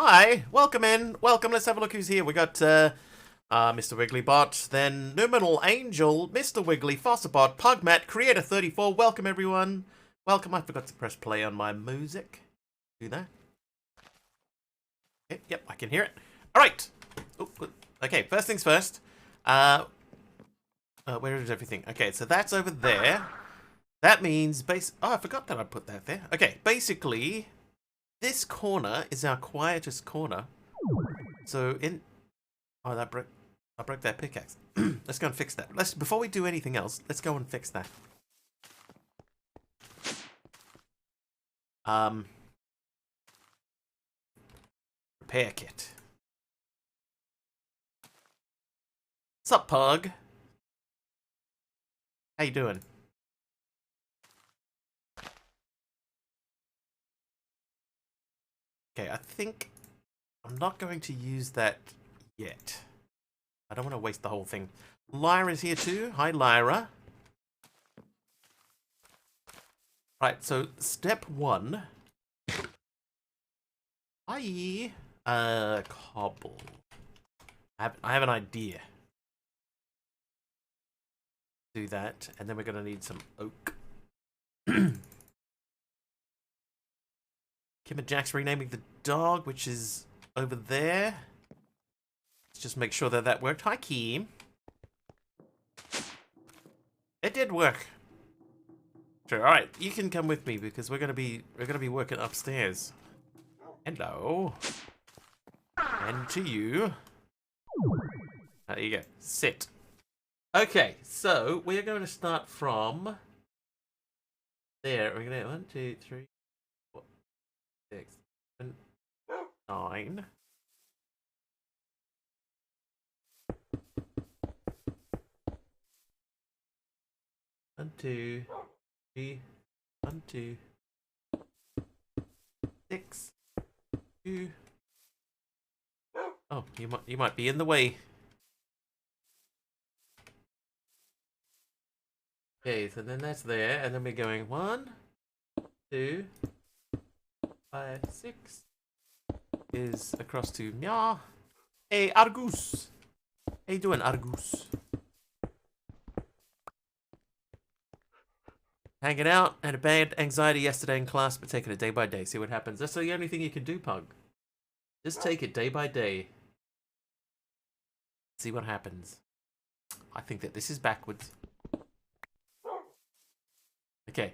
Hi, welcome in. Welcome. Let's have a look who's here. We got Mr. Wigglybot, then Numinal Angel, Mr. Wiggly, Fosserbot, Pugmat, Creator34. Welcome everyone. Welcome. I forgot to press play on my music. Do that. Okay, yep, I can hear it. All right. Okay, first things first. Where is everything? Okay, so that's over there. That means oh, I forgot that I put that there. Okay, basically, this corner is our quietest corner. So oh, I broke that pickaxe. Let's go and fix that. Before we do anything else, let's go and fix that. Repair kit. What's up, Pug? How you doing? Okay, I think I'm not going to use that yet. I don't want to waste the whole thing. Lyra's here too. Hi, Lyra. Right, so step one. Hi. Cobble. I have an idea. Do that, and then we're going to need some oak. Kim and Jack's renaming the dog, which is over there. Let's just make sure that that worked. Hi, Kim. It did work. Sure. All right, you can come with me because we're gonna be working upstairs. Hello. And to you. There you go. Sit. Okay, so we're going to start from there. We're gonna 1, 2, 3, 4, 6, 7, 9. One, two, three, 1, 2, 6, 2. Oh, you might be in the way. Okay, so then that's there, and then we're going 1, 2, 5, 6 is across to Nya. Hey, Argus. How you doing, Argus? Hanging out, had a bad anxiety yesterday in class, but taking it day by day. See what happens. That's the only thing you can do, Pug. Just take it day by day. See what happens. I think that this is backwards. Okay,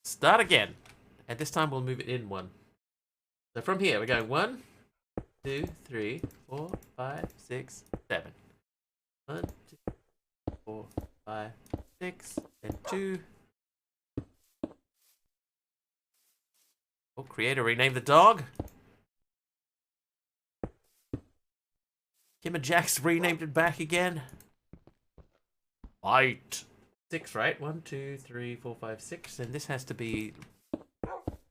start again. And this time we'll move it in 1. So from here, we're going 1, 2, 3, 4, 5, 6, 7. 1, 2, 4, 5, 6, and 2. Oh, creator, rename the dog. Kim and Jax renamed it back again. Fight. 6, right? 1, 2, 3, 4, 5, 6. And this has to be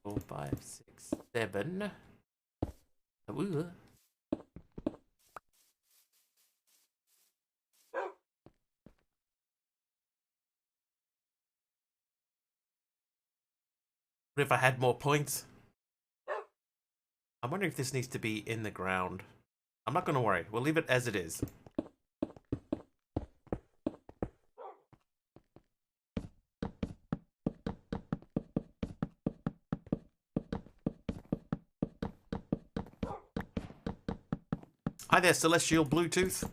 4, 5, 6, 7. Ooh. What if I had more points? I'm wondering if this needs to be in the ground. I'm not going to worry. We'll leave it as it is. Hi there, Celestial Bluetooth.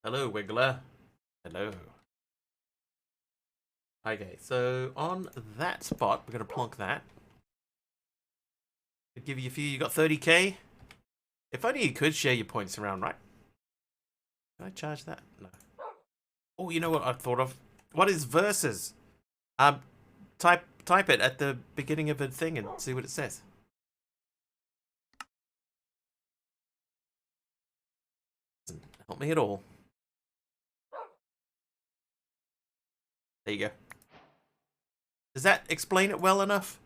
Hello, Wiggler. Hello. Okay, so on that spot, we're going to plonk that. I'll give you a few. You got 30k? If only you could share your points around, right? Can I charge that? No. Oh, you know what I thought of? What is versus? Type it at the beginning of a thing and see what it says. Doesn't help me at all. There you go. Does that explain it well enough?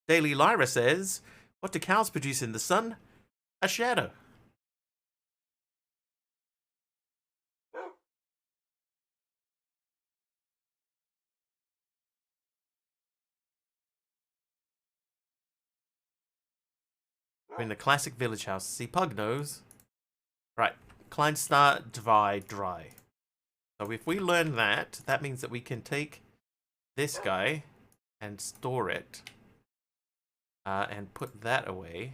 Daily Lyra says, what do cows produce in the sun? A shadow. We're in the classic village house. See, Pug knows. Right. Kleinstar, dry. So if we learn that, that means that we can take this guy and store it. And put that away.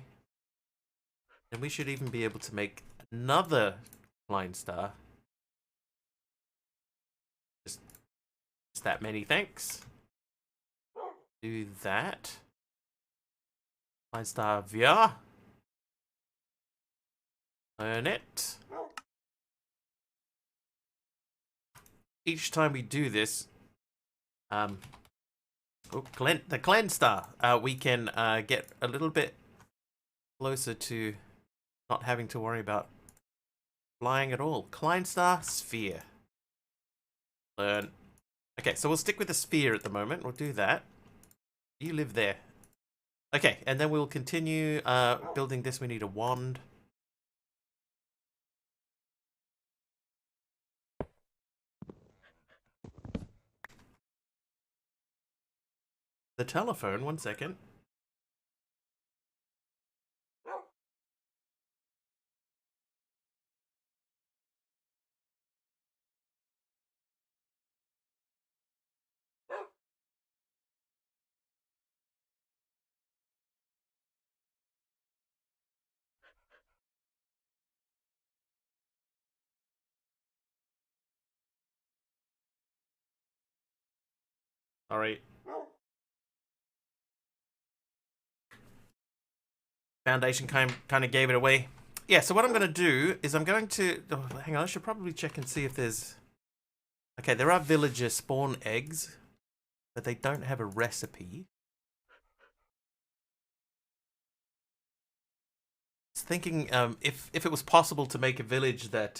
And we should even be able to make another Kleinstar. Just that many, thanks. Do that. Kleinstar via. Learn it. Each time we do this, the Kleinstar, we can get a little bit closer to not having to worry about flying at all. Kleinstar sphere. Learn. Okay, so we'll stick with the sphere at the moment. We'll do that. You live there. Okay, and then we'll continue building this. We need a wand. The telephone, 1 second. All right. Foundation kind of gave it away. Yeah, so what I'm going to do is I'm going to... Oh, hang on, I should probably check and see if there's... Okay, there are villager spawn eggs, but they don't have a recipe. I was thinking if it was possible to make a village that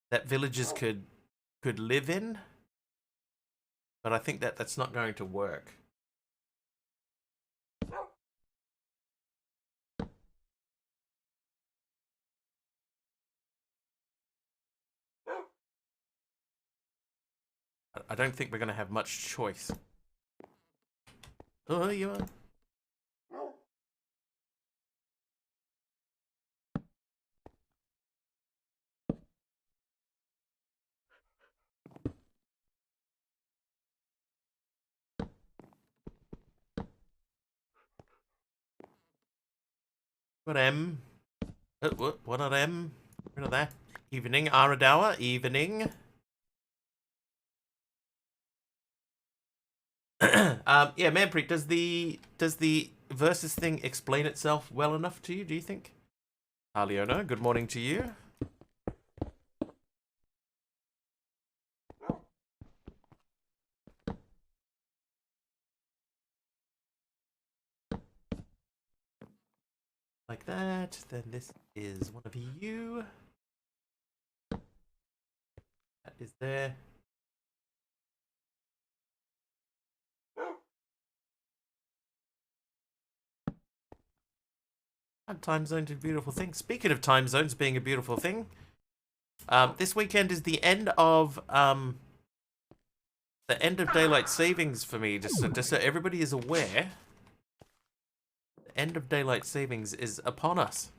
that villagers could live in, but I think that that's not going to work. I don't think we're going to have much choice. Oh, you are. What M? What are them? Rid of that. Evening, Aradawa. Evening. Yeah, Manpreet, does the versus thing explain itself well enough to you, do you think? Aliona, good morning to you. Like that. Then this is one of you. That is there. And time zones are a beautiful thing. Speaking of time zones being a beautiful thing, this weekend is the end of daylight savings for me. Just so everybody is aware, the end of daylight savings is upon us.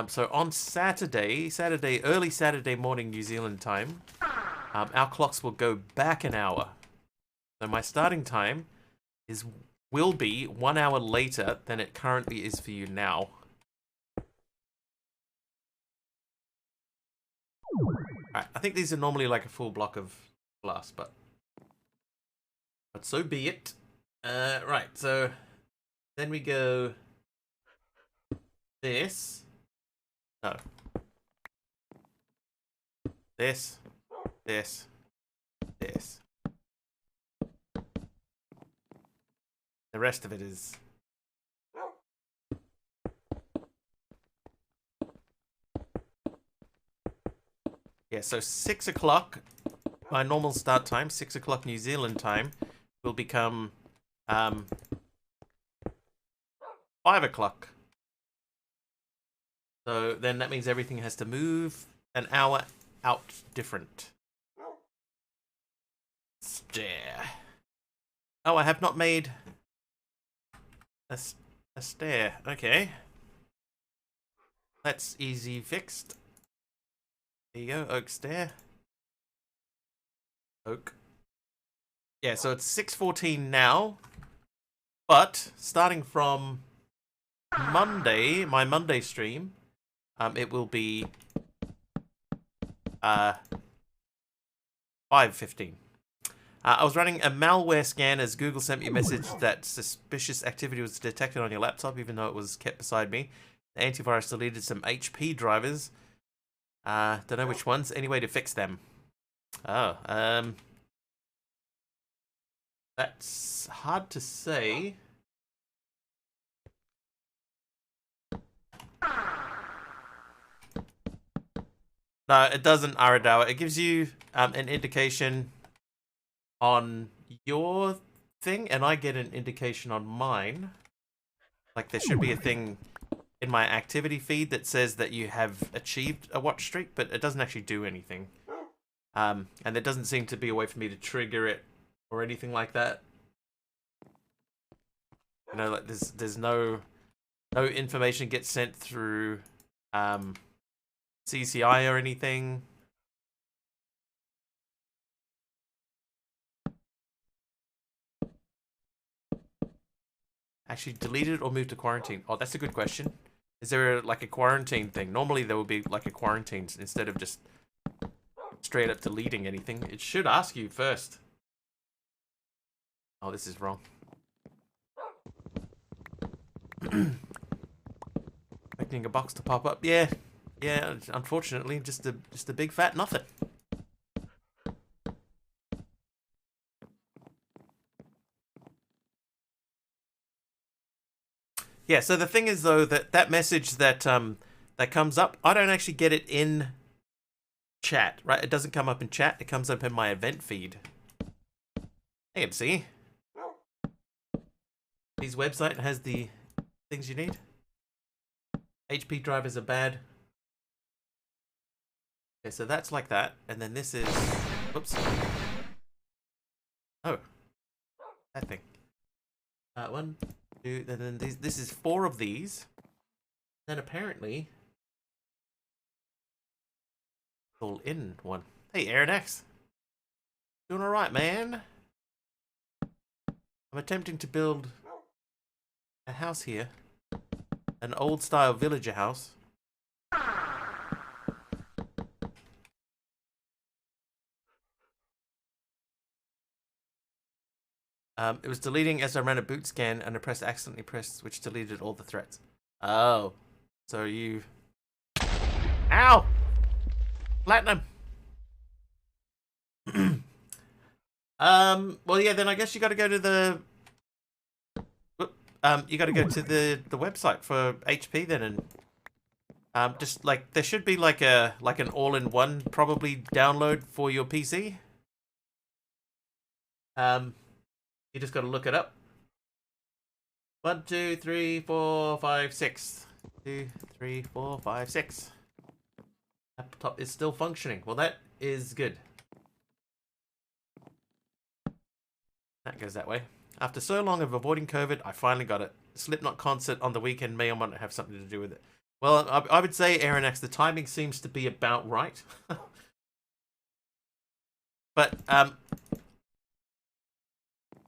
So on Saturday, early Saturday morning New Zealand time, our clocks will go back an hour. So my starting time will be 1 hour later than it currently is for you now. Alright, I think these are normally like a full block of glass, but so be it. Right, so then we go this. No. This. This. This. The rest of it is... Yeah, so 6 o'clock, my normal start time, 6 o'clock New Zealand time, will become 5 o'clock. So then that means everything has to move an hour out different. Stare. Oh, I have not made... A stair. Okay. That's easy fixed. There you go. Oak stair. Oak. Yeah, so it's 6:14 now. But starting from Monday, my Monday stream, it will be 5:15. I was running a malware scan as Google sent me a message that suspicious activity was detected on your laptop, even though it was kept beside me. The antivirus deleted some HP drivers. Don't know which ones. Any way to fix them? Oh, that's hard to say. No, it doesn't, Aradawa. It gives you an indication on your thing, and I get an indication on mine. Like, there should be a thing in my activity feed that says that you have achieved a watch streak, but it doesn't actually do anything. And there doesn't seem to be a way for me to trigger it or anything like that. You know, like there's no information gets sent through CCI or anything. Actually, deleted or moved to quarantine? Oh, that's a good question. Is there like a quarantine thing? Normally there would be like a quarantine instead of just straight up deleting anything. It should ask you first. Oh, this is wrong. Expecting a box to pop up. Yeah, unfortunately, just a big fat nothing. Yeah, so the thing is though that message that that comes up, I don't actually get it in chat, right? It doesn't come up in chat. It comes up in my event feed. Hey, MC. His website has the things you need. HP drivers are bad. Okay, so that's like that, and then this is, whoops. Oh, that thing. One, two, and then this is 4 of these. Then apparently, all in one. Hey, Aaron X. Doing alright, man. I'm attempting to build a house here. An old style villager house. It was deleting as I ran a boot scan and I accidentally pressed which deleted all the threats. Oh. So you... Ow! Platinum! Well, yeah, then I guess you gotta go to the... you gotta go to the website for HP then, and just like there should be like an all-in-one probably download for your PC. You just gotta look it up. 1, 2, 3, 4, 5, 6. 2, 3, 4, 5, 6. Laptop is still functioning. Well, that is good. That goes that way. After so long of avoiding COVID, I finally got it. Slipknot concert on the weekend may or might not have something to do with it. Well, I would say, Aaron X, the timing seems to be about right. But,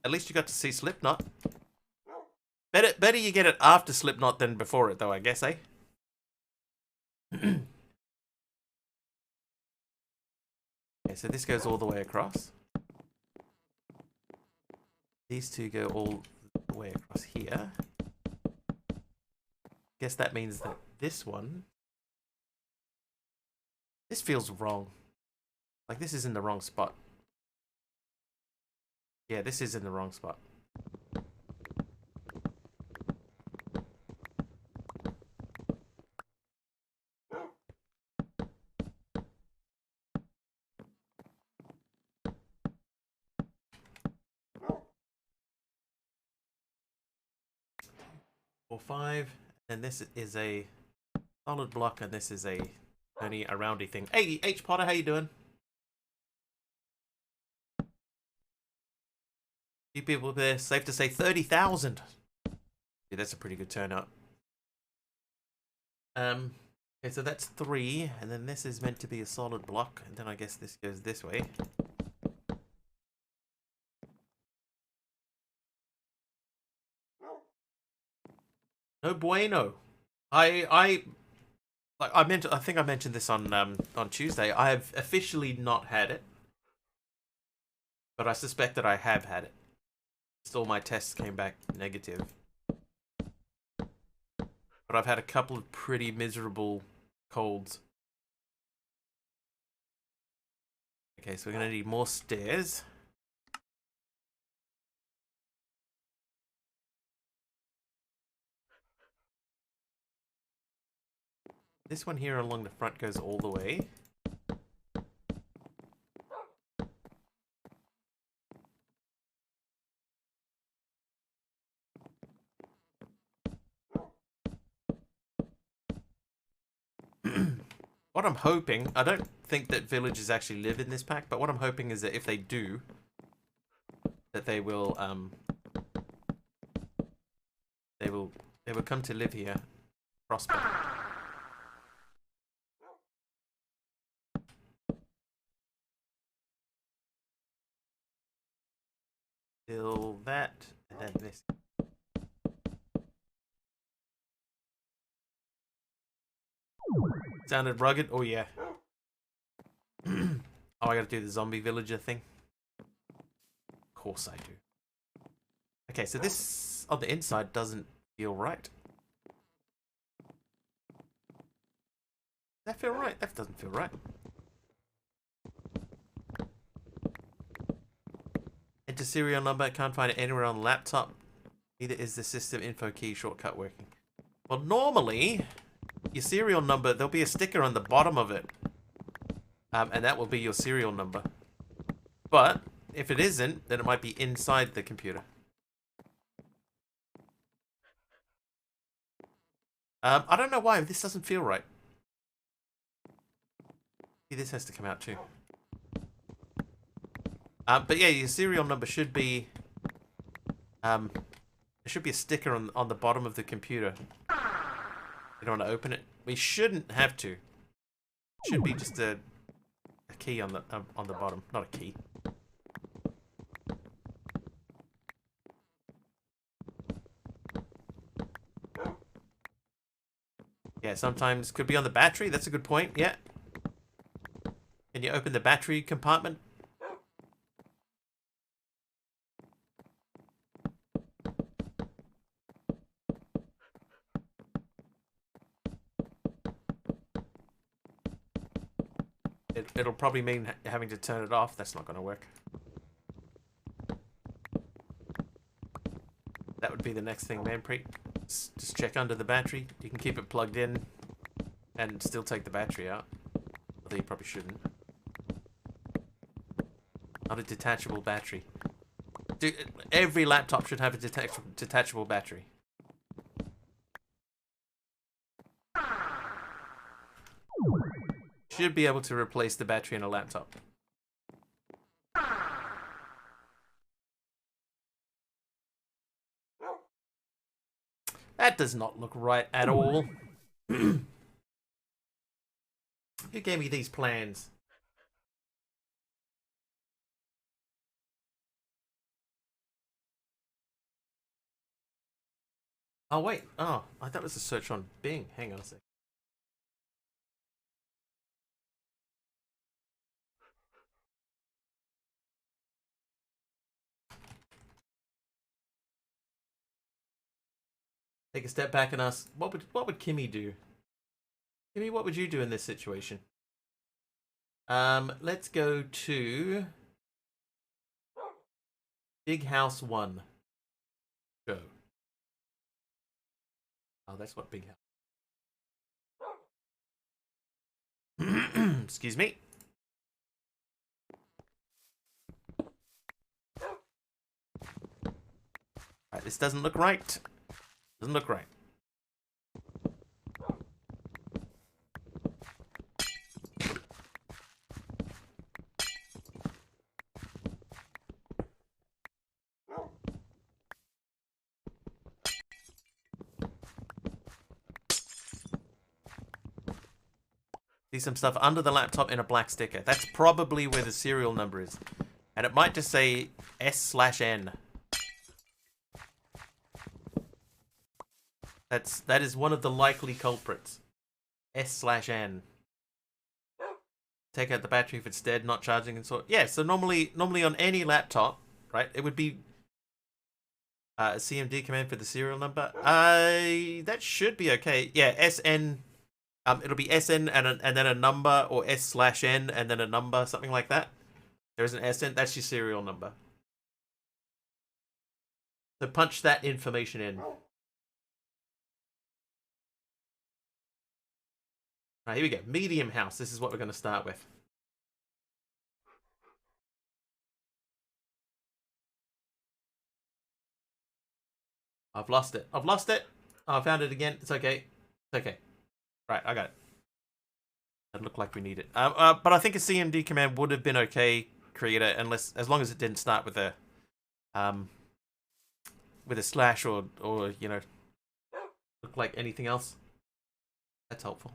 at least you got to see Slipknot. Better you get it after Slipknot than before it, though, I guess, eh? Okay, so this goes all the way across. These two go all the way across here. Guess that means that this one... This feels wrong. Like, this is in the wrong spot. Yeah, this is in the wrong spot. Or 5, and this is a solid block, and this is a only a roundy thing. Hey, H Potter, how you doing? Few people there. Safe to say 30,000. Yeah, that's a pretty good turnout. Okay, so that's 3, and then this is meant to be a solid block, and then I guess this goes this way. No bueno. I think I mentioned this on Tuesday. I have officially not had it, but I suspect that I have had it. Still, my tests came back negative. But I've had a couple of pretty miserable colds. Okay, so we're gonna need more stairs. This one here along the front goes all the way. What I'm hoping, I don't think that villagers actually live in this pack, but what I'm hoping is that if they do, that they will come to live here, prosper. Till that, and then this. Sounded rugged? Oh yeah. Oh, I gotta do the zombie villager thing. Of course I do. Okay, so this on the inside doesn't feel right. Does that feel right? That doesn't feel right. Enter serial number. Can't find it anywhere on the laptop. Neither is the system info key shortcut working. Well, normally, your serial number, there'll be a sticker on the bottom of it. And that will be your serial number. But, if it isn't, then it might be inside the computer. I don't know why this doesn't feel right. This has to come out too. But yeah, your serial number should be... there should be a sticker on the bottom of the computer. You don't want to open it? We shouldn't have to. It should be just a key on the bottom, not a key. Yeah, sometimes could be on the battery. That's a good point. Yeah. Can you open the battery compartment? It'll probably mean having to turn it off. That's not going to work. That would be the next thing, Manpreet. Just check under the battery. You can keep it plugged in and still take the battery out. Although you probably shouldn't. Not a detachable battery. Dude, every laptop should have a detachable battery. Should be able to replace the battery in a laptop. That does not look right at all. Who gave me these plans? Oh, wait. Oh, I thought it was a search on Bing. Hang on a sec. Take a step back and ask, what would Kimmy do? Kimmy, what would you do in this situation? Let's go to Big House 1. Go. Oh, that's what Big House. Excuse me. Alright, this doesn't look right. Doesn't look right. See some stuff under the laptop in a black sticker. That's probably where the serial number is. And it might just say S/N. That is one of the likely culprits. S/N. Take out the battery if it's dead, not charging and so. Yeah, so normally on any laptop, right, it would be a CMD command for the serial number. That should be okay. Yeah, SN. It'll be SN and then a number, or S/N and then a number, something like that. There's an SN. That's your serial number. So punch that information in. Right, here we go. Medium house. This is what we're going to start with. I've lost it. I've lost it. Oh, I found it again. It's okay. It's okay. Right, I got it. It looked like we need it. But I think a CMD command would have been okay, creator, as long as it didn't start with a slash or you know, look like anything else. That's helpful.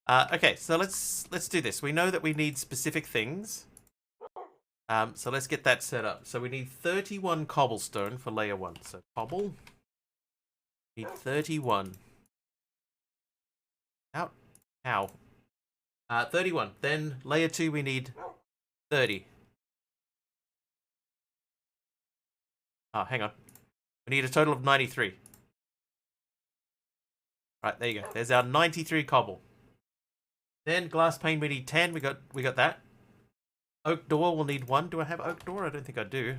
Okay, so let's do this. We know that we need specific things. So let's get that set up. So we need 31 cobblestone for layer 1. So cobble. Need 31. Out. Ow. 31. Then layer 2 we need 30. Oh, hang on. We need a total of 93. Right, there you go. There's our 93 cobble. Then glass pane we need 10. We got that. Oak door will need 1. Do I have oak door? I don't think I do.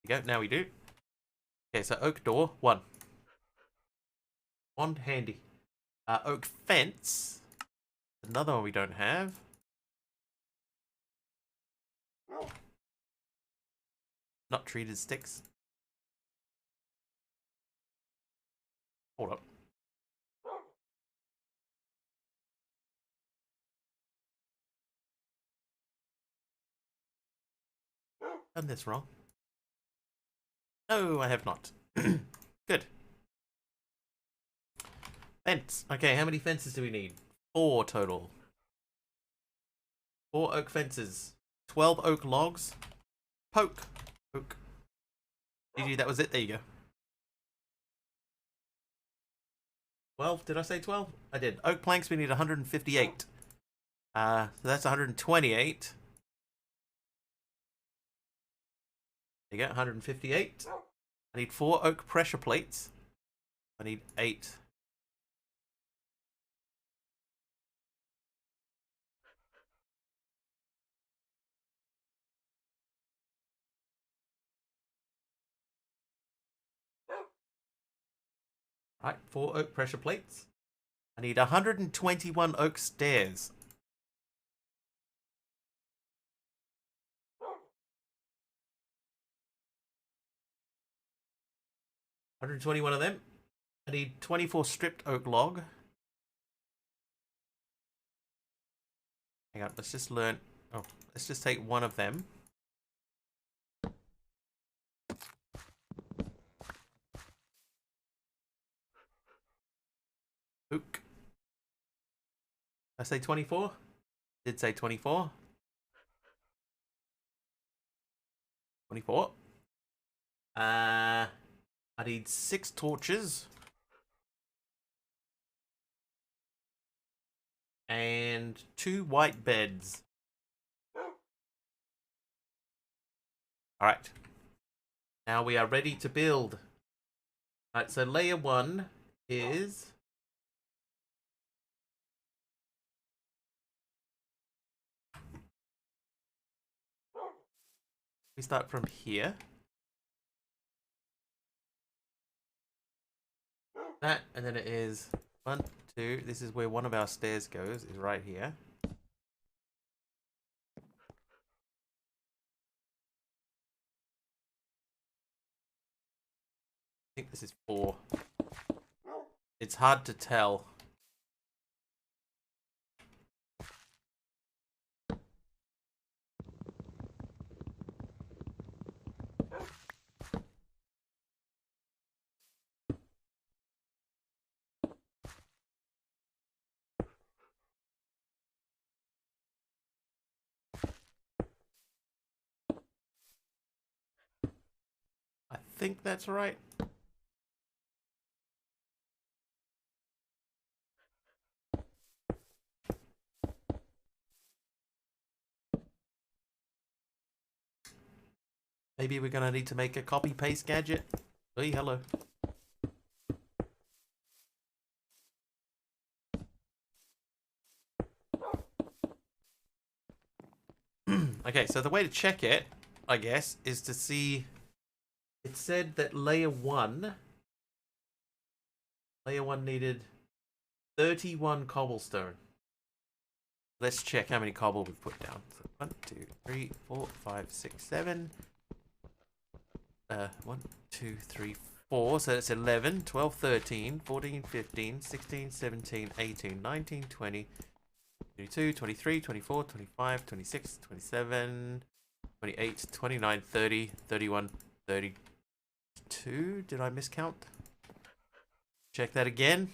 There you go. Now we do. Okay, so oak door 1. 1 handy. Oak fence. Another one we don't have. Not treated sticks. Hold up. Done this wrong. No, I have not. Good. Fence. Okay, how many fences do we need? 4 total. 4 oak fences. 12 oak logs. Poke. Poke. GG, that was it. There you go. 12? Did I say 12? I did. Oak planks, we need 158. So that's 128. There you go, 158. I need 4 oak pressure plates. I need 8. Right, 4 oak pressure plates. I need 121 oak stairs. $121 of them. I need 24 stripped oak log. Hang on, let's just learn. Oh, let's just take one of them. Oak. I say 24? Did say 24. 24. I need 6 torches. And 2 white beds. Alright. Now we are ready to build. Alright, so layer 1 is... We start from here. That, and then it is 1, 2. This is where one of our stairs goes, is right here. I think this is 4. It's hard to tell. think that's right. Maybe we're gonna need to make a copy-paste gadget. Hey, hello. Okay, so the way to check it, I guess, is to see... It said that layer 1 needed 31 cobblestone. Let's check how many cobble we've put down. So 1, 2, 3, 4, 5, 6, 7. 1, 2, 3, 4. So that's 11, 12, 13, 14, 15, 16, 17, 18, 19, 20, 22, 23, 24, 25, 26, 27, 28, 29, 30, 31, 32. Did I miscount? Check that again.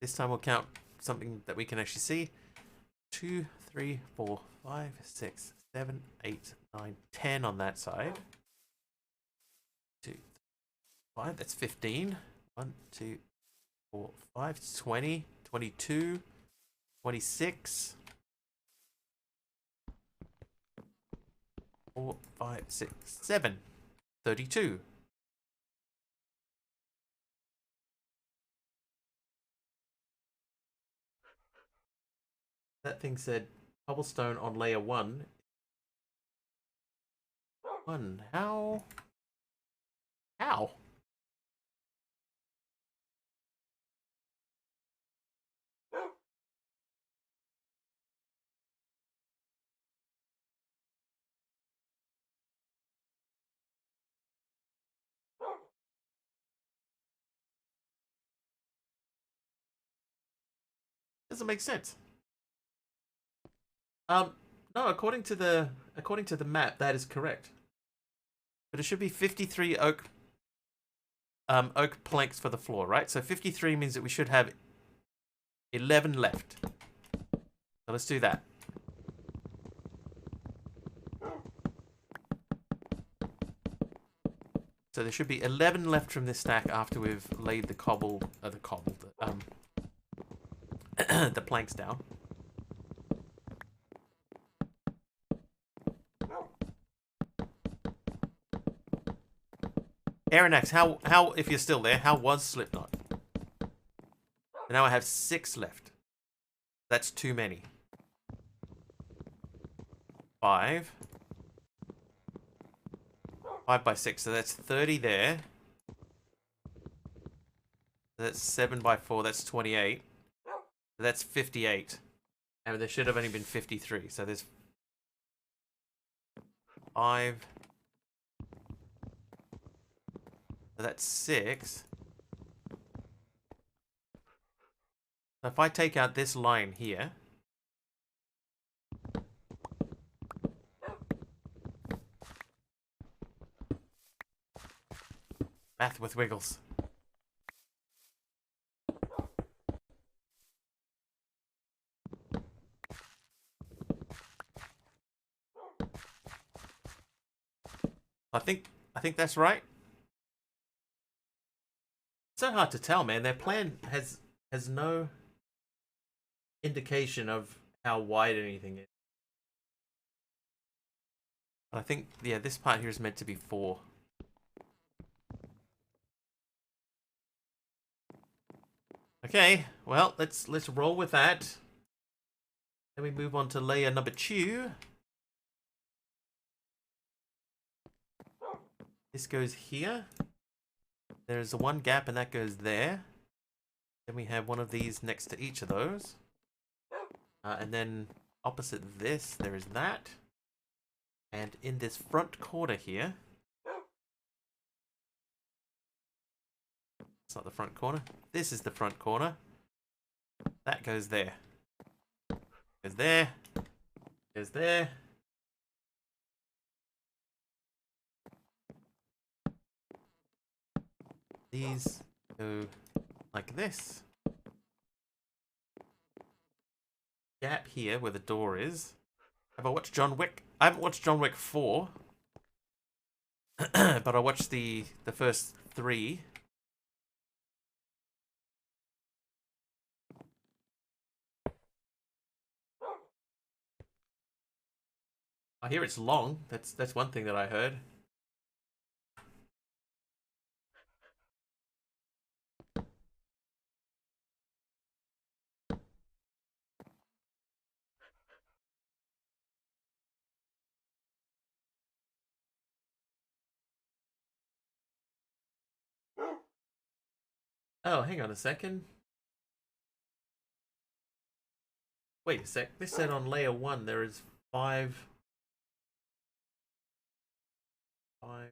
This time we'll count something that we can actually see. 2, 3, 4, 5, 6, 7, 8, 9, 10 on that side. 2, 5, that's 15. 1, 2, 4, 5, 20, 22, 26. 4, 5, 6, 7, 32. That thing said cobblestone on layer 1. How? How? Doesn't make sense. No, according to the map, that is correct. But it should be 53 oak planks for the floor, right? So 53 means that we should have 11 left. So let's do that. So there should be 11 left from this stack after we've laid the the planks down. Aaronax, how, if you're still there, how was Slipknot? And now I have 6 left. That's too many. 5. 5 by 6, so that's 30 there. That's 7 by 4, that's 28. So that's 58. And there should have only been 53, so there's 5. So that's 6. So if I take out this line here, math with wiggles. I think that's right. It's so hard to tell, man. Their plan has no indication of how wide anything is. I think, yeah, this part here is meant to be 4. Okay, well, let's roll with that. Then we move on to layer number 2. This goes here. There's the one gap and that goes there. Then we have one of these next to each of those. And then opposite this, there is that. And in this front corner here. It's not the front corner. This is the front corner. That goes there. Goes there. Goes there. These go like this. Gap here where the door is. Have I watched John Wick? I haven't watched John Wick 4. But I watched the first 3. I hear it's long. That's one thing that I heard. Oh, hang on a second. Wait a sec. This said on layer 1 there is 5 5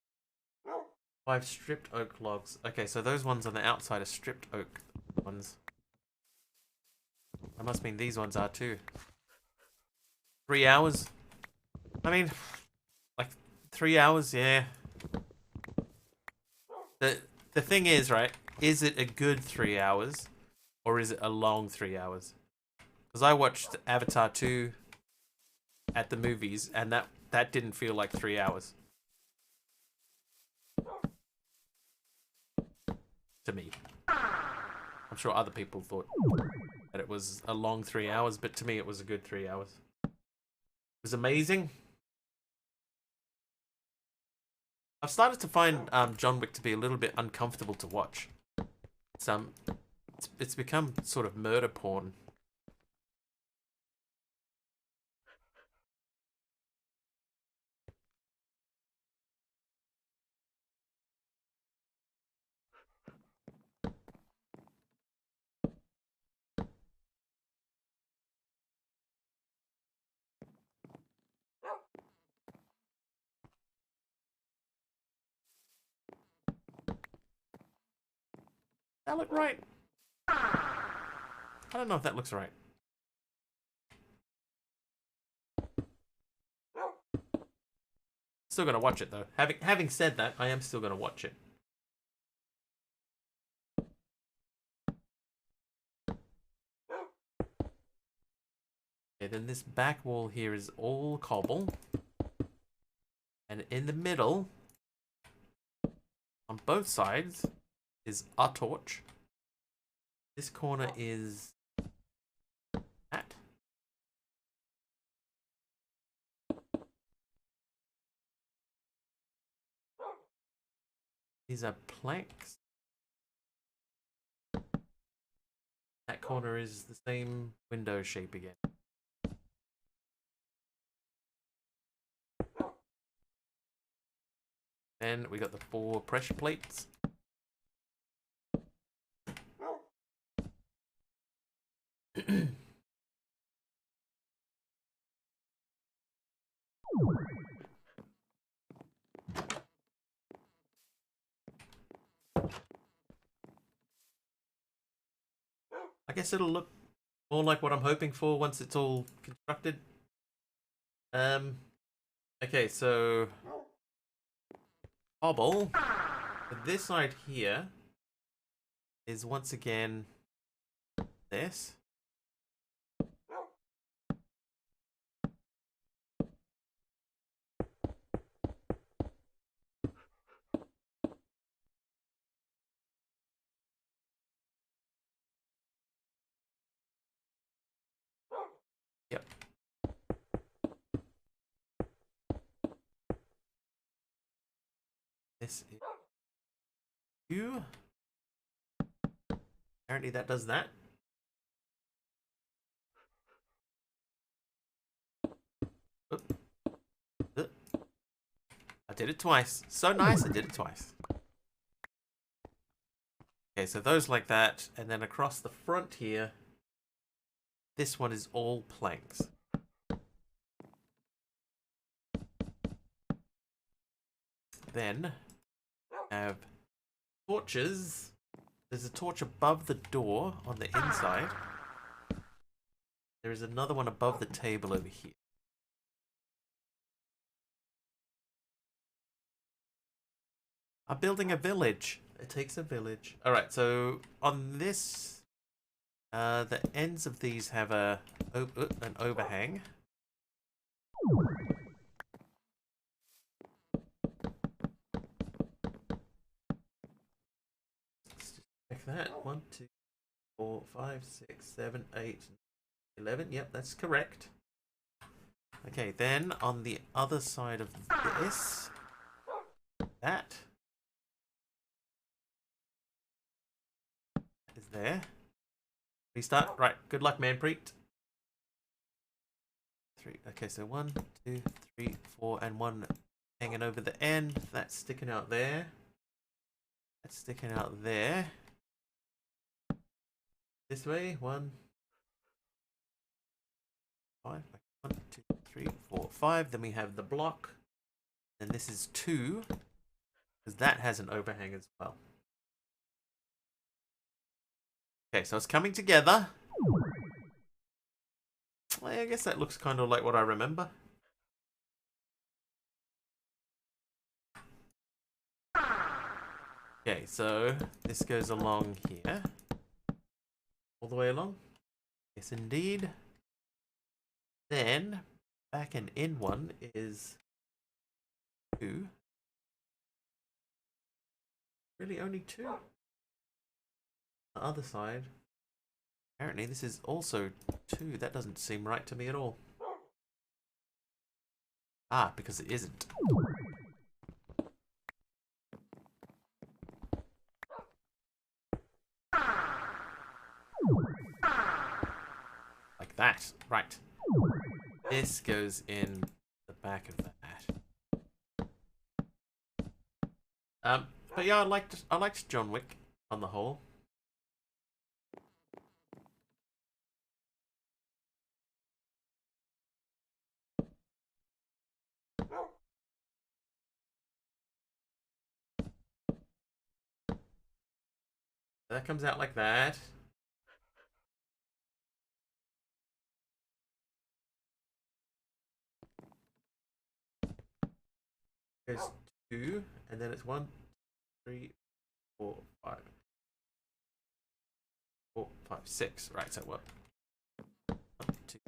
5 stripped oak logs. Okay, so those ones on the outside are stripped oak ones. That must mean these ones are too. 3 hours? I mean, like 3 hours, yeah. The thing is, right? Is it a good 3 hours, or is it a long 3 hours? Because I watched Avatar 2 at the movies, and that didn't feel like 3 hours to me. I'm sure other people thought that it was a long 3 hours, but to me it was a good 3 hours. It was amazing. I've started to find John Wick to be a little bit uncomfortable to watch. It's become sort of murder porn. That look right? I don't know if that looks right. Still gonna watch it though. Having said that, I am still gonna watch it. Okay, then this back wall here is all cobble. And in the middle, on both sides, is a torch. This corner is that. These are planks. That corner is the same window shape again. Then we got the 4 pressure plates. I guess it'll look more like what I'm hoping for once it's all constructed. Okay, so cobble. This side here is once again this. Yep. This is you. Apparently that does that. Oop. Oop. I did it twice. So nice, I did it twice. Okay, so those like that, and then across the front here, this one is all planks. Then have torches. There's a torch above the door on the inside. There is another one above the table over here. I'm building a village. It takes a village. Alright, so on this, the ends of these have an overhang. that. 1, 2, 4, 5, 6, 7, 8, 11. Yep, that's correct. Okay, then on the other side of this, that is there. Restart. Right. Good luck, Manpreet. 3. Okay, so 1, 2, 3, 4, and 1 hanging over the end. That's sticking out there. That's sticking out there. This way. 1, 5. 1, 2, 3, 4, 5. Then we have the block. And this is 2, because that has an overhang as well. Okay, so it's coming together. Well, I guess that looks kind of like what I remember. Okay, so this goes along here. All the way along. Yes, indeed. Then, back and in one is 2. Really only 2? The other side. Apparently this is also 2. That doesn't seem right to me at all. Ah, because it isn't. Like that. Right. This goes in the back of that. But yeah, I liked John Wick on the whole. That comes out like that. Goes 2, and then it's 1, 3, 4, 5. 4, 5, 6. Right, so what? 1, 2,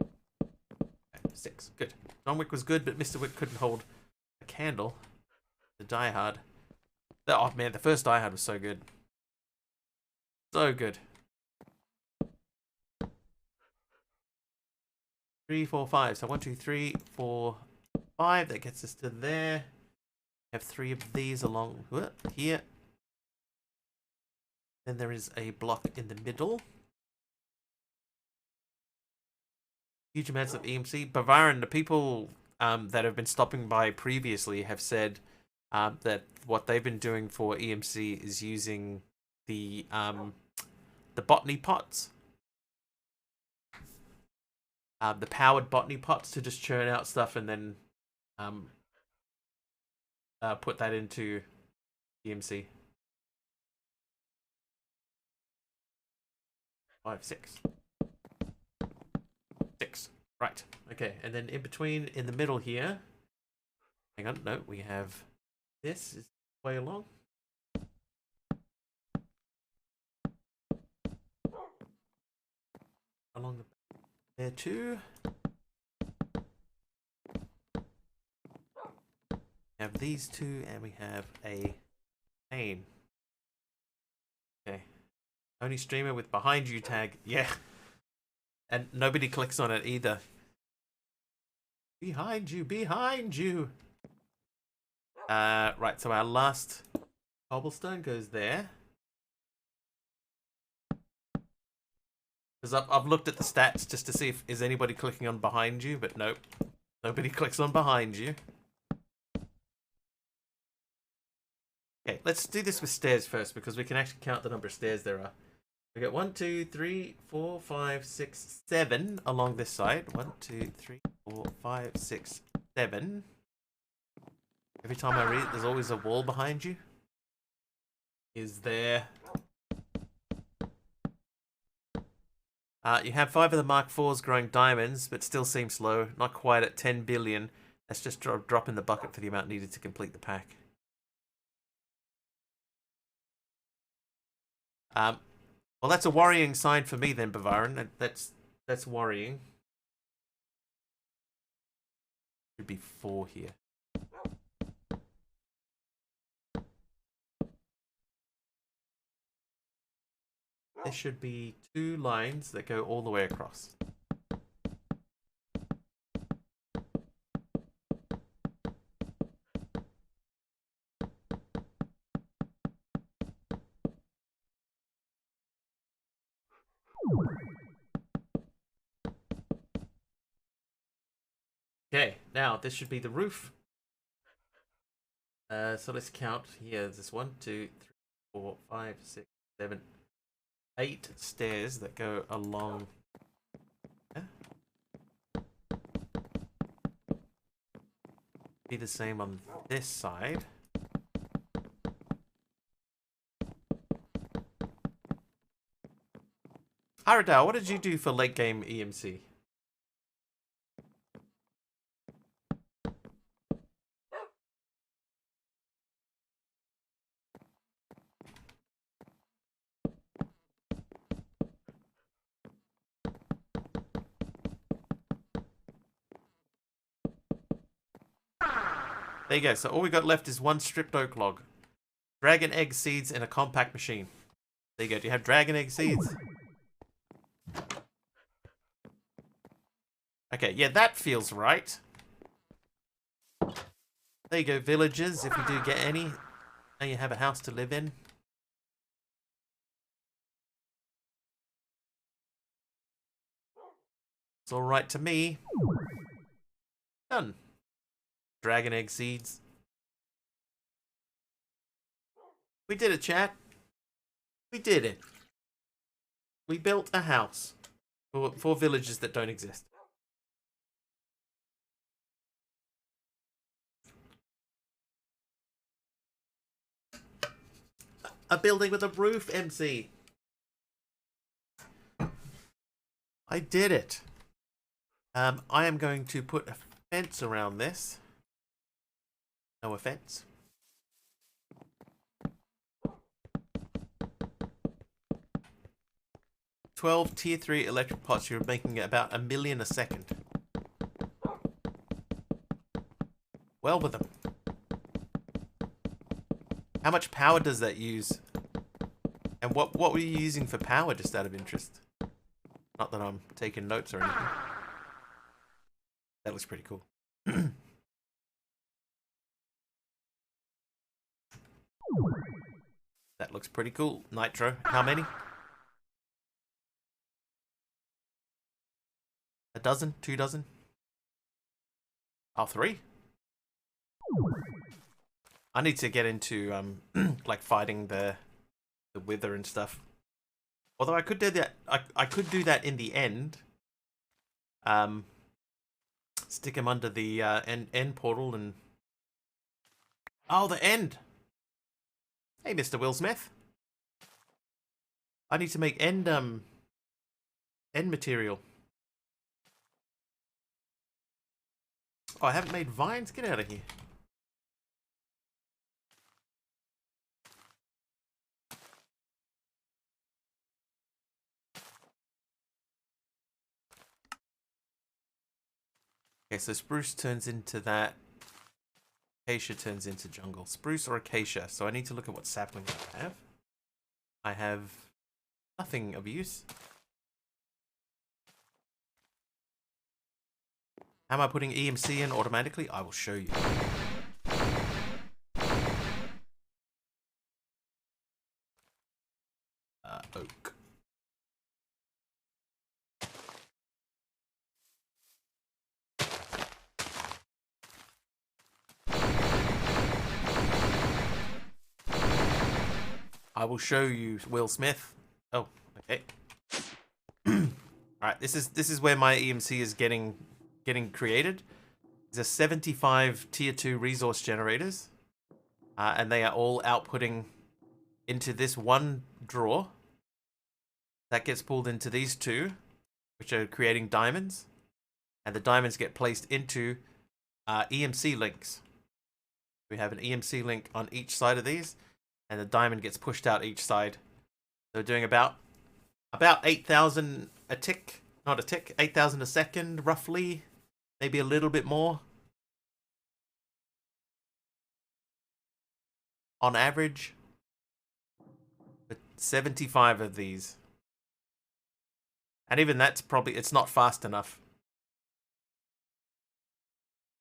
6. Good. John Wick was good, but Mr. Wick couldn't hold a candle. The Die Hard. Oh man, the first Die Hard was so good. So good. 3, 4, 5. So 1, 2, 3, 4, 5. That gets us to there. We have 3 of these along here. Then there is a block in the middle. Huge amounts of EMC. Bavarian, the people that have been stopping by previously have said that what they've been doing for EMC is using the botany pots. The powered botany pots to just churn out stuff and then put that into EMC. 5, 6. 6. Right. Okay. And then in between, in the middle here. Hang on. No, we have this is way along. Along the there too. We have these 2, and we have a pane. Okay. Only streamer with behind you tag. Yeah. And nobody clicks on it either. Behind you, behind you. Right, so our last cobblestone goes there. Because I've looked at the stats just to see if is anybody clicking on behind you, but nope. Nobody clicks on behind you. Okay, let's do this with stairs first because we can actually count the number of stairs there are. We got 1, 2, 3, 4, 5, 6, 7 along this side. 1, 2, 3, 4, 5, 6, 7. Every time I read it, there's always a wall behind you. Is there? You have 5 of the Mark IVs growing diamonds, but still seem slow. Not quite at 10 billion. That's just drop in the bucket for the amount needed to complete the pack. Well, that's a worrying sign for me then, Bavarian. That's worrying. Should be 4 here. there should be 2 lines that go all the way across. Okay, now this should be the roof. So let's count. Here, there's 1, 2, 3, 4, 5, 6, 7, 8 stairs that go along. Be the same on this side. Haradao, what did you do for late game EMC? There you go. So all we got left is 1 stripped oak log. Dragon egg seeds in a compact machine. There you go. Do you have dragon egg seeds? Okay, yeah, that feels right. There you go, villagers, if you do get any. Now you have a house to live in. It's alright to me. Done. Dragon egg seeds. We did it, chat. We did it. We built a house for villages that don't exist. A building with a roof, MC. I did it. I am going to put a fence around this. No offense. "12 tier 3 electric pots. You're making about 1 million a second. Well with them. How much power does that use? And what were you using for power, just out of interest? Not that I'm taking notes or anything. That looks pretty cool. That looks pretty cool. Nitro. How many? A dozen? 2 dozen? Oh, 3? I need to get into like fighting the wither and stuff. Although I could do that. I could do that in the end. Stick him under the end portal and. Oh, the end. Hey, Mr. Will Smith. I need to make end material. Oh, I haven't made vines. Get out of here. Okay, so spruce turns into that. Acacia turns into jungle. Spruce or acacia. So I need to look at what saplings I have. I have nothing of use. How am I putting EMC in automatically? I will show you. Oak. I will show you, Will Smith. Oh, okay. Alright, this is where my EMC is getting created. There's 75 tier 2 resource generators. And they are all outputting into this one drawer. That gets pulled into these 2, which are creating diamonds. And the diamonds get placed into EMC links. We have an EMC link on each side of these. And the diamond gets pushed out each side. So we're doing about 8,000 a tick. Not a tick. 8,000 a second, roughly. Maybe a little bit more. On average. But 75 of these. And even that's probably, it's not fast enough.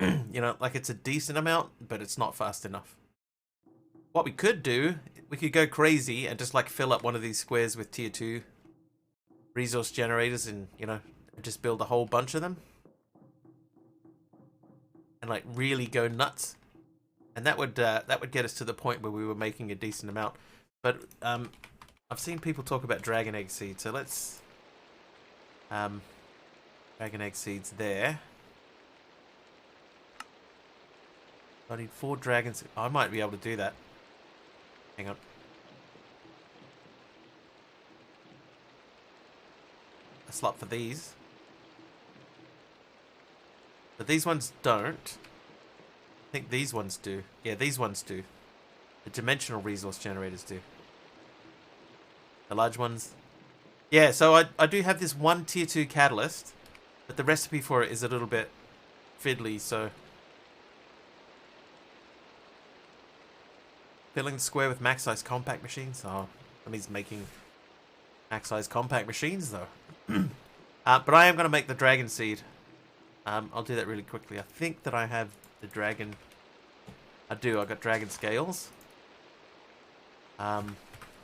You know, like it's a decent amount, but it's not fast enough. What we could do, we could go crazy and just like fill up one of these squares with tier 2 resource generators and, you know, just build a whole bunch of them. And like really go nuts. And that would get us to the point where we were making a decent amount. But I've seen people talk about dragon egg seeds, so let's dragon egg seeds there. I need 4 dragons. I might be able to do that. Hang on. A slot for these. But these ones don't. I think these ones do. Yeah, these ones do. The dimensional resource generators do. The large ones. Yeah, so I do have this one tier 2 catalyst, but the recipe for it is a little bit fiddly, so... Filling the square with max size compact machines? Oh, that means making max size compact machines, though. But I am going to make the dragon seed. I'll do that really quickly. I think that I have the dragon... I do, I got dragon scales. The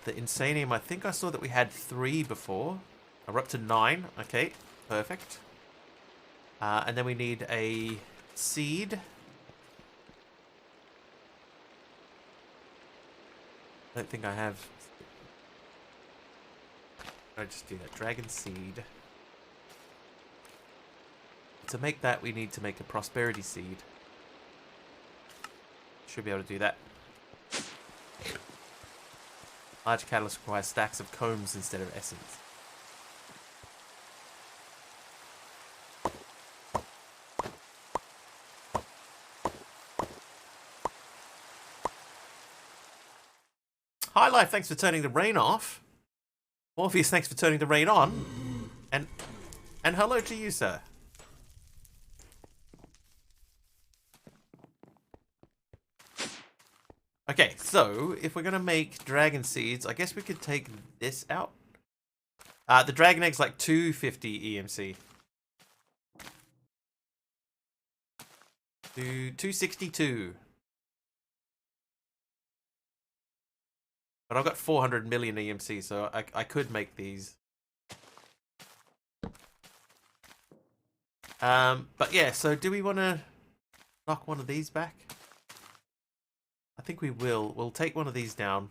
insanium, I think I saw that we had 3 before. We're up to 9. Okay, perfect. And then we need a seed. I don't think I have... I just do that. Dragon seed. To make that, we need to make a prosperity seed. Should be able to do that. Large catalyst requires stacks of combs instead of essence. Hi Life, thanks for turning the rain off. Morpheus, thanks for turning the rain on. And hello to you, sir. Okay, so if we're gonna make dragon seeds, I guess we could take this out. The dragon egg's like 250 EMC. 262. But I've got 400 million EMC, so I could make these. But yeah, so do we want to knock one of these back? I think we will. We'll take one of these down.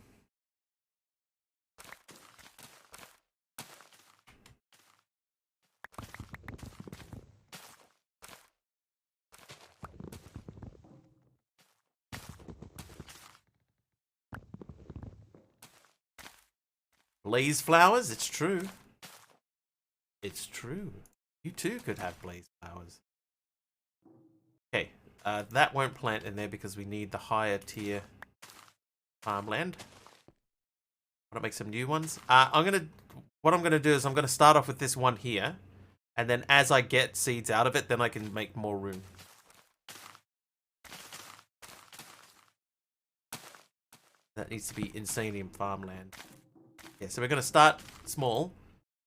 Blaze flowers? It's true. It's true. You too could have blaze flowers. Okay, that won't plant in there because we need the higher tier farmland. I want to make some new ones. What I'm gonna do is I'm gonna start off with this one here, and then as I get seeds out of it, then I can make more room. That needs to be insanium farmland. Yeah, so we're gonna start small,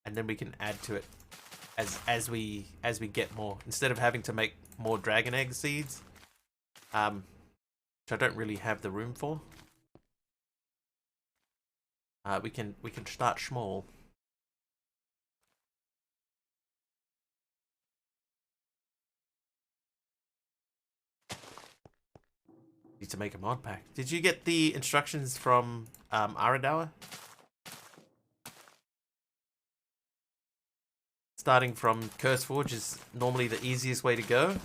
and then we can add to it as we get more. Instead of having to make more dragon egg seeds, which I don't really have the room for. We can start small. Need to make a mod pack. Did you get the instructions from Aradawa? Starting from Curseforge is normally the easiest way to go.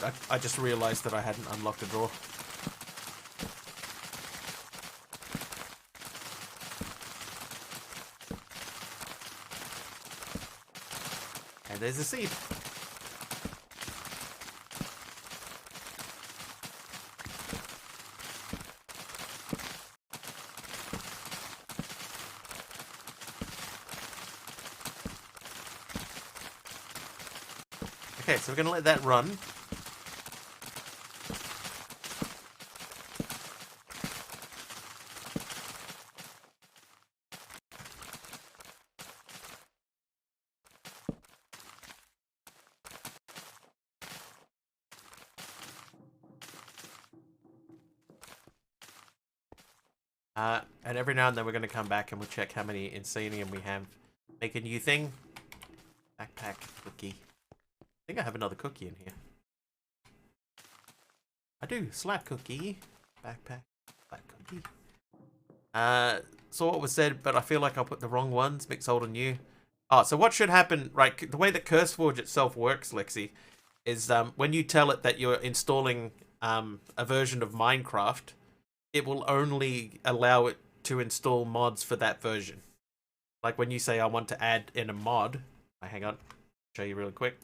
Yep, I just realized that I hadn't unlocked a drawer. And there's a seed. Okay, so we're going to let that run. And every now and then we're going to come back and we'll check how many Insanium we have. Make a new thing. Backpack cookie. I think I have another cookie in here. I do. Slap cookie. Backpack. Slap cookie. Saw what was said, but I feel like I put the wrong ones. Mix old and new. Oh, so what should happen, right? The way that CurseForge itself works, Lexi, is when you tell it that you're installing a version of Minecraft, it will only allow it to install mods for that version. Like when you say, I want to add in a mod. Hang on. Show you really quick.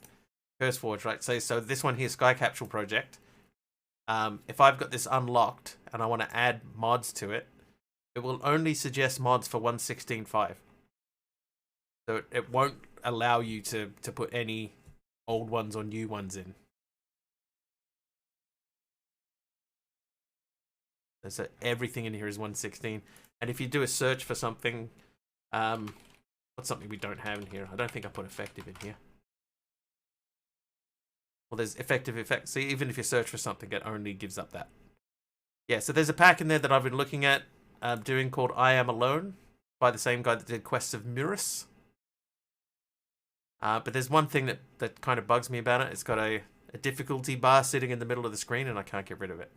CurseForge, right? So this one here, Sky Capsule Project. If I've got this unlocked and I want to add mods to it, it will only suggest mods for 1.16.5. So it won't allow you to put any old ones or new ones in. So everything in here is 1.16. And if you do a search for something, what's something we don't have in here? I don't think I put effective in here. Well, there's effective effects. See, even if you search for something, it only gives up that. Yeah, so there's a pack in there that I've been looking at doing called I Am Alone by the same guy that did Quests of Mirrors. But there's one thing that kind of bugs me about it. It's got a difficulty bar sitting in the middle of the screen and I can't get rid of it.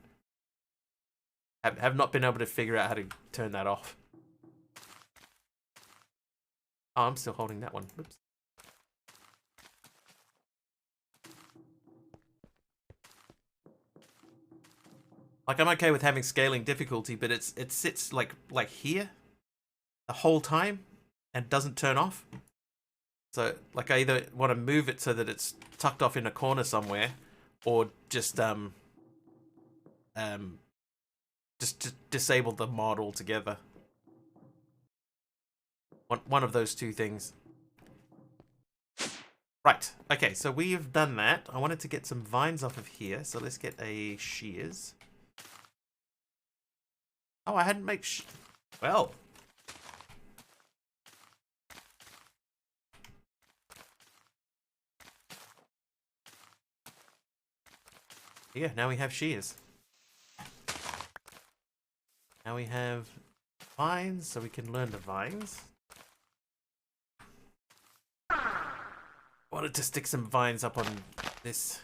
Have not been able to figure out how to turn that off. Oh, I'm still holding that one. Oops. Like, I'm okay with having scaling difficulty, but it sits like here the whole time and doesn't turn off. So, like, I either want to move it so that it's tucked off in a corner somewhere, or just disable the mod altogether. One of those two things. Right. Okay, so we've done that. I wanted to get some vines off of here, so let's get a shears. Oh, I hadn't made well. Yeah, now we have shears. Now we have vines, so we can learn the vines. Wanted to stick some vines up on this.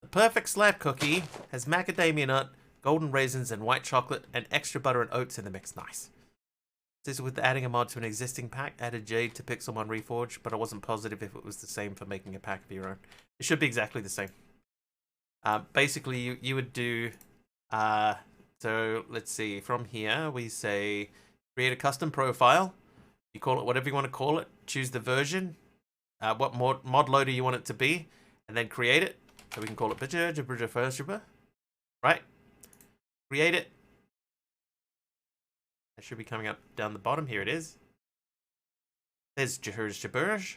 The perfect slab cookie has macadamia nut, golden raisins, and white chocolate, and extra butter and oats in the mix. Nice. This is with adding a mod to an existing pack. Added jade to Pixelmon Reforge, but I wasn't positive if it was the same for making a pack of your own. It should be exactly the same. Basically, you would do... so, let's see. From here, we say create a custom profile. You call it whatever you want to call it. Choose the version. What mod loader you want it to be. And then create it. So we can call it... Right? Create it. That should be coming up down the bottom. Here it is. There's Jaburj.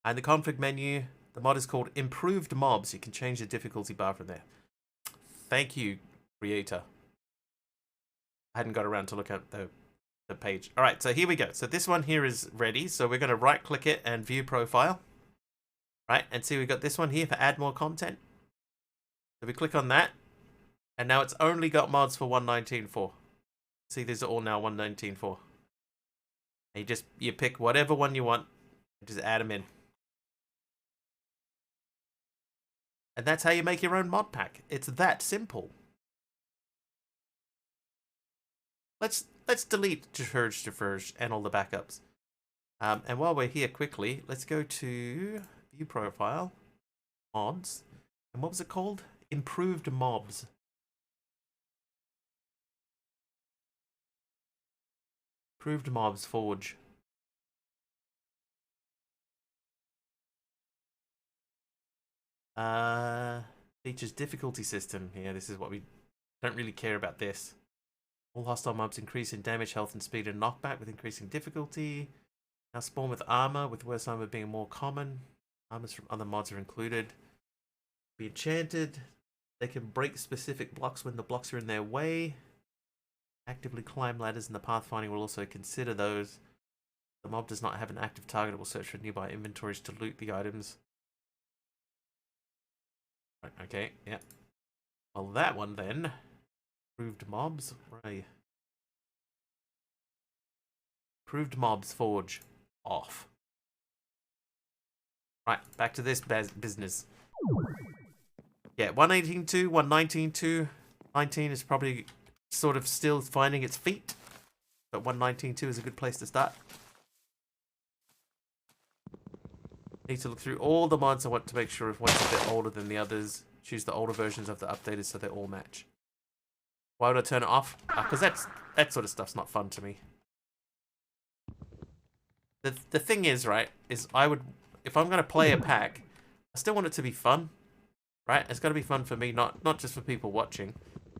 And the config menu, the mod is called Improved Mobs. You can change the difficulty bar from there. Thank you, creator. I hadn't got around to look at the page. All right, so here we go. So this one here is ready. So we're going to right click it and view profile. Right, and see we've got this one here for add more content. So we click on that. And now it's only got mods for 1.19.4. See, these are all now 1.19.4. And you pick whatever one you want and just add them in. And that's how you make your own mod pack. It's that simple. Let's delete Deferge and all the backups. And while we're here quickly, let's go to view profile, mods, and what was it called? Improved mobs. Improved mobs forge. Features difficulty system. Yeah, this is what we don't really care about this. All hostile mobs increase in damage, health, and speed and knockback with increasing difficulty. Now spawn with armor, with worse armor being more common. Armors from other mods are included. Be enchanted. They can break specific blocks when the blocks are in their way. Actively climb ladders, and the pathfinding will also consider those. The mob does not have an active target. It will search for nearby inventories to loot the items. Right, okay, yeah. Well, that one then. Approved mobs. Right. Approved mobs forge. Off. Right, back to this business. Yeah, 118.2, 119.2. 19 is probably sort of still finding its feet. But 119.2 is a good place to start. Need to look through all the mods. I want to make sure if one's a bit older than the others. Choose the older versions of the updated so they all match. Why would I turn it off? Because that sort of stuff's not fun to me. The thing is, right, is I would, if I'm going to play a pack, I still want it to be fun, right? It's got to be fun for me, not just for people watching.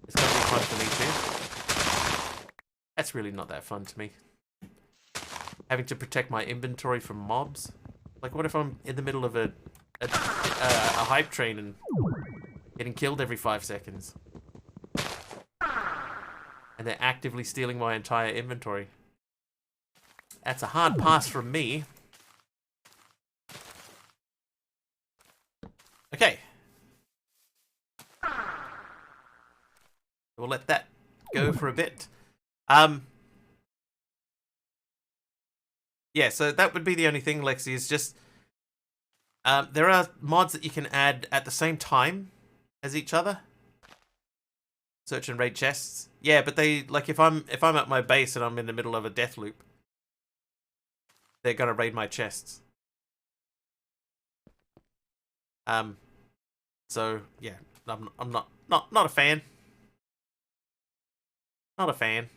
It's got to be fun for me too. That's really not that fun to me. Having to protect my inventory from mobs. Like, what if I'm in the middle of a hype train and getting killed every 5 seconds? And they're actively stealing my entire inventory. That's a hard pass from me. Okay. We'll let that go for a bit. Yeah, so that would be the only thing, Lexi, is just... there are mods that you can add at the same time as each other. Search and raid chests. Yeah, but they, like, if I'm at my base and I'm in the middle of a death loop, they're gonna raid my chests. So yeah, I'm not a fan. Not a fan.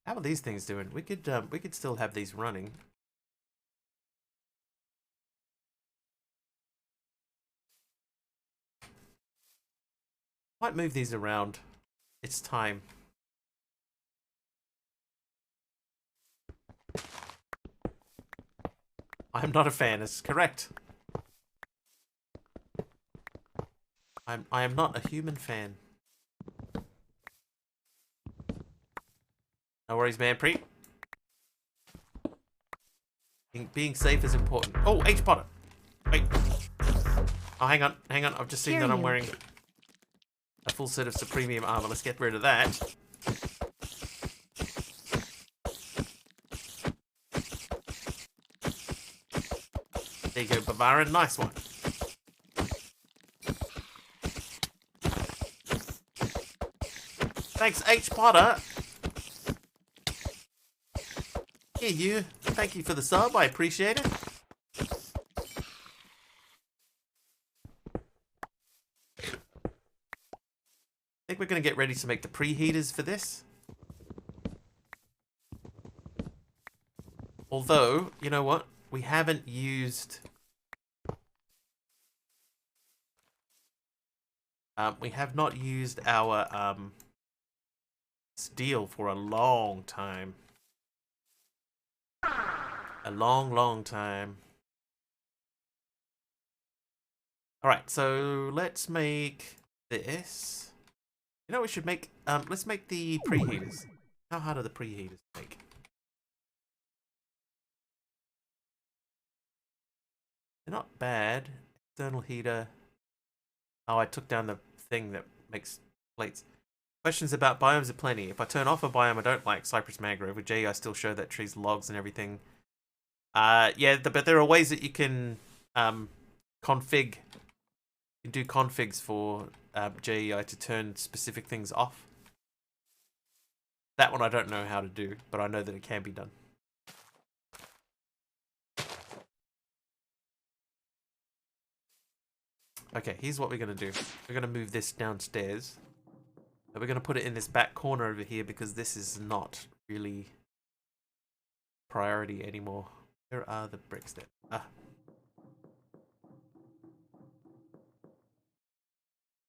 How are these things doing? We could still have these running. Might move these around. It's time. I'm not a fan, it's correct. I am not a human fan. No worries, man, Pre. Being safe is important. Oh, H-Potter! Wait. Oh, hang on. I've just seen that I'm wearing a full set of Supremium armor. Let's get rid of that. There you go, Bavarian. Nice one. Thanks, H-Potter. Here, you. Thank you for the sub. I appreciate it. I think we're going to get ready to make the preheaters for this. Although, you know what? We haven't used... we have not used our steel for a long time. A long time. Alright, so let's make this. You know what we should make? Let's make the preheaters. How hard are the preheaters to make? They're not bad. External heater. Oh, I took down the thing that makes plates. Questions about biomes are plenty. If I turn off a biome I don't like, Cypress Mangrove, with J I still show that trees, logs, and everything. Yeah, but there are ways that you can config. You can do configs for JEI to turn specific things off. That one I don't know how to do, but I know that it can be done. Okay, here's what we're going to do. We're going to move this downstairs. And we're going to put it in this back corner over here because this is not really priority anymore. Where are the bricks then? Ah.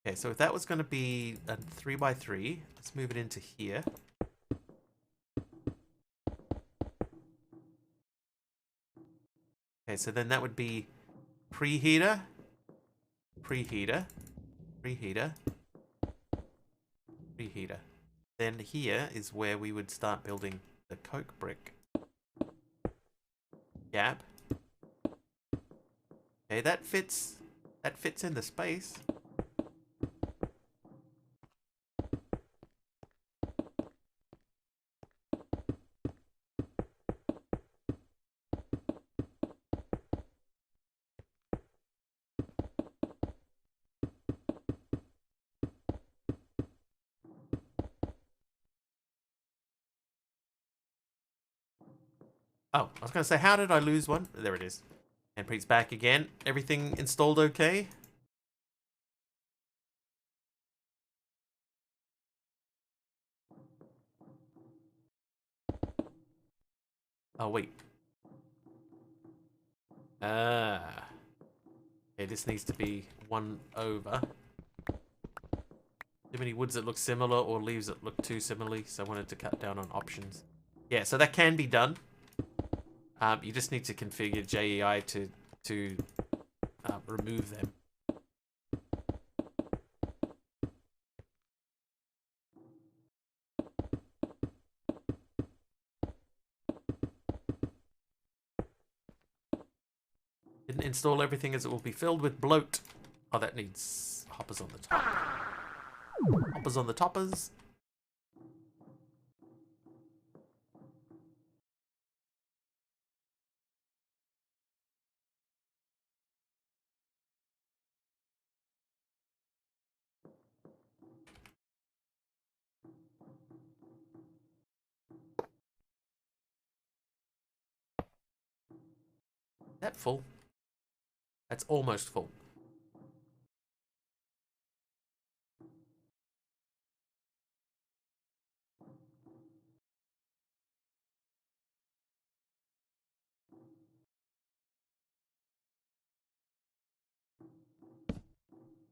Okay, so if that was going to be a 3x3, let's move it into here. Okay, so then that would be preheater, preheater, preheater, preheater. Then here is where we would start building the coke brick. Gap. Okay, that fits in the space. Oh, I was going to say, how did I lose one? There it is. Handpre's back again. Everything installed okay? Oh, wait. Ah. Okay, this needs to be one over. Too many woods that look similar or leaves that look too similarly, so I wanted to cut down on options. Yeah, so that can be done. You just need to configure JEI to remove them. Didn't install everything as it will be filled with bloat. Oh, that needs hoppers on the top. Hoppers on the toppers. Is that full? That's almost full.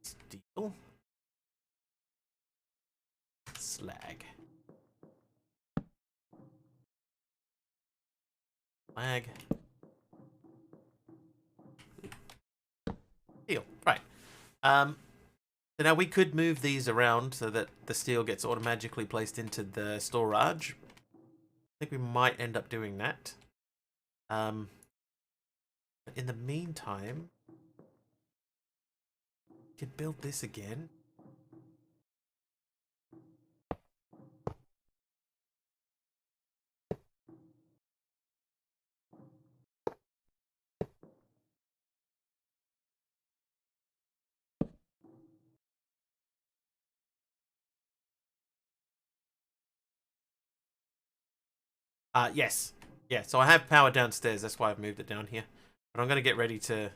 Steel. Slag. Slag. Steel. Right. So now we could move these around so that the steel gets automatically placed into the storage. I think we might end up doing that. But in the meantime, we could build this again. Yes. Yeah, so I have power downstairs. That's why I've moved it down here. But I'm going to get ready to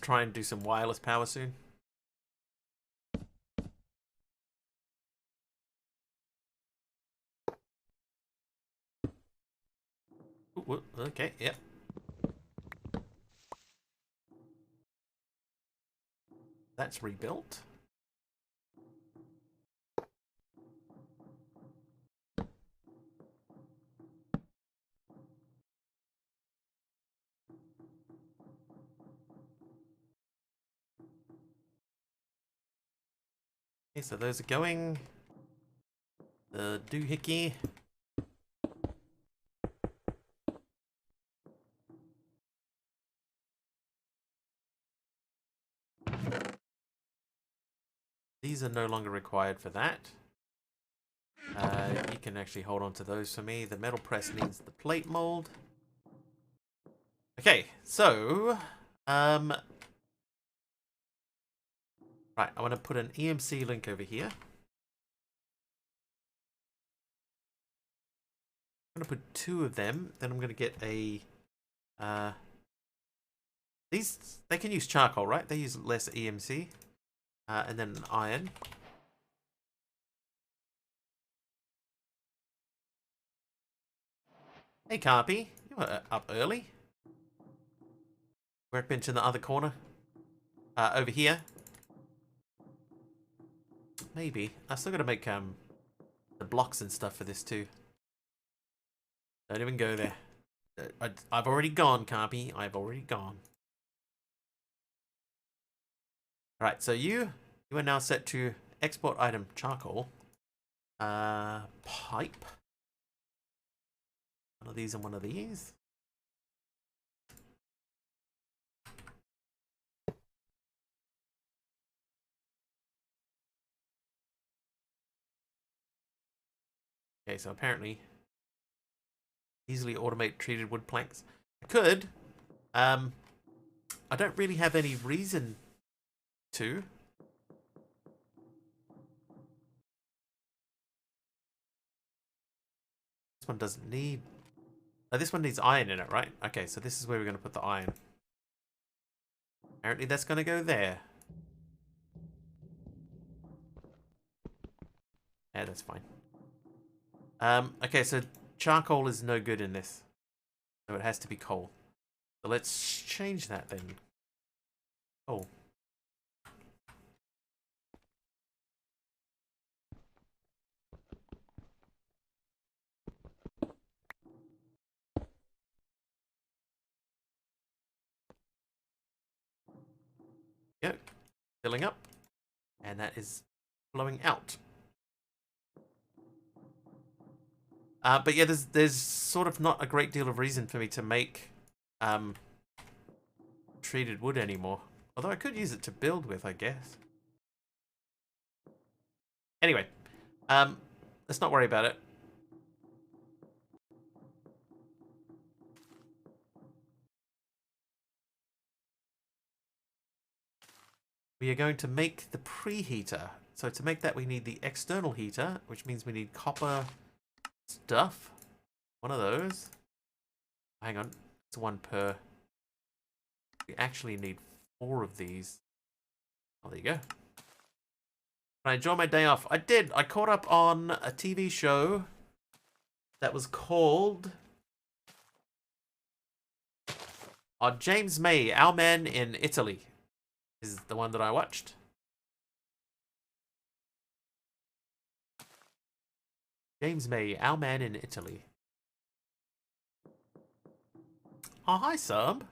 try and do some wireless power soon. Ooh, okay, yep. That's rebuilt. Okay, so those are going. The doohickey. These are no longer required for that. You can actually hold on to those for me. The metal press needs the plate mold. Okay, so right, I want to put an EMC link over here. I'm going to put 2 of them. Then I'm going to get a these, they can use charcoal, right? They use less EMC. And then an iron. Hey, Carpy. You were up early. Workbench in the other corner. Over here. Maybe. I still gotta make the blocks and stuff for this too. Don't even go there. I've already gone, Carpy. I've already gone. Alright, so you are now set to export item charcoal. Pipe. One of these and one of these. Okay, so apparently easily automate treated wood planks. I could. I don't really have any reason to. This one doesn't need... Oh, this one needs iron in it, right? Okay, so this is where we're going to put the iron. Apparently that's going to go there. Yeah, that's fine. Okay, so charcoal is no good in this. So it has to be coal. So let's change that then. Coal. Yep. Filling up. And that is flowing out. But yeah, there's sort of not a great deal of reason for me to make treated wood anymore. Although I could use it to build with, I guess. Anyway, let's not worry about it. We are going to make the preheater. So to make that, we need the external heater, which means we need copper stuff. One of those. Hang on, it's one per. We actually need 4 of these. Oh, there you go. I enjoy my day off. I did. I caught up on a TV show that was called James May, Our Man in Italy, is the one that I watched. James May, Our Man in Italy. Oh, hi, Sub.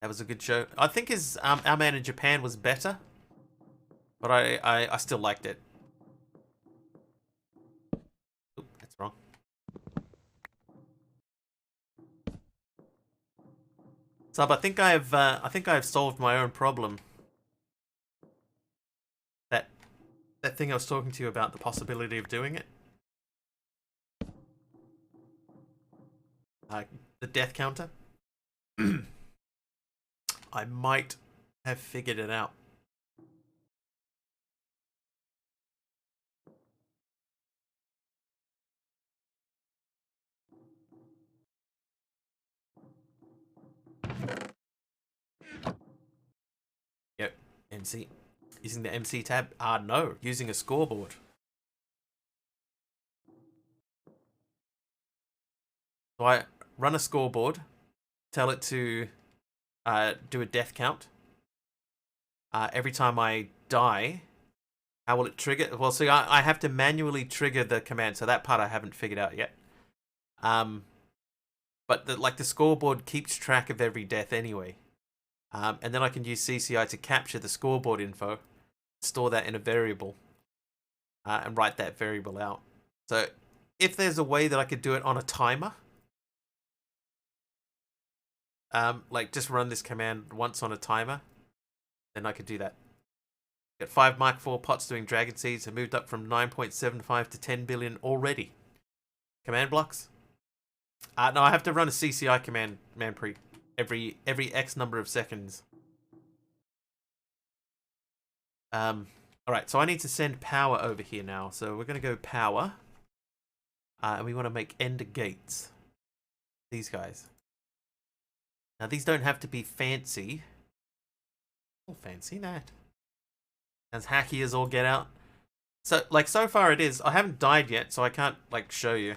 That was a good show. I think his Our Man in Japan was better, but I still liked it. Oop, that's wrong. Sub, I think I've solved my own problem. That thing I was talking to you about, the possibility of doing it. The death counter. I might have figured it out. Yep, MC. Using the MC tab? No, using a scoreboard. So I run a scoreboard, tell it to do a death count. Every time I die, how will it trigger? Well, see, I have to manually trigger the command, so that part I haven't figured out yet. But the scoreboard keeps track of every death anyway. And then I can use CCI to capture the scoreboard info, store that in a variable, and write that variable out. So if there's a way that I could do it on a timer, like just run this command once on a timer, then I could do that. Got 5 Mark IV pots doing dragon seeds and moved up from 9.75 to 10 billion already. Command blocks? No, I have to run a CCI command, manpre, every X number of seconds. Alright, so I need to send power over here now. So we're going to go power. And we want to make ender gates. These guys. Now these don't have to be fancy. Oh, fancy that. As hacky as all get out. So, like, so far it is. I haven't died yet, so I can't, like, show you.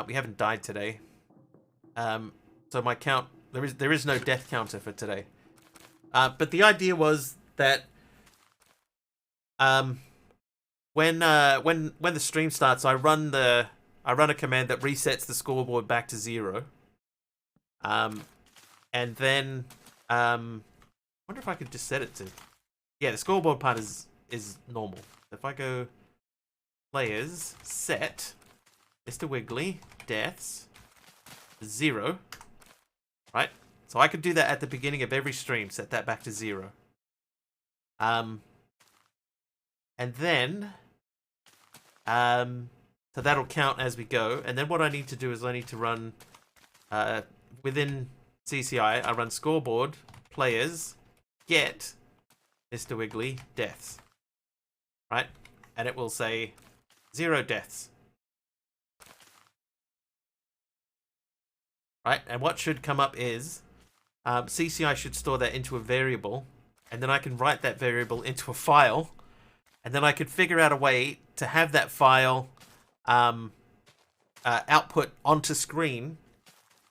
We haven't died today. So my count, there is no death counter for today. But the idea was that when the stream starts, I run a command that resets the scoreboard back to 0. And then I wonder if I could just set it to, yeah, the scoreboard part is normal. If I go players set Mr. Wiggly deaths 0, right? So I could do that at the beginning of every stream, set that back to 0. And then so that'll count as we go. And then what I need to do is I need to run within CCI, I run scoreboard players get Mr. Wiggly deaths, right? And it will say 0 deaths, right? And what should come up is CCI should store that into a variable, and then I can write that variable into a file, and then I could figure out a way to have that file output onto screen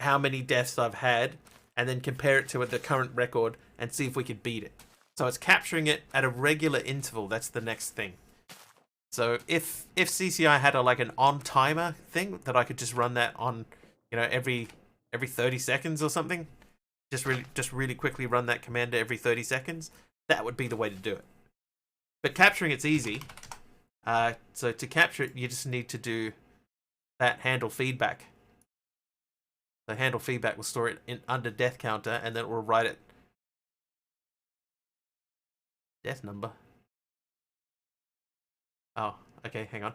how many deaths I've had, and then compare it to the current record and see if we could beat it. So it's capturing it at a regular interval. That's the next thing. So if CCI had like an on timer thing that I could just run that on, every 30 seconds or something, just really quickly run that command every 30 seconds, that would be the way to do it. But capturing it's easy. So to capture it, you just need to do that handle feedback. So handle feedback will store it under death counter, and then it will write it death number. Oh, okay, hang on.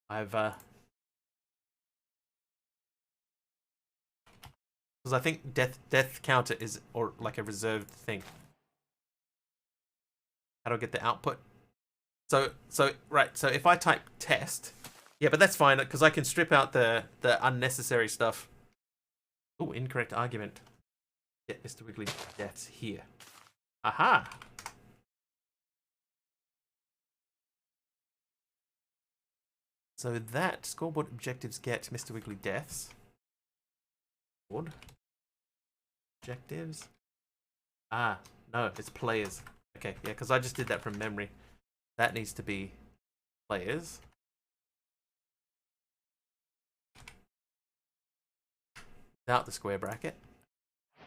I've because I think death counter is or like a reserved thing. How do I get the output? So right. So if I type test, yeah, but that's fine because I can strip out the unnecessary stuff. Oh, incorrect argument. Get Mr. Wiggly deaths here. Aha. So that scoreboard objectives get Mr. Wiggly deaths. Board objectives. Ah, no, it's players. Okay, yeah, because I just did that from memory. That needs to be players. Without the square bracket.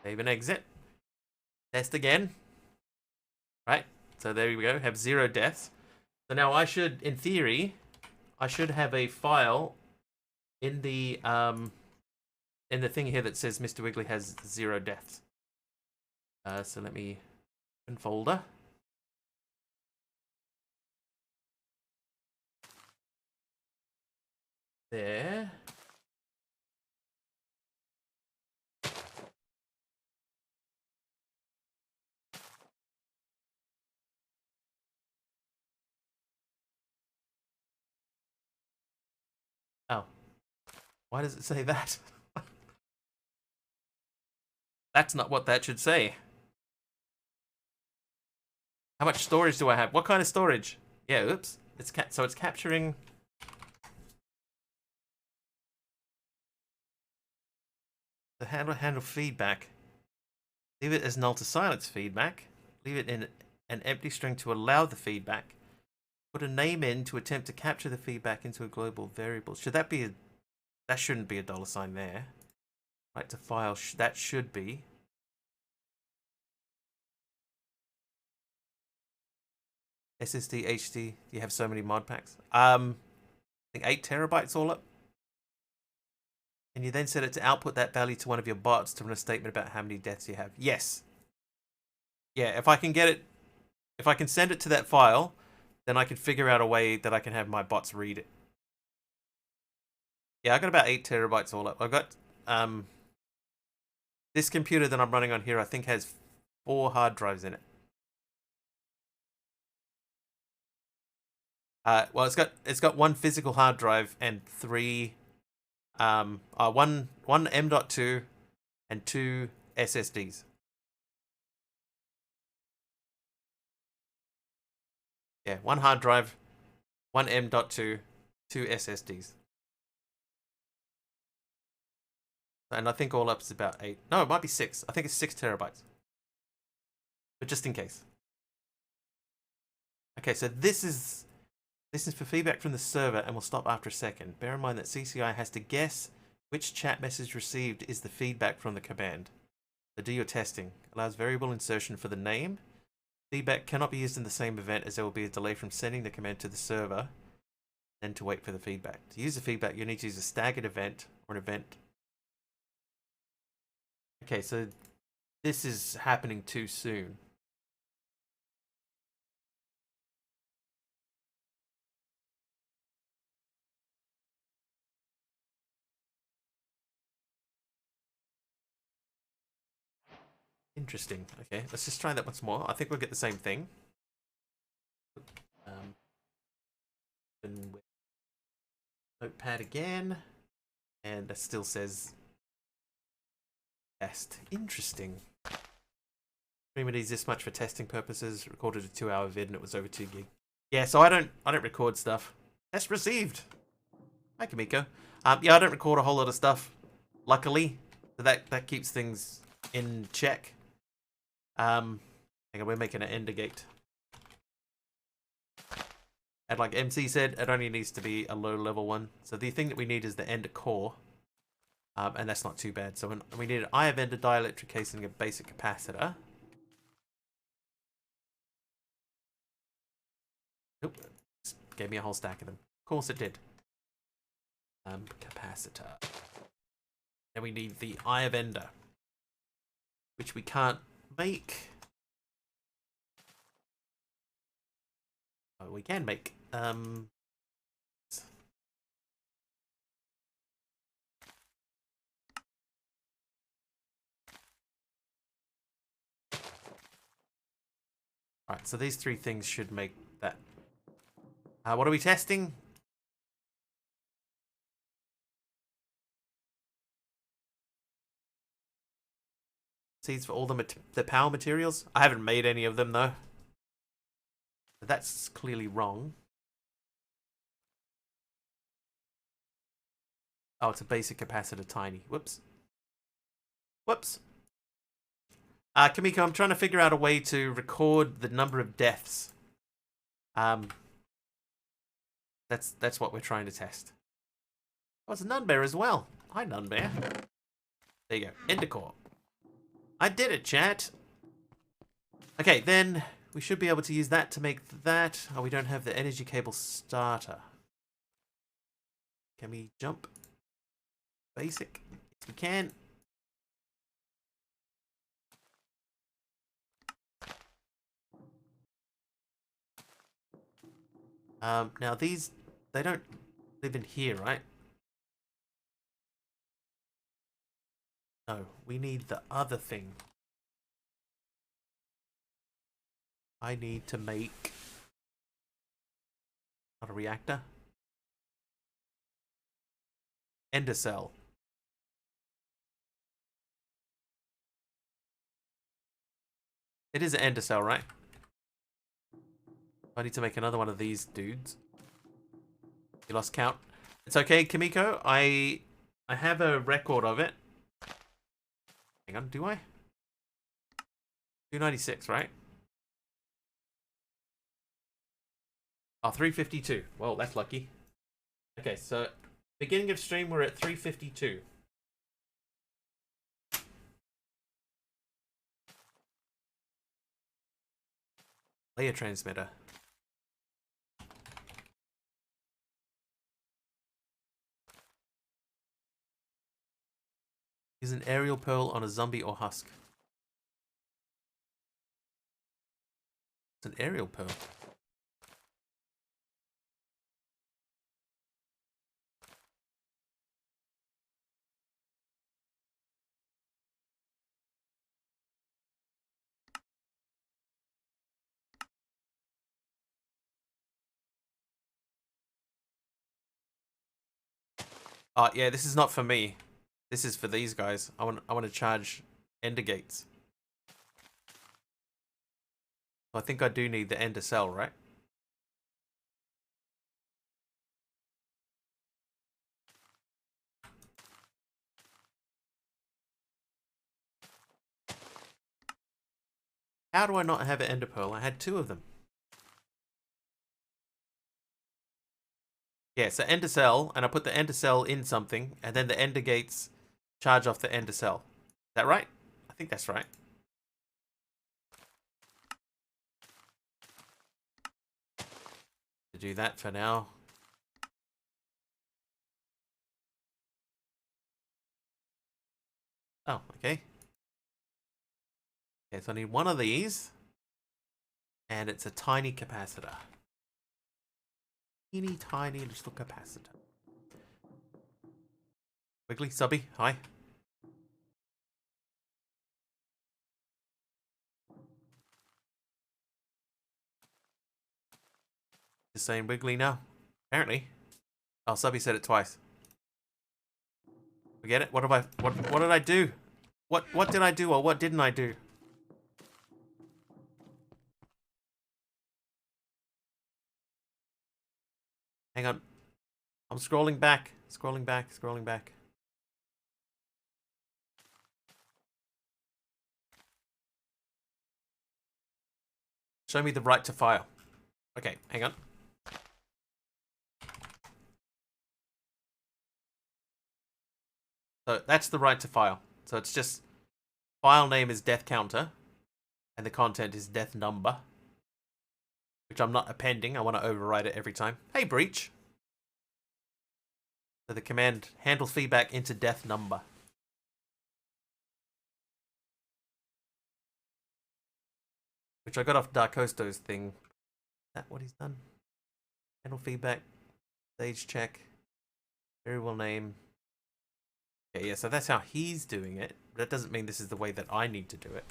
Save and exit. Test again. Right, so there we go. Have 0 deaths. So now I should, in theory, I should have a file in the thing here that says Mr. Wiggly has 0 deaths. So let me open folder. There. Oh. Why does it say that? That's not what that should say. How much storage do I have? What kind of storage? Yeah, oops. So it's capturing. The handle feedback. Leave it as null to silence feedback. Leave it in an empty string to allow the feedback. Put a name in to attempt to capture the feedback into a global variable. Should that be that shouldn't be a $sign there. Right to file, that should be. SSD, HD, you have so many mod packs. I think 8 terabytes all up. And you then set it to output that value to one of your bots to run a statement about how many deaths you have. Yes. Yeah, if I can get it, if I can send it to that file, then I can figure out a way that I can have my bots read it. Yeah, I got about 8 terabytes all up. I've got this computer that I'm running on here, I think has 4 hard drives in it. Well, it's got 1 physical hard drive and 3 one M.2 and 2 SSDs. Yeah, 1 hard drive, 1 M.2, 2 SSDs. And I think all up is about 8. No, it might be 6. I think it's 6 terabytes. But just in case. Okay, so this is for feedback from the server, and we'll stop after a second. Bear in mind that CCI has to guess which chat message received is the feedback from the command. So do your testing. Allows variable insertion for the name. Feedback cannot be used in the same event, as there will be a delay from sending the command to the server, then to wait for the feedback. To use the feedback, you need to use a staggered event or an event. Okay, so this is happening too soon. Interesting. Okay, let's just try that once more. I think we'll get the same thing. Open with Notepad again, and it still says test. Interesting. Streamer needs this much for testing purposes. Recorded a 2-hour vid and it was over 2 gig. Yeah, so I don't record stuff. Test received. Hi, Kamiko. Yeah, I don't record a whole lot of stuff, luckily. So that keeps things in check. Hang on, we're making an ender gate. And like MC said, it only needs to be a low level one. So the thing that we need is the ender core. And that's not too bad. So we need an eye of ender dielectric casing, a basic capacitor. Nope. Gave me a whole stack of them. Of course it did. Capacitor. Then we need the eye of ender, which we can't make. Oh, we can make. Alright, so these 3 things should make that. What are we testing? Seeds for all the power materials? I haven't made any of them, though. But that's clearly wrong. Oh, it's a basic capacitor tiny. Whoops. Whoops. Kamiko, I'm trying to figure out a way to record the number of deaths. That's what we're trying to test. Oh, it's a Nunbear as well. Hi, Nunbear. There you go. Ender core. I did it, chat. Okay, then we should be able to use that to make that. Oh, we don't have the energy cable starter. Can we jump? Basic. Yes, we can. Now these, they don't live in here, right? No, we need the other thing. I need to make not a reactor. Ender cell. It is an ender cell, right? I need to make another one of these dudes. You lost count. It's okay, Kamiko. I have a record of it. Hang on, do I? 296, right? Oh, 352. Well, that's lucky. Okay, so beginning of stream, we're at 352. Layer transmitter. Use an aerial pearl on a zombie or husk. It's an aerial pearl. Yeah, this is not for me. This is for these guys. I want to charge ender gates. I think I do need the ender cell, right? How do I not have an ender pearl? I had 2 of them. Yeah, so ender cell, and I put the ender cell in something, and then the ender gates charge off the ender cell. Is that right? I think that's right. To do that for now. Oh, okay. Okay, so I need 1 of these. And it's a tiny capacitor. Teeny tiny little capacitor. Wiggly, Subby, hi. Just saying Wiggly now. Apparently. Oh, Subby said it twice. Forget it. What did I do? What did I do or what didn't I do? Hang on. I'm scrolling back. Scrolling back. Scrolling back. Show me the right to file. Okay, hang on. So that's the right to file. So it's just file name is death counter and the content is death number, which I'm not appending. I want to override it every time. Hey, Breach. So the command handle feedback into death number. Which I got off Darkosto's thing. Is that what he's done? Handle feedback. Stage check. Variable name. Okay, yeah, so that's how he's doing it. But that doesn't mean this is the way that I need to do it.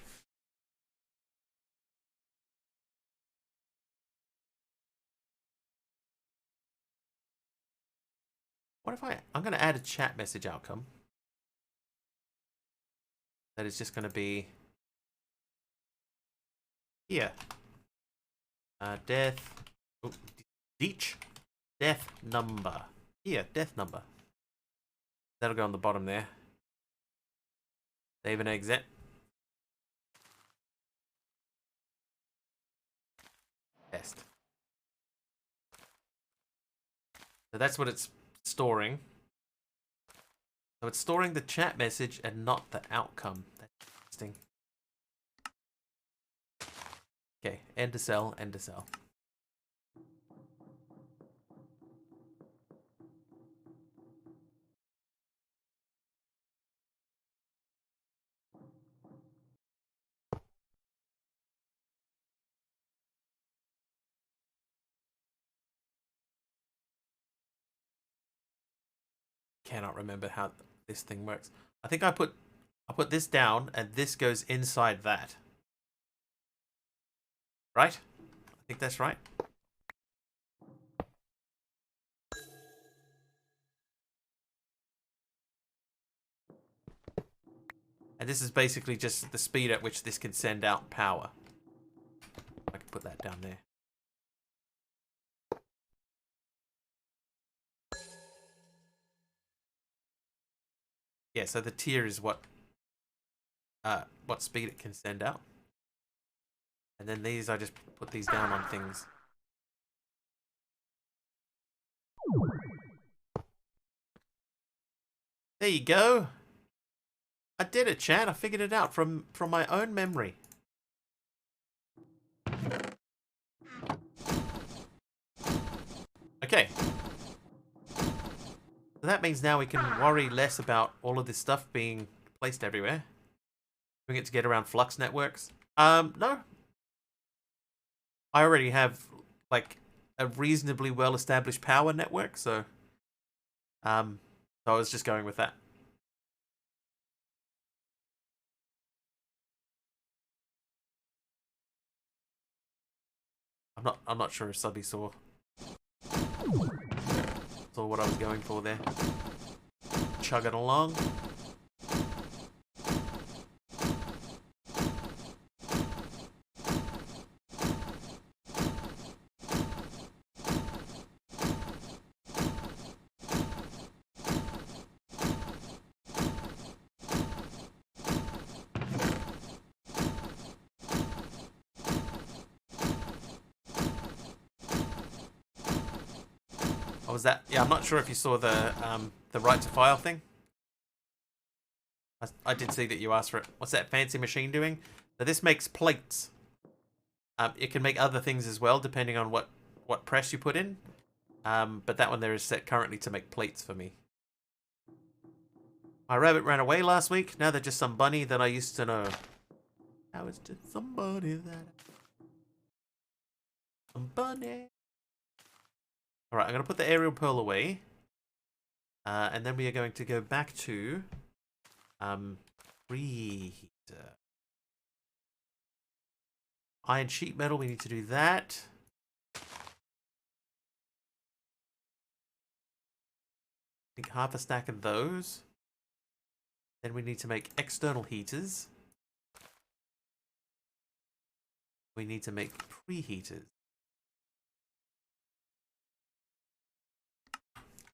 What if I'm going to add a chat message outcome. That is just going to be here. Death. Oh, Deach. Death number. Here, death number. That'll go on the bottom there. Save and exit. Test. So that's what it's storing. So it's storing the chat message and not the outcome. That's interesting. Okay, end to cell, end to cell. Cannot remember how this thing works. I think I put this down and this goes inside that. Right? I think that's right. And this is basically just the speed at which this can send out power. I can put that down there. Yeah, so the tier is what speed it can send out. And then these, I just put these down on things. There you go. I did it, chat. I figured it out from my own memory. Okay. So that means now we can worry less about all of this stuff being placed everywhere. We get to get around flux networks. No. I already have, like, a reasonably well-established power network, so... so I was just going with that. I'm not sure if Subby saw what I was going for there. Chug it along. was that? Yeah, I'm not sure if you saw the right to file thing. I did see that you asked for it. What's that fancy machine doing? So this makes plates. It can make other things as well, depending on what press you put in. But that one there is set currently to make plates for me. My rabbit ran away last week. Now they're just some bunny that I used to know. Now it's just somebody that... Some bunny. Alright, I'm going to put the aerial pearl away. And then we are going to go back to... preheater. Iron sheet metal, we need to do that. I think half a stack of those. Then we need to make external heaters. We need to make preheaters.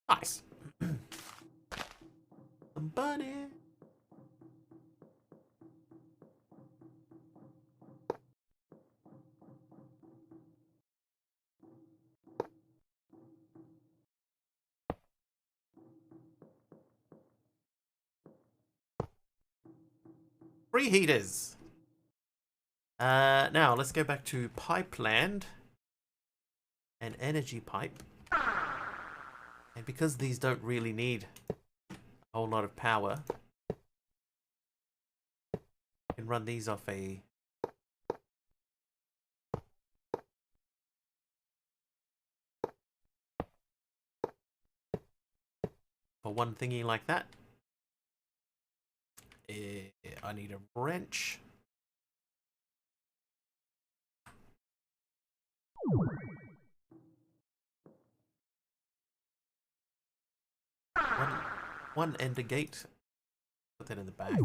Nice. Somebody. Preheaters. Now let's go back to pipeland and energy pipe. And because these don't really need a whole lot of power, you can run these off a one thingy like that. I need a wrench. One ender gate. Put that in the back.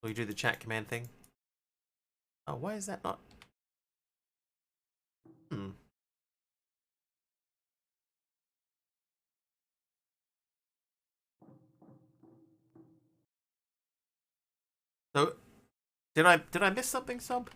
Will you do the chat command thing? Oh, why is that not? So, did I miss something, Sub?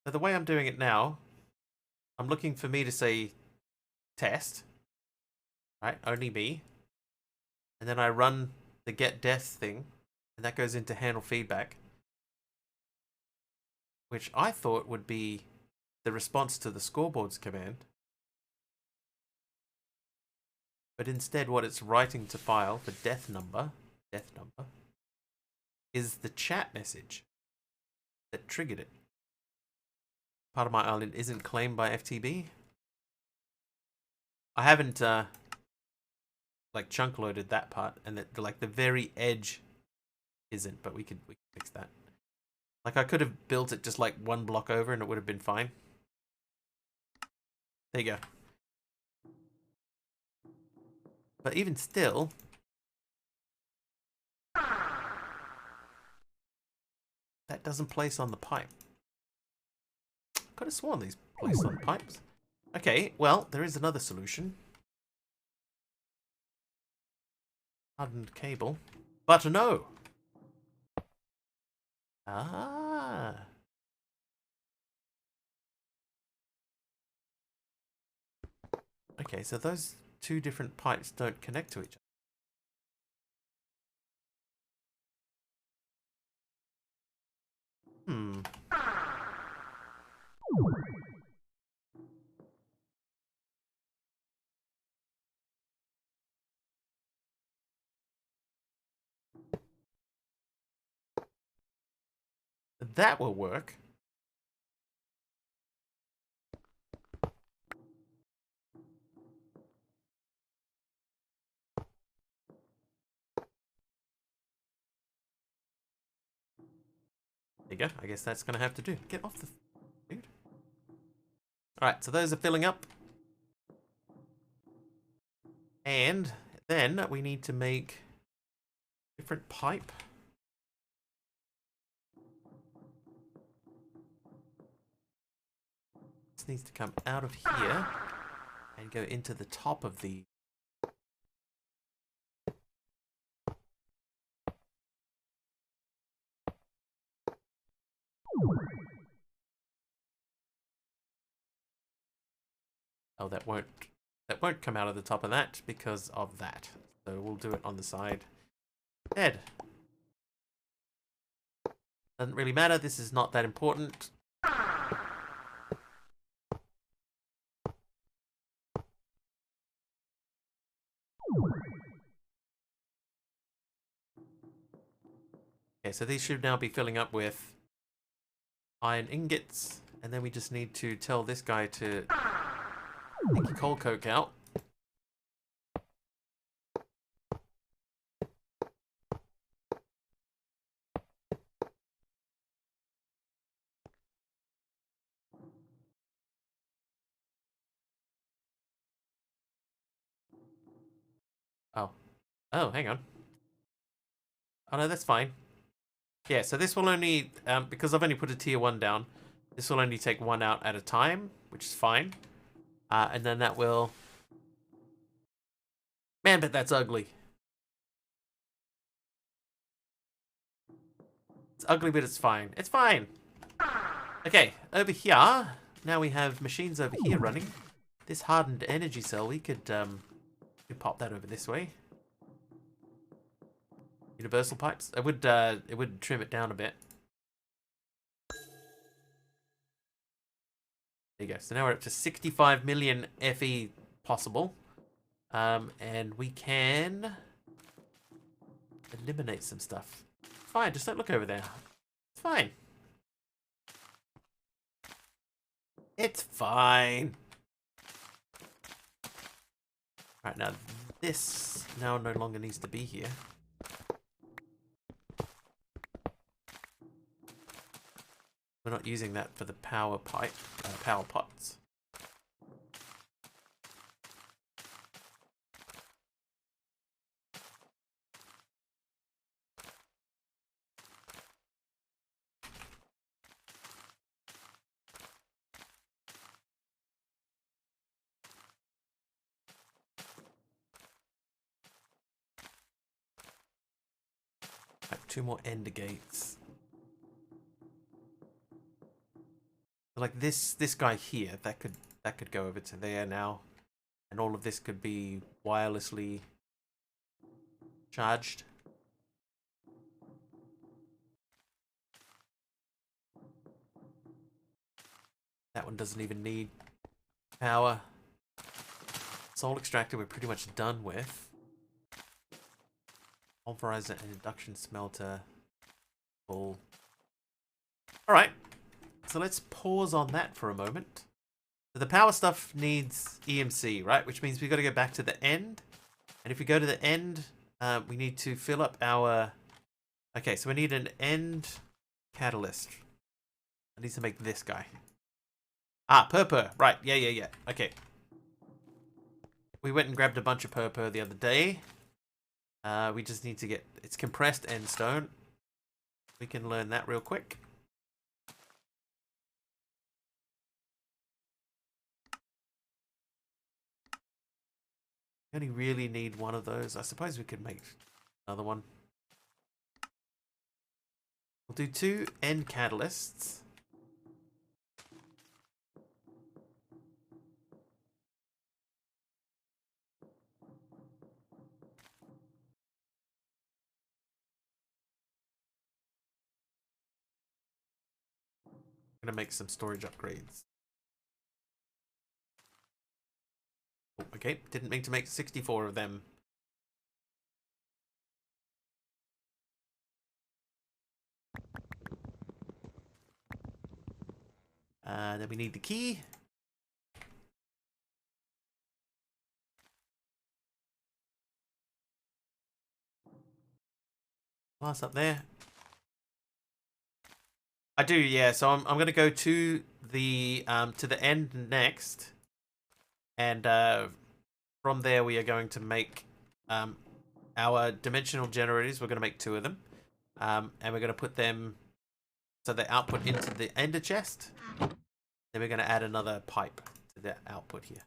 So the way I'm doing it now, I'm looking for me to say test, right? Only me. And then I run the get death thing, and that goes into handle feedback, which I thought would be the response to the scoreboards command. But instead what it's writing to file for death number, is the chat message that triggered it. Part of my island isn't claimed by FTB. I haven't like chunk loaded that part, and the very edge isn't, but we can fix that. Like I could have built it just like one block over and it would have been fine. There you go. But even still, that doesn't place on the pipe. Could have sworn these placed on pipes. Okay, well, there is another solution. Hardened cable. But no! Ah! Okay, so those two different pipes don't connect to each other. That will work. There you go. I guess that's going to have to do. Get off the... dude. Alright, so those are filling up. And then we need to make different pipe. This needs to come out of here and go into the top of the Oh, that won't come out of the top of that because of that. So we'll do it on the side. Dead. Doesn't really matter. This is not that important. Okay, so these should now be filling up with iron ingots, and then we just need to tell this guy to take your coal coke out. Oh. Oh, hang on. Oh no, that's fine. Yeah, so this will only, because I've only put a tier 1 down, this will only take one out at a time, which is fine. And then that will... Man, but that's ugly. It's ugly, but it's fine. It's fine! Okay, over here, now we have machines over here running. This hardened energy cell, we could pop that over this way. Universal pipes. It would trim it down a bit. There you go. So now we're up to 65 million FE possible. And we can eliminate some stuff. Fine, just don't look over there. It's fine. It's fine. Alright, now this now no longer needs to be here. We're not using that for the power pipe, power pots. Right, 2 more ender gates. Like this guy here, that could go over to there now, and all of this could be wirelessly charged. That one doesn't even need power. Soul extractor we're pretty much done with. Pulverizer and induction smelter. Full. Alright. So let's pause on that for a moment. So the power stuff needs EMC, right? Which means we've got to go back to the end. And if we go to the end, we need to fill up our... Okay, so we need an end catalyst. I need to make this guy. Ah, purpur. Right, yeah. Okay. We went and grabbed a bunch of purpur the other day. We just need to get... It's compressed end stone. We can learn that real quick. We only really need one of those. I suppose we could make another one. We'll do 2 end catalysts. I'm gonna make some storage upgrades. Oh, okay, didn't mean to make 64 of them. Then we need the key. Glass up there. I do, yeah. So I'm gonna go to the end next, and from there we are going to make our dimensional generators. We're gonna make 2 of them, and we're gonna put them so they output into the ender chest. Then we're gonna add another pipe to the output here.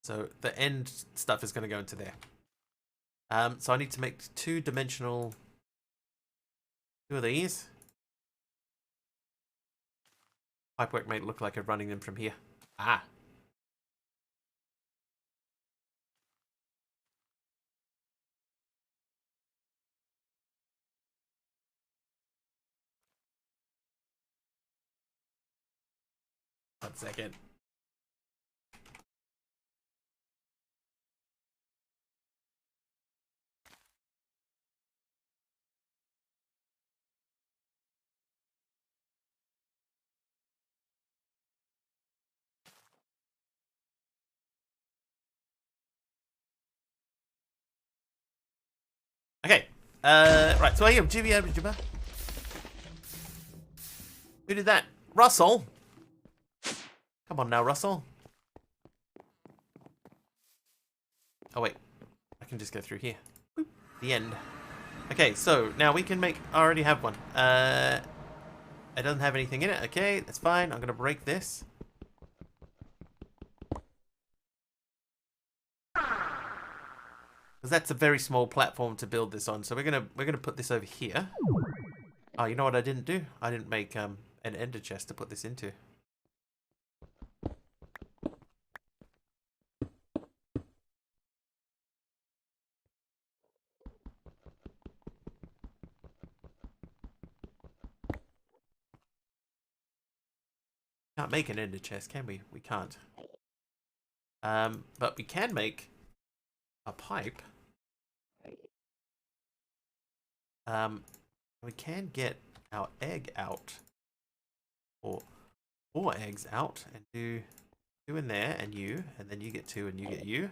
So the end stuff is going to go into there. So I need to make two-dimensional... Two of these. Pipework made it look like I'm running them from here. Ah. 1 second. Okay. Right, so I am Jimmy Abijaba. Who did that? Russell? Come on now, Russell. Oh, wait. I can just go through here. Boop. The end. Okay, so now we can make... I already have one. It doesn't have anything in it. Okay, that's fine. I'm going to break this. Because that's a very small platform to build this on. So we're gonna put this over here. Oh, you know what I didn't do? I didn't make an ender chest to put this into. Can't make an ender chest, can we? We can't. But we can make a pipe. We can get our egg out, or 4 eggs out, and do 2 in there, and then you get 2, and you get you.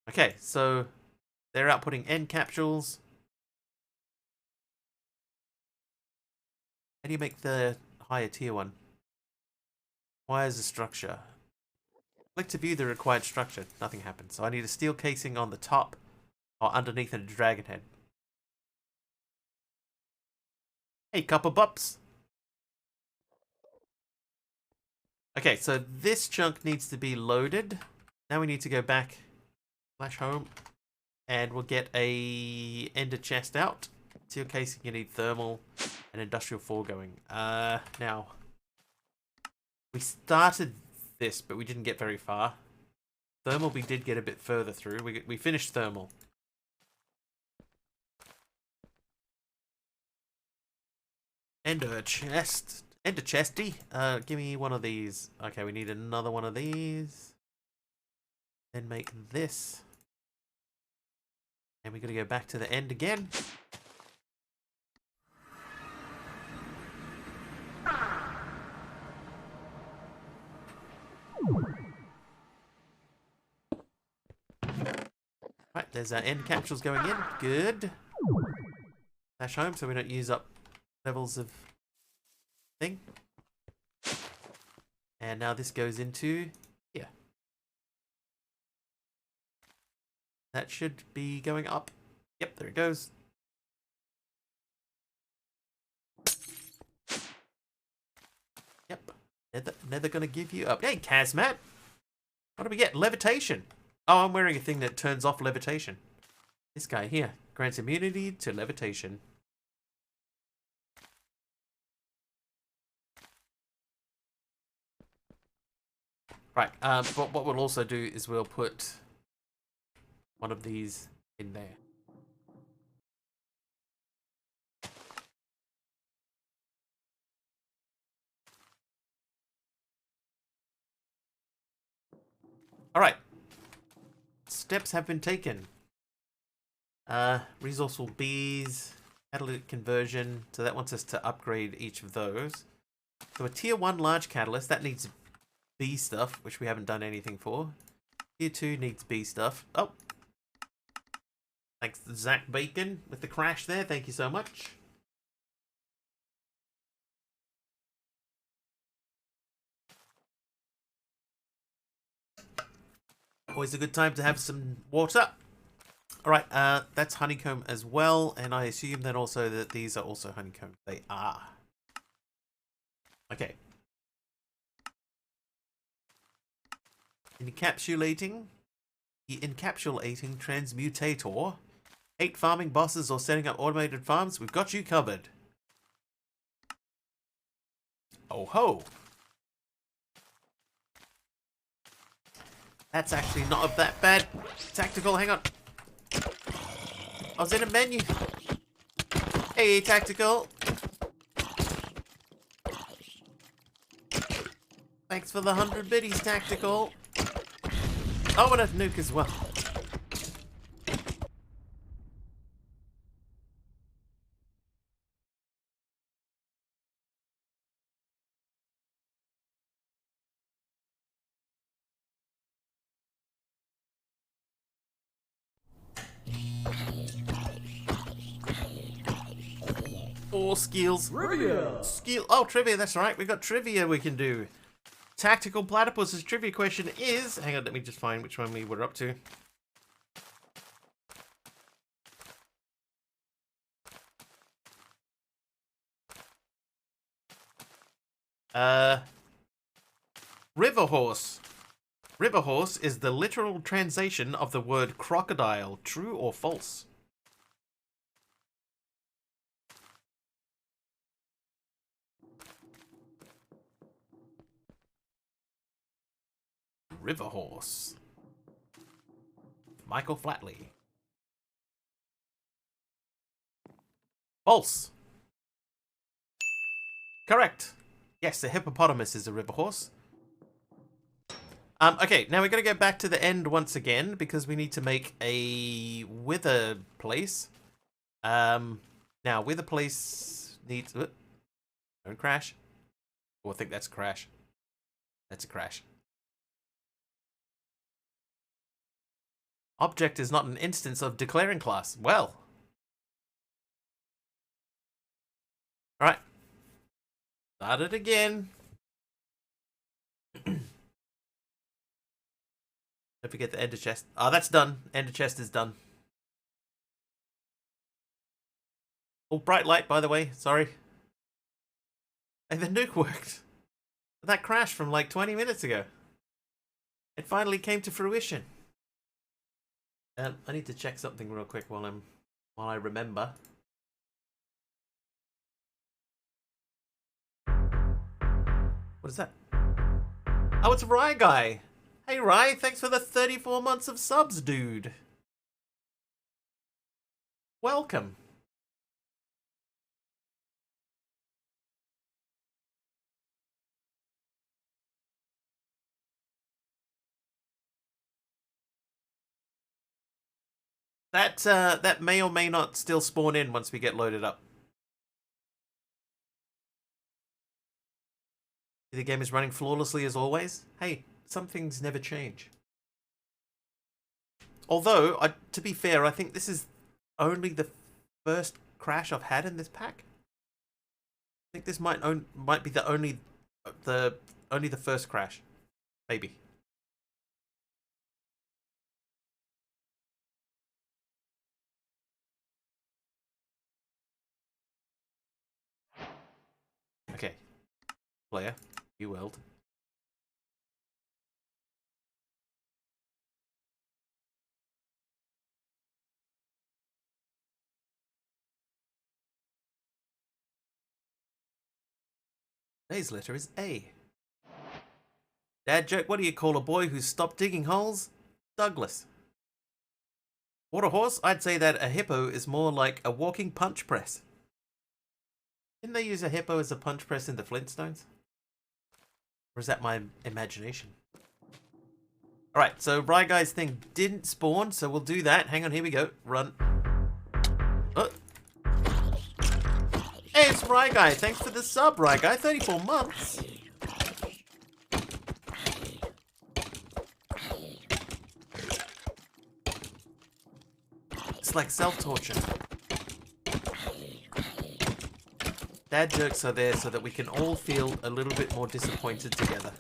Okay, so they're outputting end capsules. How do you make the higher tier one? Wires the structure. Click to view the required structure. Nothing happens. So I need a steel casing on the top or underneath a dragon head. Hey, copper bups. Okay, so this chunk needs to be loaded. Now we need to go back, flash home, and we'll get a ender chest out. Steel casing, you need thermal and industrial foregoing. Now, we started this, but we didn't get very far. Thermal, we did get a bit further through. We finished thermal. Ender chest. Ender chesty. Give me one of these. Okay, we need another one of these. Then make this. And we gotta go back to the end again. Right, there's our end capsules going in. Good. Dash home so we don't use up levels of thing. And now this goes into here. That should be going up. Yep, there it goes. Yep. Nether gonna give you up. Hey, Kazmat. What do we get? Levitation. Oh, I'm wearing a thing that turns off levitation. This guy here grants immunity to levitation. Right, but what we'll also do is we'll put one of these in there. Alright. Steps have been taken. Resourceful bees, catalytic conversion, so that wants us to upgrade each of those. So a tier 1 large catalyst, that needs bee stuff, which we haven't done anything for. Tier 2 needs bee stuff. Oh! Thanks to Zach Bacon with the crash there, thank you so much. Always a good time to have some water. Alright, that's honeycomb as well, and I assume that also that these are also honeycomb. They are. Okay. Encapsulating. The encapsulating transmutator. Hate farming bosses or setting up automated farms? We've got you covered. Oh ho! That's actually not that bad. Tactical, hang on. I was in a menu. Hey, Tactical. Thanks for the 100 biddies, Tactical. Oh, and a nuke as well. Four skills. Trivia! Oh, trivia, that's right. We've got trivia we can do. Tactical Platypus's trivia question is... Hang on, let me just find which one we were up to. River horse. River horse is the literal translation of the word crocodile. True or false? River horse. Michael Flatley. False. Correct. Yes, a hippopotamus is a river horse. Okay, now we're going to go back to the end once again because we need to make a wither place. Now wither place needs... Don't crash. Oh, I think that's a crash. That's a crash. Object is not an instance of declaring class. Well. Alright. Start it again. Don't forget the ender chest. Oh, that's done. Ender chest is done. Oh, bright light, by the way. Sorry. Hey, the nuke worked. That crashed from like 20 minutes ago. It finally came to fruition. I need to check something real quick while I remember. What is that? Oh, it's Rye Guy. Hey, Rye, thanks for the 34 months of subs, dude. Welcome. That may or may not still spawn in once we get loaded up. The game is running flawlessly as always. Hey, some things never change. Although, to be fair, I think this is only the first crash I've had in this pack. I think this might be the only the first crash, maybe. Okay, player, you willed. Today's letter is A. Dad joke, what do you call a boy who's stopped digging holes? Douglas. Water horse? I'd say that a hippo is more like a walking punch press. Didn't they use a hippo as a punch press in the Flintstones? Or is that my imagination? Alright, so Rye Guy's thing didn't spawn, so we'll do that. Hang on, here we go. Run. Oh. Hey, it's Rye Guy. Thanks for the sub, Rye Guy. 34 months. It's like self-torture. Dad jokes are there so that we can all feel a little bit more disappointed together.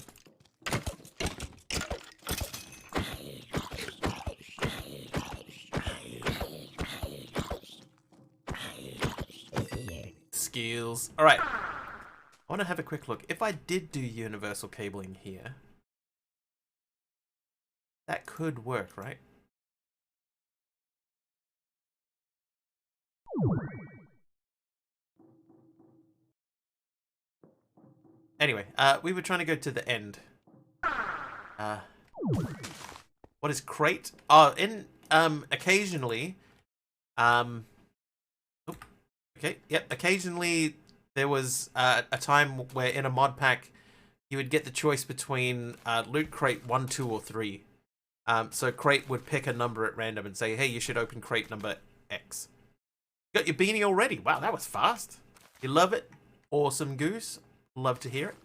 Skills. Alright. I want to have a quick look. If I did do universal cabling here, That could work, right? Anyway, we were trying to go to the end. What is crate? Oh, occasionally, okay, yep, occasionally there was a time where in a mod pack you would get the choice between loot crate 1, 2, or 3. So crate would pick a number at random and say, hey, you should open crate number X. Got your beanie already. Wow, that was fast. You love it? Awesome, Goose. Love to hear it.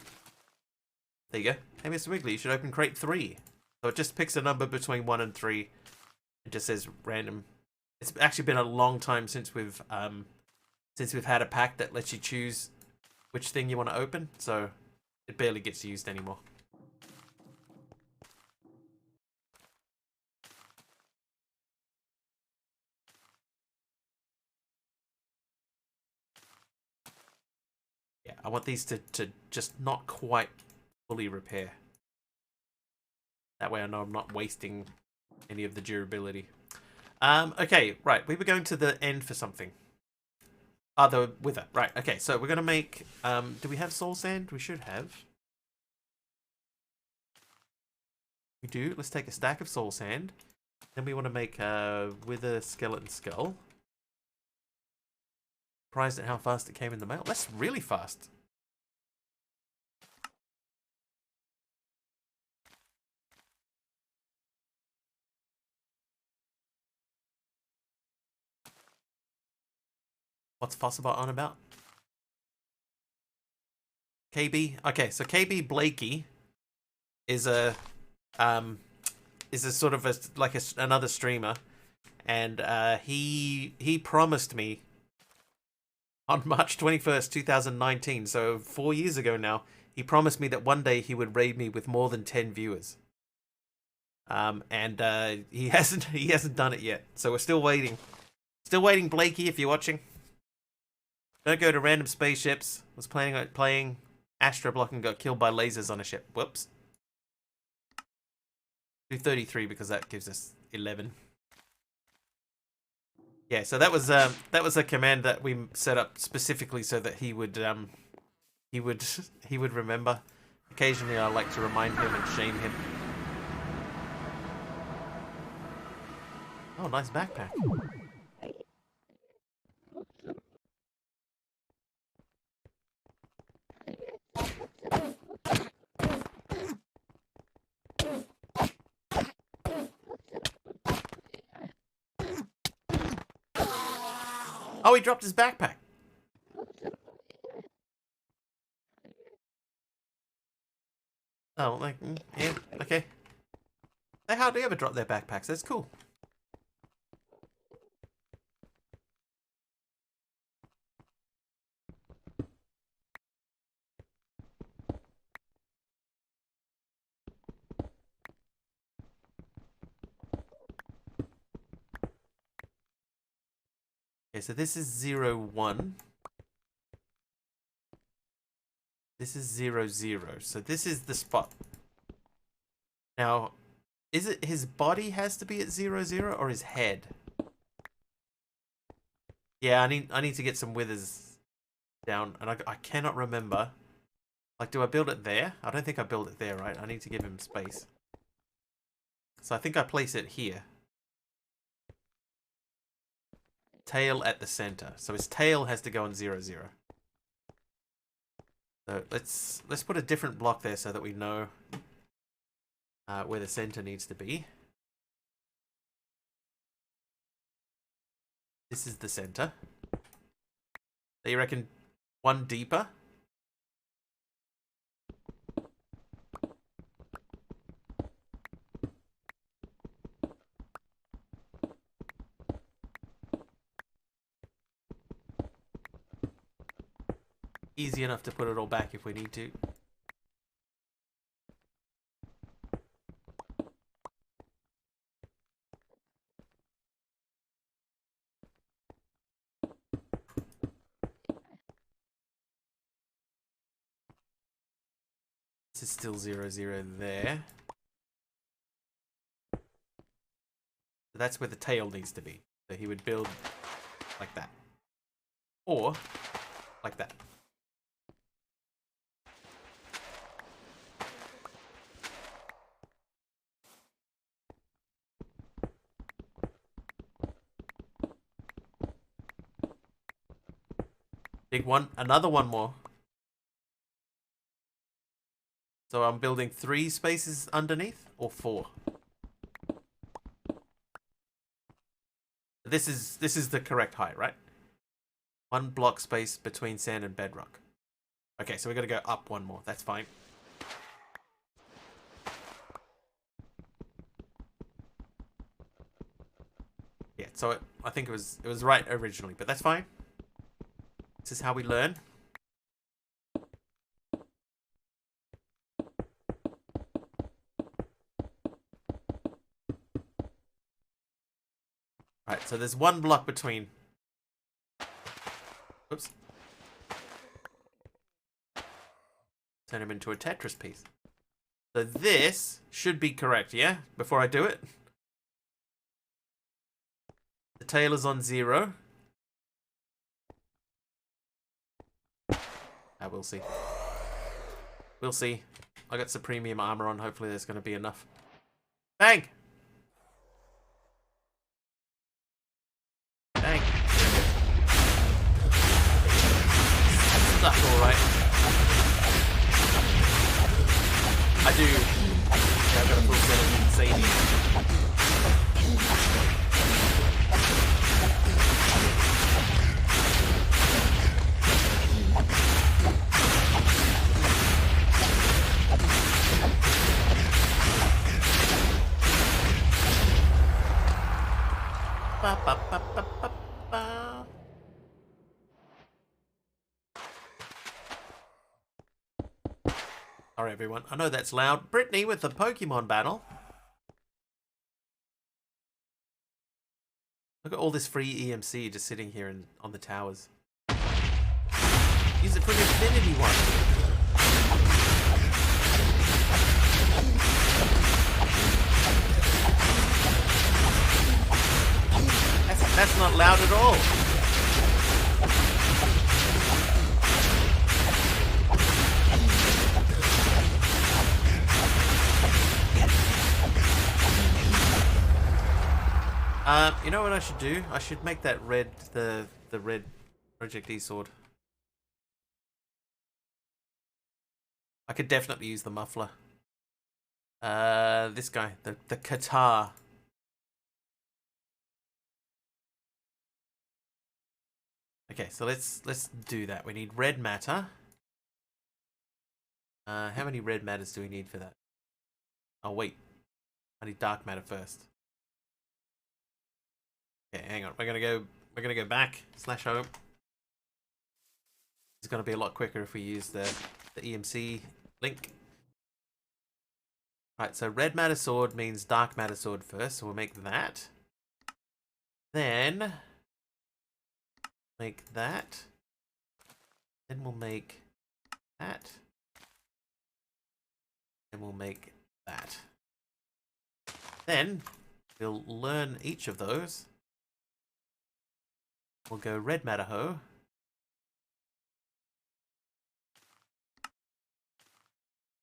There you go. Hey, Mr. Wiggly, you should open crate 3. So it just picks a number between 1 and 3. It just says random. It's actually been a long time since we've had a pack that lets you choose which thing you want to open. So it barely gets used anymore. Yeah, I want these to just not quite fully repair. That way I know I'm not wasting any of the durability. Okay, right. We were going to the end for something. Oh, the wither. Right, okay. So we're going to make... do we have soul sand? We should have. We do. Let's take a stack of soul sand. Then we want to make a wither skeleton skull. Surprised at how fast it came in the mail. That's really fast. What's Fossabot on about? KB? Okay, so KB Blakey is a sort of another streamer, and he promised me on March 21st, 2019, so 4 years ago now, he promised me that one day he would raid me with more than 10 viewers. And he hasn't done it yet. So we're still waiting. Still waiting, Blakey, if you're watching. Don't go to random spaceships. Was planning on playing Astro Block and got killed by lasers on a ship. Whoops. Do 33 because that gives us 11. Yeah, so that was a command that we set up specifically so that he would remember. Occasionally I like to remind him and shame him. Oh, nice backpack. Oh, he dropped his backpack. Oh, like, yeah, okay. They hardly ever drop their backpacks. That's cool. Okay, so this is 0, 1. This is 0, 0. So this is the spot. Now, is it his body has to be at 0, 0 or his head? Yeah, I need to get some withers down, and I cannot remember. Like, do I build it there? I don't think I build it there, right? I need to give him space. So I think I place it here. Tail at the center. So his tail has to go on 0, 0. So let's put a different block there so that we know where the center needs to be. This is the center. So you reckon one deeper? Easy enough to put it all back if we need to. This is still 0, 0 there. that's where the tail needs to be. So he would build like that. Or like that. Big one, another one more. So I'm building 3 spaces underneath, or 4? This is the correct height, right? 1 block space between sand and bedrock. Okay, so we're gonna go up 1 more. That's fine. Yeah, so I think it was right originally, but that's fine. This is how we learn. Right, so there's 1 block between. Oops. Turn him into a Tetris piece. So this should be correct, yeah? Before I do it. The tail is on 0. We'll see. We'll see. I got some premium armor on. Hopefully there's going to be enough. Bang! Bang. That's alright. I do. Yeah, I've got a full set of insane. Ba, ba, ba, ba, ba, ba. Sorry everyone, I know that's loud. Brittany with the Pokemon battle. Look at all this free EMC just sitting here on the towers. Use it for an infinity one. That's not loud at all. You know what I should do? I should make that red, the red Project E sword. I could definitely use the muffler. This guy, the Qatar. Okay, so let's do that. We need red matter. How many red matters do we need for that? Oh wait, I need dark matter first. Okay, hang on. We're gonna go back /home. It's gonna be a lot quicker if we use the EMC link. Right, so red matter sword means dark matter sword first, so we'll make that. Then make that. Then we'll make that. Then we'll make that. Then we'll learn each of those. We'll go red matter hoe.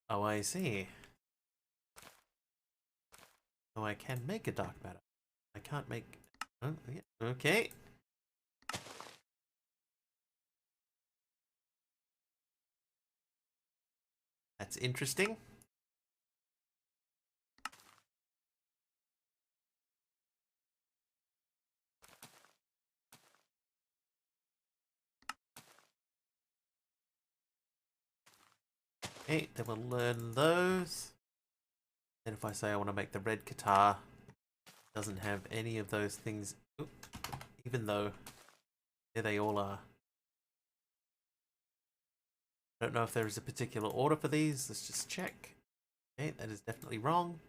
Oh, I see. Oh, I can make a dark matter. I can't make... Oh, yeah. Okay. That's interesting. Okay, then we'll learn those. Then if I say I want to make the red guitar, it doesn't have any of those things. Oop, even though there they all are. I don't know if there is a particular order for these. Let's just check. Okay, that is definitely wrong.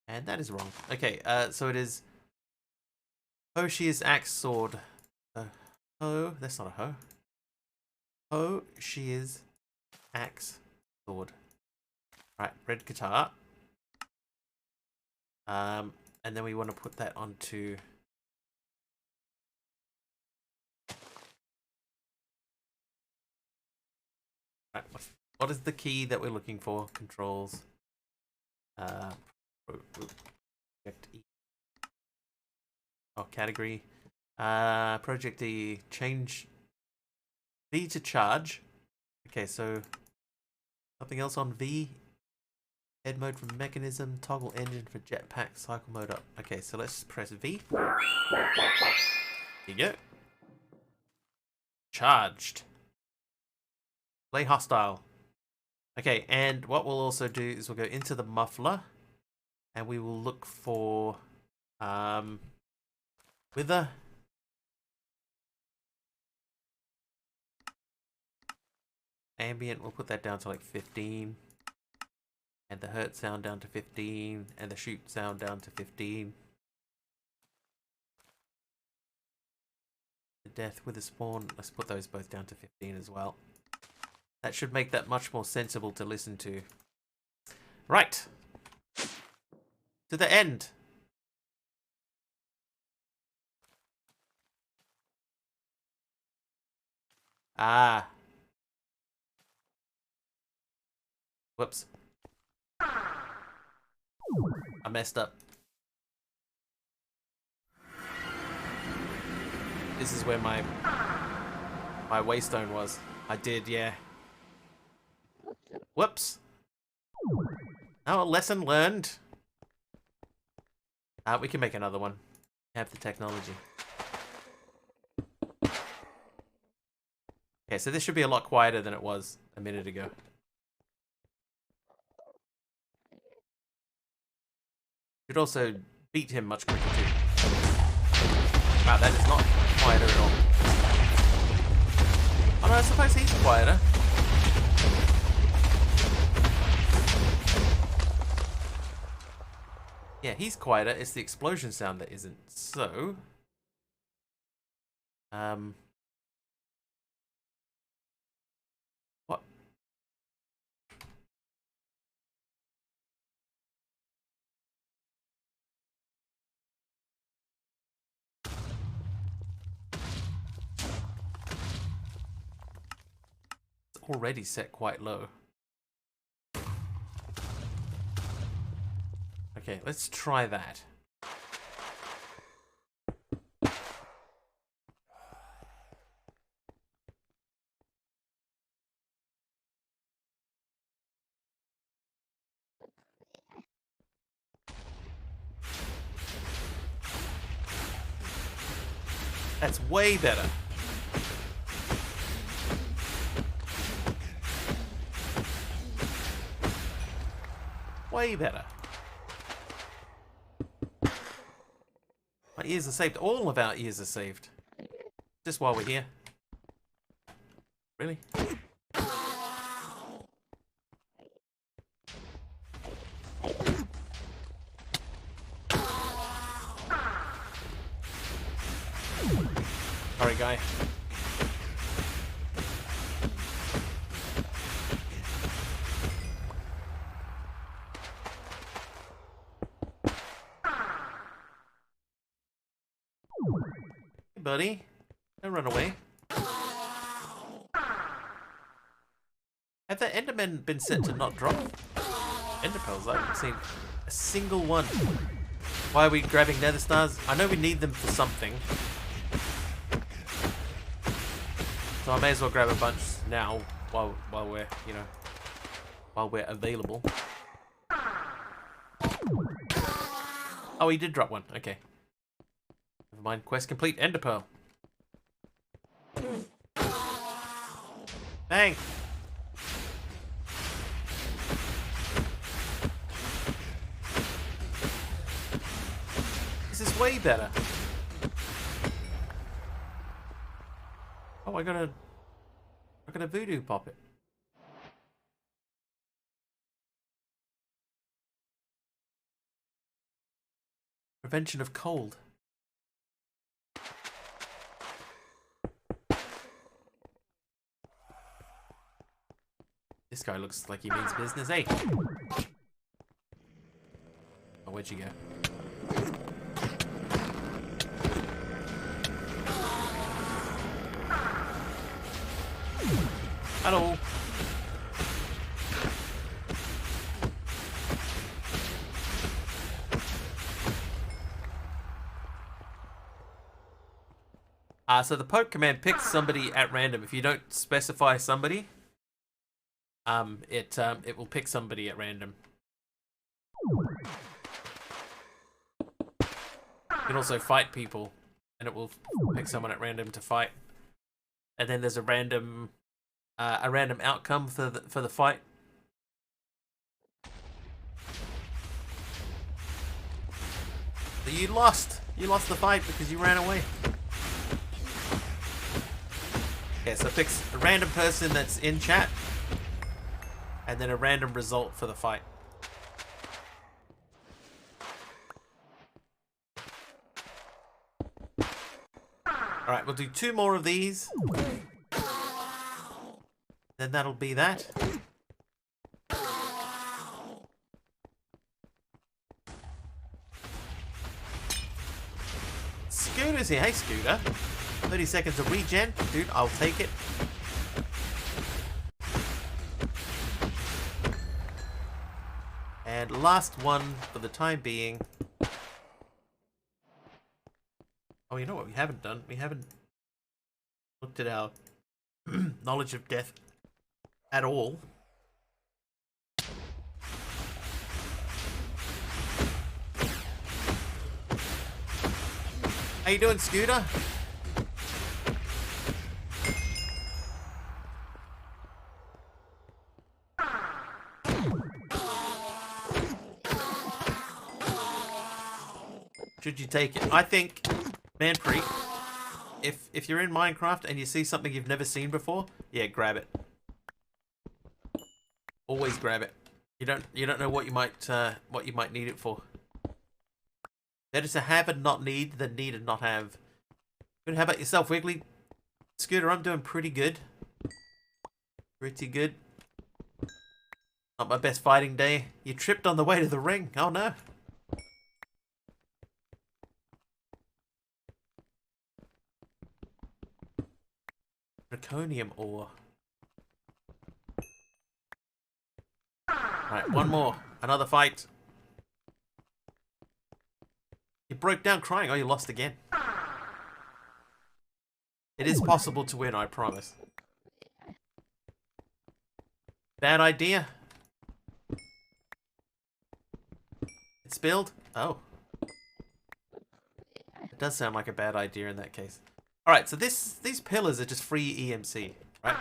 And that is wrong. Okay, so it is Hoshi's axe sword. Ho, that's not a ho. Hoshi's axe sword. Right, red guitar. And then we want to put that onto... Right, what is the key that we're looking for? Controls. Project E. Oh, category. Project E. Change V to charge. Okay, so something else on V. Head mode for mechanism. Toggle engine for jetpack. Cycle mode up. Okay, so let's press V. Here you go. Charged. Play hostile. Okay, and what we'll also do is we'll go into the muffler and we will look for wither. Ambient, we'll put that down to like 15. And the hurt sound down to 15. And the shoot sound down to 15. The death with the spawn, let's put those both down to 15 as well. That should make that much more sensible to listen to. Right. To the end. Ah. Whoops. I messed up. This is where my waystone was. I did, yeah. Whoops. Oh, a lesson learned. We can make another one. We have the technology. Okay, so this should be a lot quieter than it was a minute ago. Should also beat him much quicker too. Wow, that is not quieter at all. Oh no, I suppose he's quieter. Yeah, he's quieter. It's the explosion sound that isn't. So, what? It's already set quite low. Okay, let's try that. That's way better. Way better. My ears are saved. All of our ears are saved. Just while we're here. Really? Sorry, guy. Hey, buddy. Don't run away. Have the Endermen been set to not drop Enderpearls? I haven't seen a single one. Why are we grabbing Nether Stars? I know we need them for something. So I may as well grab a bunch now while we're, you know, while we're available. Oh, he did drop one. Okay. Never mind. Quest complete. Enderpearl. Bang. This is way better. Oh, I got a voodoo puppet. Prevention of cold. This guy looks like he means business, eh? Oh, where'd you go? Hello. So the poke command picks somebody at random. If you don't specify somebody, it will pick somebody at random. You can also fight people, and it will pick someone at random to fight. And then there's a random outcome for the fight. So you lost. You lost the fight because you ran away. Okay, so it picks a random person that's in chat, and then a random result for the fight. Alright, we'll do 2 more of these. Then that'll be that. Scooter's here. Hey, Scooter. 30 seconds of regen. Dude, I'll take it. And last one for the time being. Oh, you know what we haven't done? We haven't looked at our knowledge of death at all. How you doing, Scooter? Should you take it? I think, Manpreet, if you're in Minecraft and you see something you've never seen before, yeah, grab it. Always grab it. You don't know what you might need it for. Better to have and not need than need and not have. Good. How about yourself, Wiggly? Scooter, I'm doing pretty good. Pretty good. Not my best fighting day. You tripped on the way to the ring. Oh no. Draconium ore. Right, one more. Another fight. You broke down crying. Oh, you lost again. It is possible to win, I promise. Bad idea. It's spilled? Oh. It does sound like a bad idea in that case. Alright, so these pillars are just free EMC, right?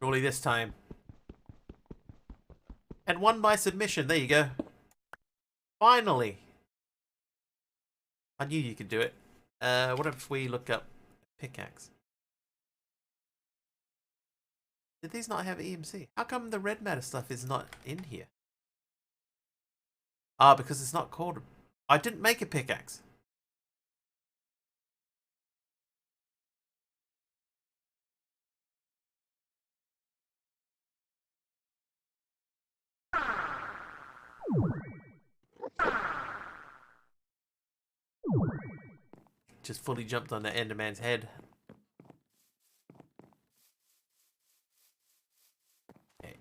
Surely this time. And won by submission. There you go. Finally. I knew you could do it. What if we look up pickaxe? Did these not have EMC? How come the red matter stuff is not in here? Ah, because it's not called... I didn't make a pickaxe. Just fully jumped on the Enderman's head. Okay.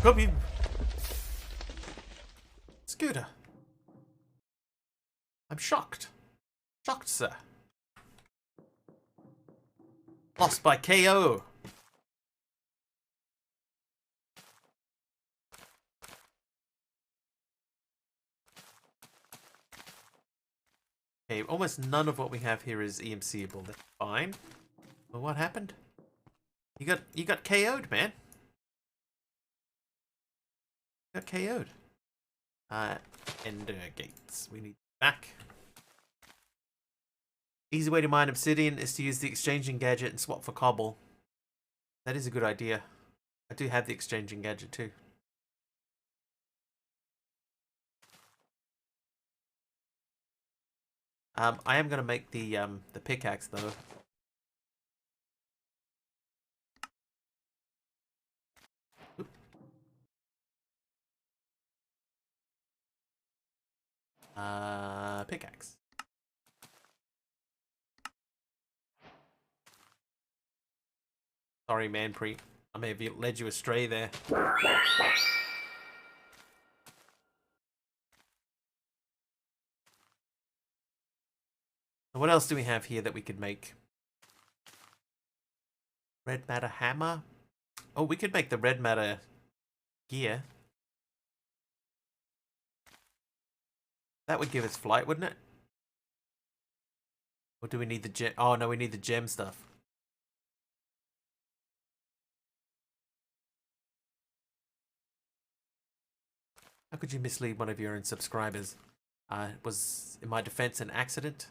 Come in. Scooter. I'm shocked. Shocked, sir. Lost by KO. Okay, almost none of what we have here is EMCable. That's fine. Well, what happened? You got KO'd, man. You got KO'd. Ender gates. We need back. Easy way to mine obsidian is to use the exchanging gadget and swap for cobble. That is a good idea. I do have the exchanging gadget too. I am gonna make the pickaxe though. Pickaxe. Sorry, Manpreet. I may have led you astray there. What else do we have here that we could make? Red matter hammer? Oh, we could make the red matter gear. That would give us flight, wouldn't it? Or do we need the gem? Oh, no, we need the gem stuff. How could you mislead one of your own subscribers? Was, in my defense, an accident?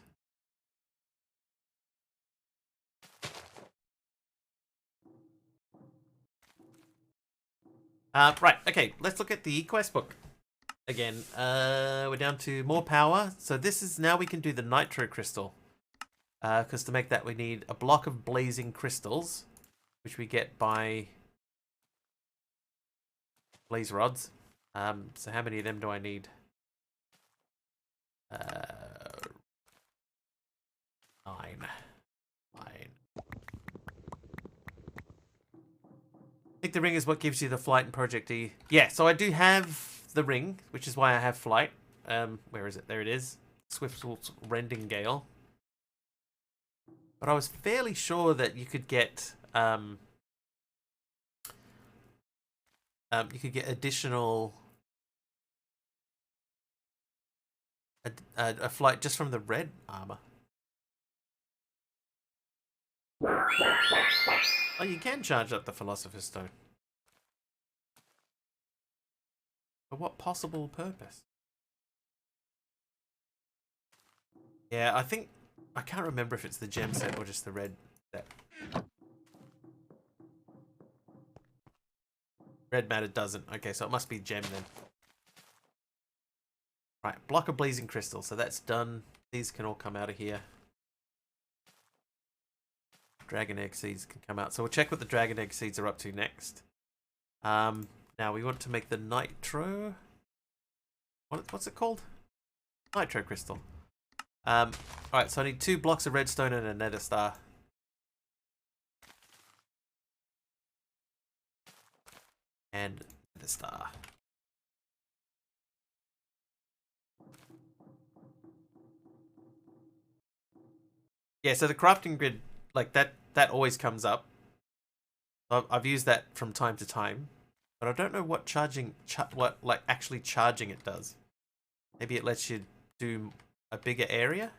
Right, okay, let's look at the quest book. Again, we're down to more power. So this is, now we can do the nitro crystal. Because to make that we need a block of blazing crystals, which we get by blaze rods. So how many of them do I need? 9. I think the ring is what gives you the flight in Project E. Yeah, so I do have the ring, which is why I have flight. Where is it? There it is. Swift's Rending Gale. But I was fairly sure that you could get additional a flight just from the red armor. Oh, you can charge up the Philosopher's Stone. For what possible purpose? Yeah, I think... I can't remember if it's the gem set or just the red set. Red matter doesn't. Okay, so it must be gem then. Right, block of blazing crystal. So that's done. These can all come out of here. Dragon egg seeds can come out. So we'll check what the dragon egg seeds are up to next. Now we want to make the nitro. What's it called? Nitro crystal. Alright, so I need 2 blocks of redstone and a nether star. And nether star. Yeah, so the crafting grid, like that always comes up. I've used that from time to time, but I don't know what actually charging it does. Maybe it lets you do a bigger area.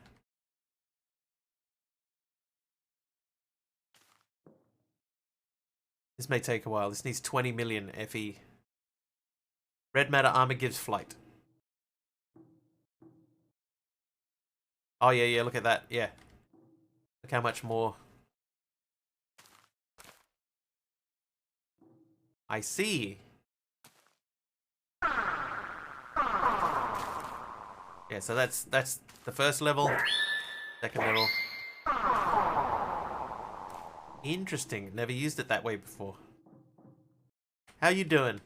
This may take a while. This needs 20 million FE. Red matter armor gives flight. Oh yeah, look at that. Yeah. Look how much more. I see. Yeah, so that's the first level. Second level. Interesting. Never used it that way before. How you doing?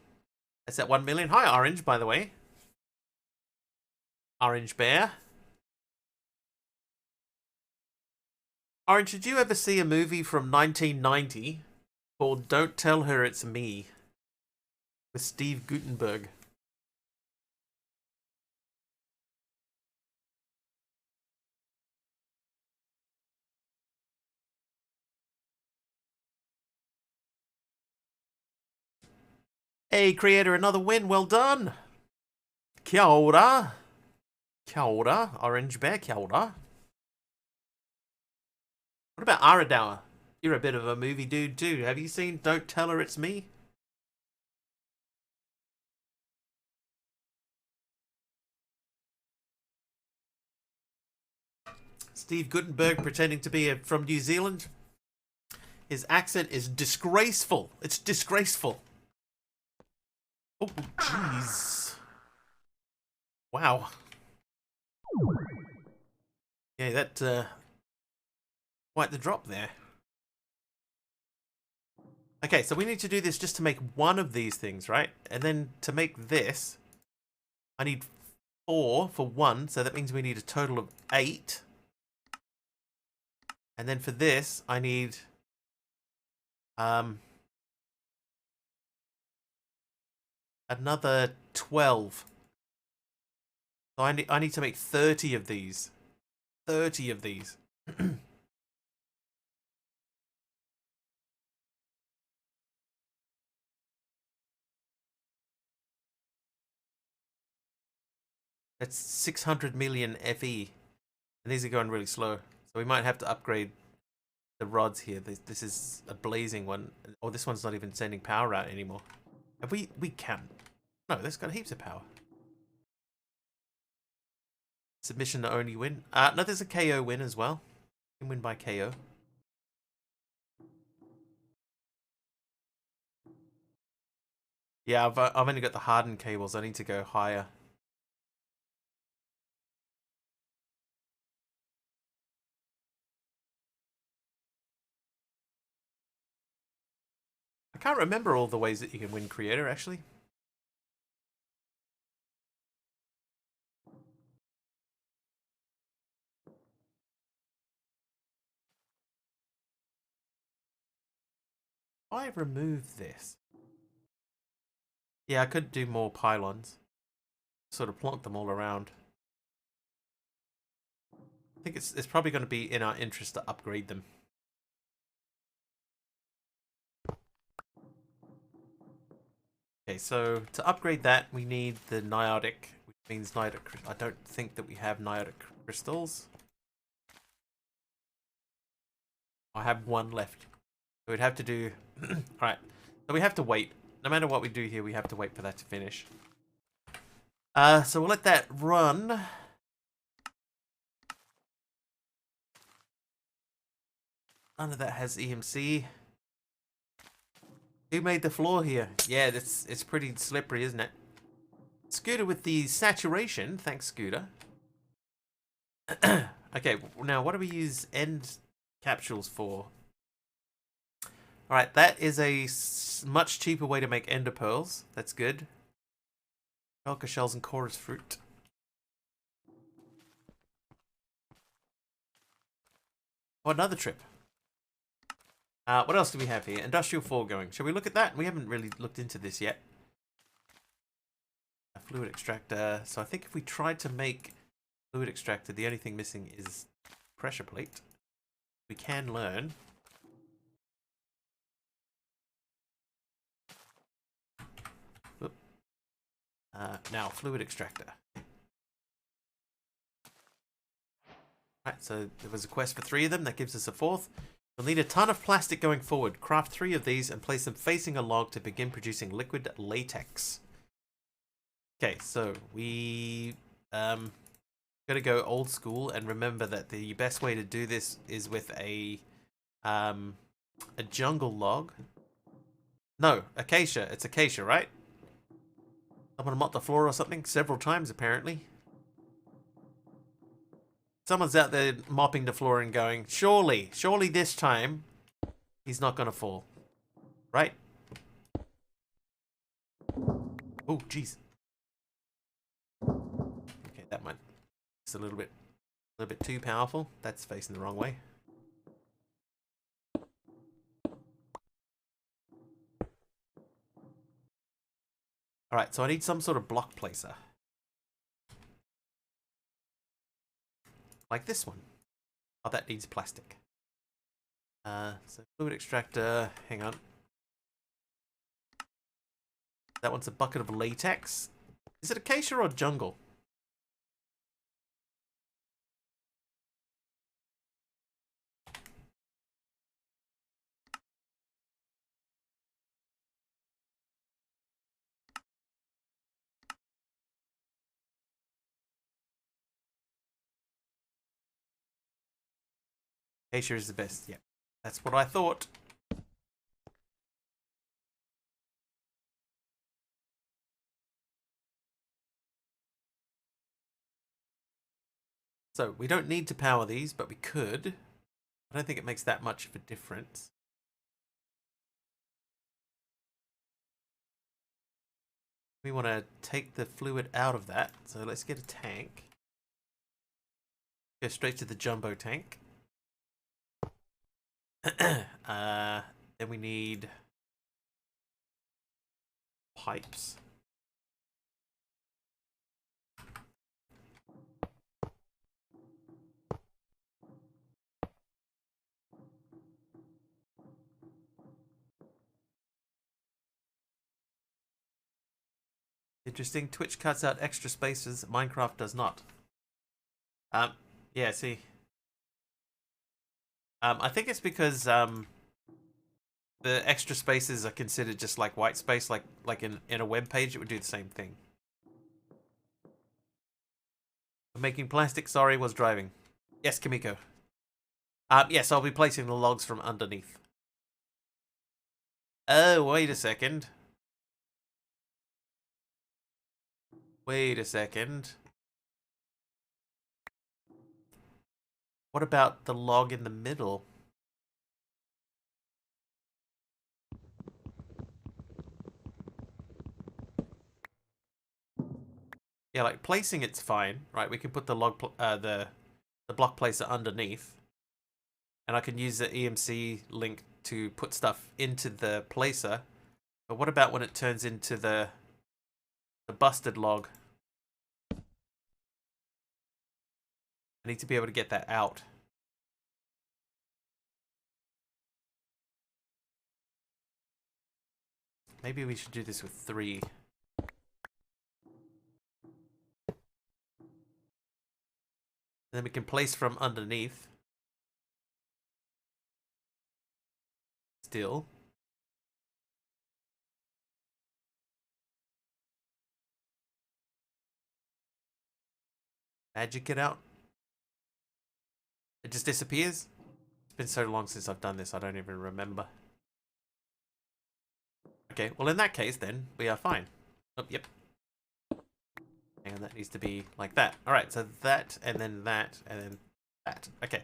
That's at 1 million. Hi, Orange, by the way. Orange Bear. Orange, did you ever see a movie from 1990 called Don't Tell Her It's Me with Steve Guttenberg? Hey, creator, another win. Well done. Kia ora. Kia ora, Orange Bear. Kia ora. What about Aradawa? You're a bit of a movie dude too. Have you seen Don't Tell Her It's Me? Steve Guttenberg pretending to be from New Zealand. His accent is disgraceful. It's disgraceful. Oh, jeez. Wow. Yeah, that, quite the drop there. Okay, so we need to do this just to make one of these things, right? And then to make this, I need 4 for 1, so that means we need a total of 8. And then for this, I need another 12. So I need to make 30 of these. 30 of these. That's 600 million FE. And these are going really slow. So we might have to upgrade the rods here. This is a blazing one. Oh, this one's not even sending power out anymore. Have we can. No, that's got heaps of power. Submission to only win. No, there's a KO win as well. You can win by KO. Yeah, I've only got the hardened cables. I need to go higher. I can't remember all the ways that you can win creator, actually. I remove this. Yeah, I could do more pylons. Sort of plonk them all around. I think it's probably going to be in our interest to upgrade them. Okay, so to upgrade that, we need the niotic, which means niotic. I don't think that we have niotic crystals. I have one left. So we'd have to do... Alright, so we have to wait. No matter what we do here, we have to wait for that to finish. So we'll let that run. None of that has EMC. Who made the floor here? Yeah, it's pretty slippery, isn't it? Scooter with the saturation. Thanks, Scooter. Okay, now what do we use end capsules for? Alright, that is a much cheaper way to make ender pearls. That's good. Shulker shells and chorus fruit. Oh, another trip. What else do we have here? Industrial foregoing. Shall we look at that? We haven't really looked into this yet. A fluid extractor. So I think if we tried to make fluid extractor, the only thing missing is pressure plate. We can learn. Now, fluid extractor. Right, so there was a quest for 3 of them. That gives us a 4th. We'll need a ton of plastic going forward. Craft 3 of these and place them facing a log to begin producing liquid latex. Okay, so we gotta go old school and remember that the best way to do this is with a jungle log. No, acacia. It's acacia, right? Someone mopped the floor or something several times, apparently. Someone's out there mopping the floor and going, surely this time he's not going to fall. Right? Oh, jeez. Okay, that might... It's a little bit too powerful. That's facing the wrong way. Alright, so I need some sort of block placer. Like this one. Oh, that needs plastic. So fluid extractor, hang on. That one's a bucket of latex. Is it acacia or jungle? Acacia is the best, yeah. That's what I thought. So, we don't need to power these, but we could. I don't think it makes that much of a difference. We want to take the fluid out of that. So let's get a tank. Go straight to the jumbo tank. Then we need pipes. Interesting. Twitch cuts out extra spaces. Minecraft does not. Yeah, see. I think it's because the extra spaces are considered just like white space, like in a web page, it would do the same thing. Making plastic, sorry, was driving. Yes, Kimiko. Yes, I'll be placing the logs from underneath. Oh, wait a second. Wait a second. What about the log in the middle? Yeah, like placing it's fine, right? We can put the the block placer underneath, and I can use the EMC link to put stuff into the placer. But what about when it turns into the busted log? I need to be able to get that out. Maybe we should do this with 3. Then we can place from underneath. Still. Magic it out. It just disappears. It's been so long since I've done this, I don't even remember. Okay, well in that case then, we are fine. Oh, yep. And that needs to be like that. Alright, so that, and then that, and then that. Okay,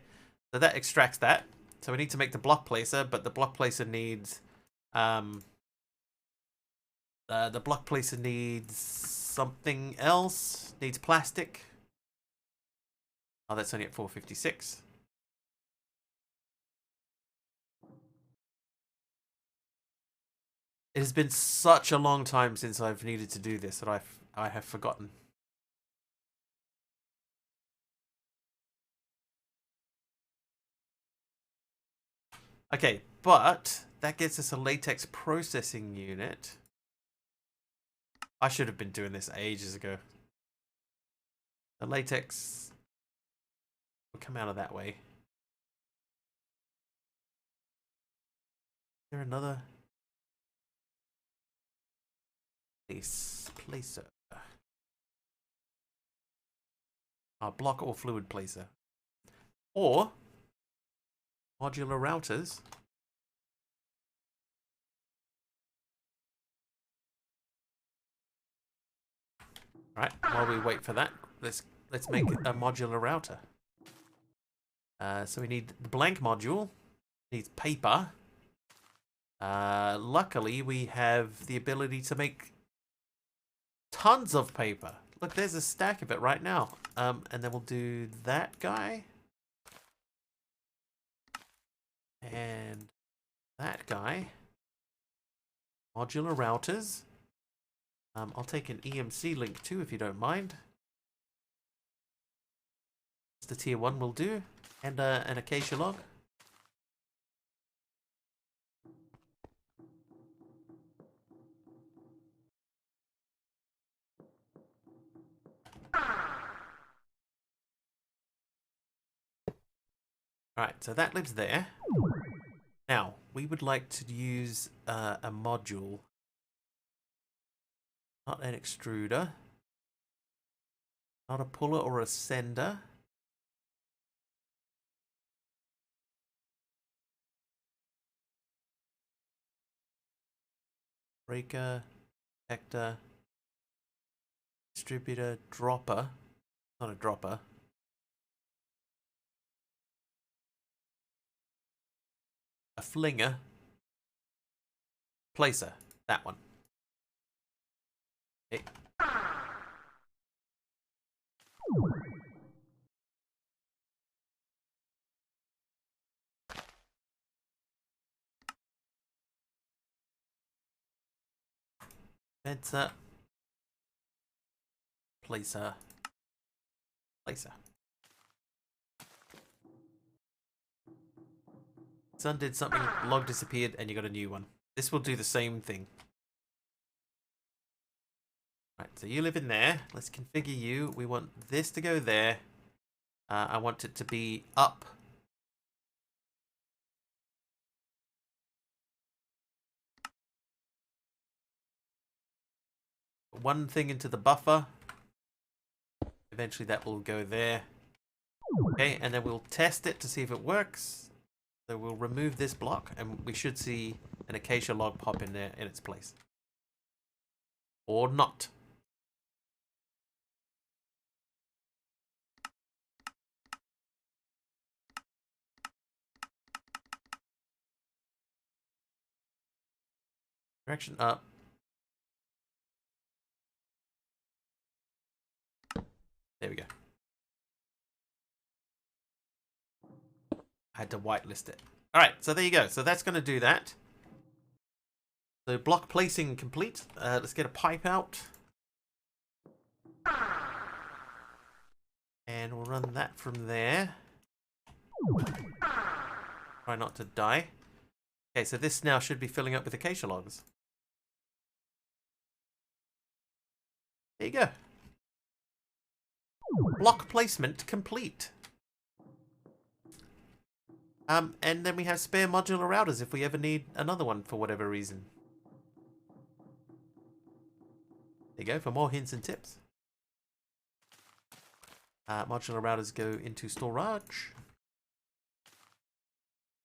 so that extracts that. So we need to make the block placer, but the block placer needs... the block placer needs something else. Needs plastic. Oh, that's only at 456. It has been such a long time since I've needed to do this that I have forgotten. Okay, but that gets us a latex processing unit. I should have been doing this ages ago. The latex will come out of that way. Is there another placer? Block or fluid placer. Or modular routers. Right, while we wait for that, let's make a modular router. So we need the blank module. Needs paper. Luckily, we have the ability to make tons of paper. Look, there's a stack of it right now. And then we'll do that guy. And that guy. Modular routers. I'll take an EMC link too, if you don't mind. The tier 1 will do. And an acacia log. Alright, so that lives there. Now, we would like to use a module. Not an extruder. Not a puller or a sender. Breaker, connector, distributor, dropper. Not a dropper. A flinger. Placer. That one. Okay. Fencer. Placer. Placer. Sun did something, log disappeared, and you got a new one. This will do the same thing. Right, so you live in there. Let's configure you. We want this to go there. I want it to be up. One thing into the buffer. Eventually that will go there. Okay, and then we'll test it to see if it works. So we'll remove this block, and we should see an acacia log pop in there in its place. Or not. Direction up. There we go. I had to whitelist it. Alright, so there you go. So that's going to do that. So block placing complete. Let's get a pipe out. And we'll run that from there. Try not to die. Okay, so this now should be filling up with acacia logs. There you go. Block placement complete. And then we have spare modular routers if we ever need another one for whatever reason. There you go, for more hints and tips. Modular routers go into storage.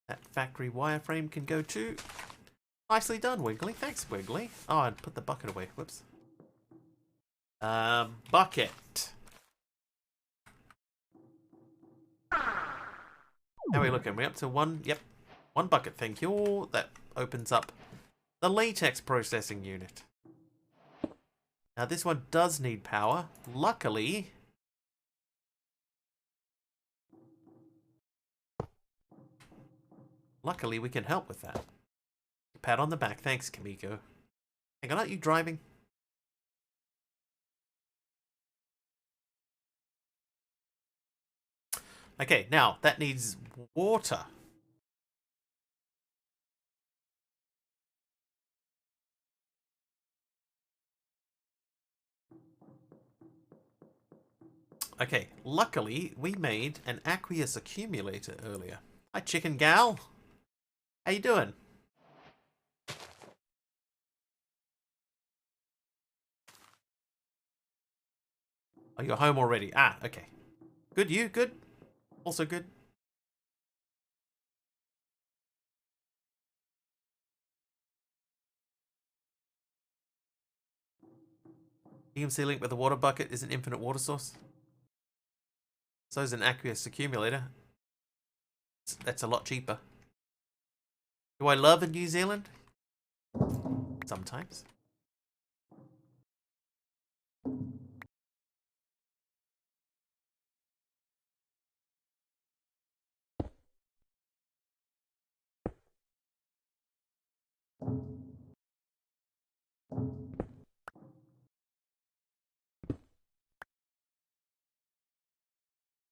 That factory wireframe can go too. Nicely done, Wiggly. Thanks, Wiggly. Oh, I put the bucket away. Whoops. Bucket. How are we looking? We're up to one. Yep. One bucket, thank you. That opens up the latex processing unit. Now this one does need power. Luckily, we can help with that. Pat on the back. Thanks, Kamiko. Hang on, aren't you driving? Okay, now that needs water. Okay, luckily we made an aqueous accumulator earlier. Hi, chicken gal. How you doing? Oh, you're home already. Ah, okay. Good, you? Good? Also good? EMC link with a water bucket is an infinite water source. So is an aqueous accumulator. That's a lot cheaper. Do I love in New Zealand? Sometimes.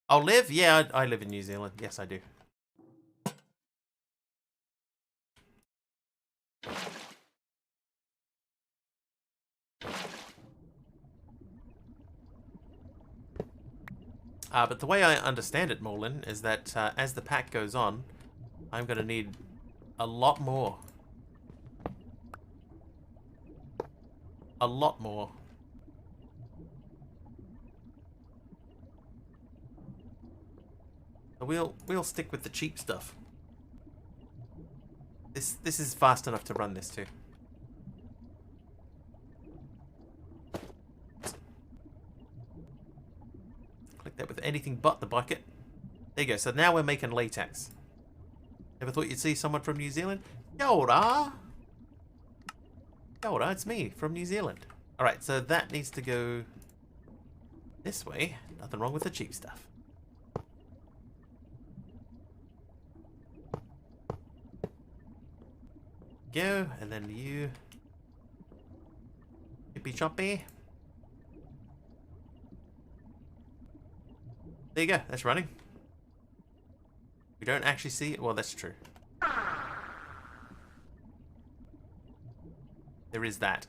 I'll live? Yeah, I live in New Zealand. Yes, I do. But the way I understand it, Morlin, is that as the pack goes on, I'm going to need a lot more. A lot more. We'll stick with the cheap stuff. This is fast enough to run this too. Click that with anything but the bucket. There you go. So now we're making latex. Never thought you'd see someone from New Zealand? Kia ora! Kia ora, it's me from New Zealand. Alright, so that needs to go this way. Nothing wrong with the cheap stuff. Go, and then you... Chippy choppy. There you go, that's running. We don't actually see it. Well, that's true. There is that.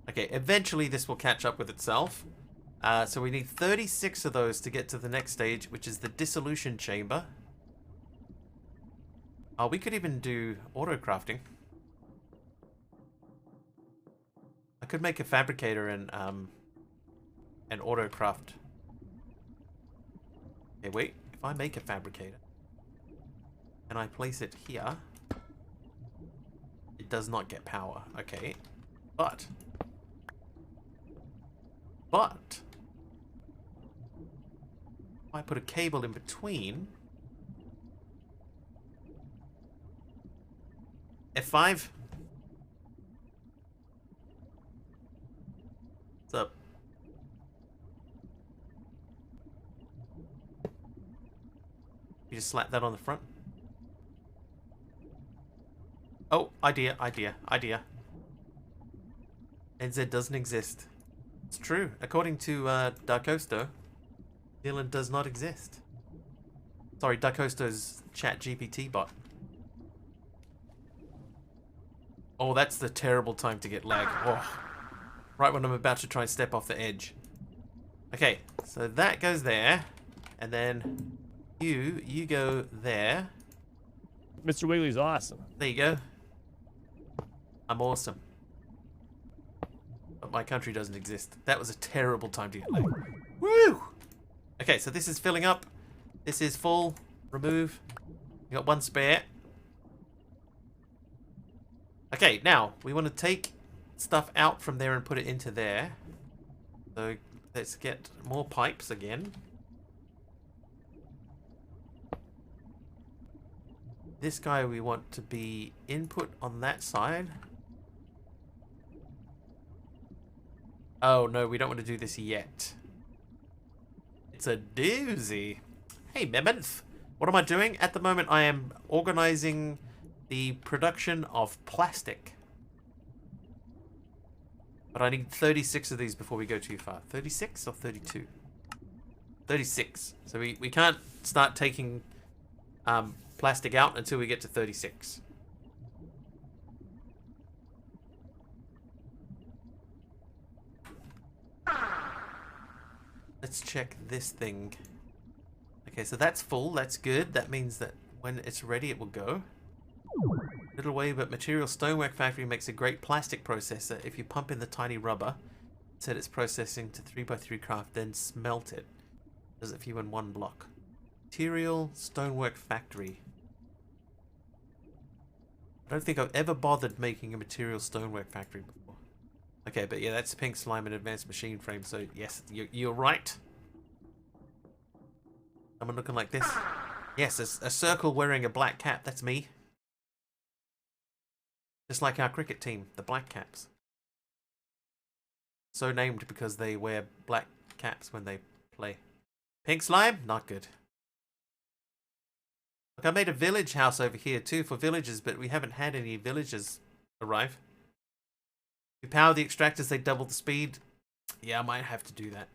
Okay, eventually this will catch up with itself. So we need 36 of those to get to the next stage, which is the dissolution chamber. Oh, we could even do auto crafting. I could make a fabricator and auto craft. Okay, wait. If I make a fabricator and I place it here, it does not get power. Okay, but if I put a cable in between. F5. What's up? You just slap that on the front. Oh, idea. NZ doesn't exist. It's true. According to Darkosto, New Zealand does not exist. Sorry, Darkosto's chat GPT bot. Oh, that's the terrible time to get lag. Oh, right when I'm about to try and step off the edge. Okay, so that goes there. And then you go there. Mr. Wiggly's awesome. There you go. I'm awesome. But my country doesn't exist. That was a terrible time to get lag. Woo! Okay, so this is filling up. This is full. Remove. We got one spare. Okay, now we want to take stuff out from there and put it into there. So let's get more pipes again. This guy we want to be input on that side. Oh no, we don't want to do this yet. It's a doozy. Hey, Mammoth. What am I doing? At the moment, I am organizing the production of plastic. But I need 36 of these before we go too far. 36 or 32? 36. So we can't start taking plastic out until we get to 36. Let's check this thing. Okay, so that's full. That's good. That means that when it's ready, it will go. Little way, but material stonework factory makes a great plastic processor. If you pump in the tiny rubber, set its processing to 3x3 craft, then smelt it. Does it for you in one block. Material stonework factory. I don't think I've ever bothered making a material stonework factory before. Okay, but yeah, that's pink slime and advanced machine frame, so yes, you're right. Someone looking like this. Yes, a circle wearing a black cap, that's me. Just like our cricket team, the Black Caps. So named because they wear black caps when they play. Pink slime? Not good. Look, I made a village house over here too for villagers, but we haven't had any villagers arrive. If you power the extractors, they double the speed. Yeah, I might have to do that.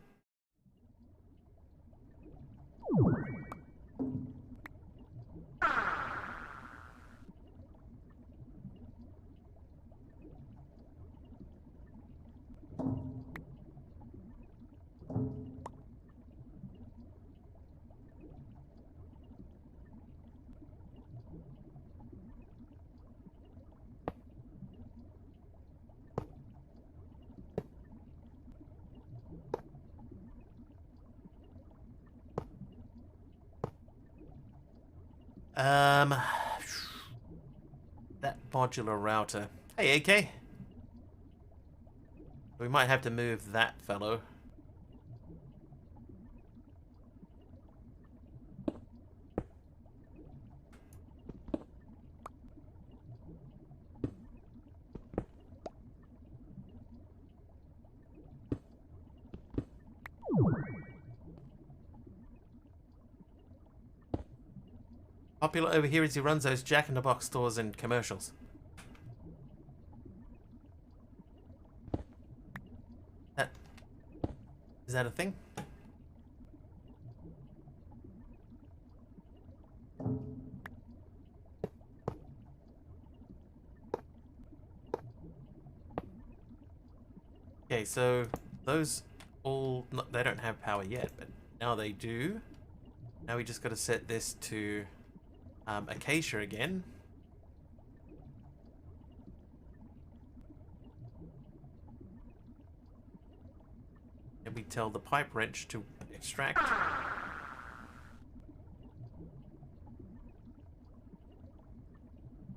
That modular router. Hey, AK. We might have to move that fellow. Popular over here as he runs those Jack-in-the-Box stores and commercials. Is that a thing? Okay, so those all... they don't have power yet, but now they do. Now we just got to set this to Acacia again. And we tell the pipe wrench to extract.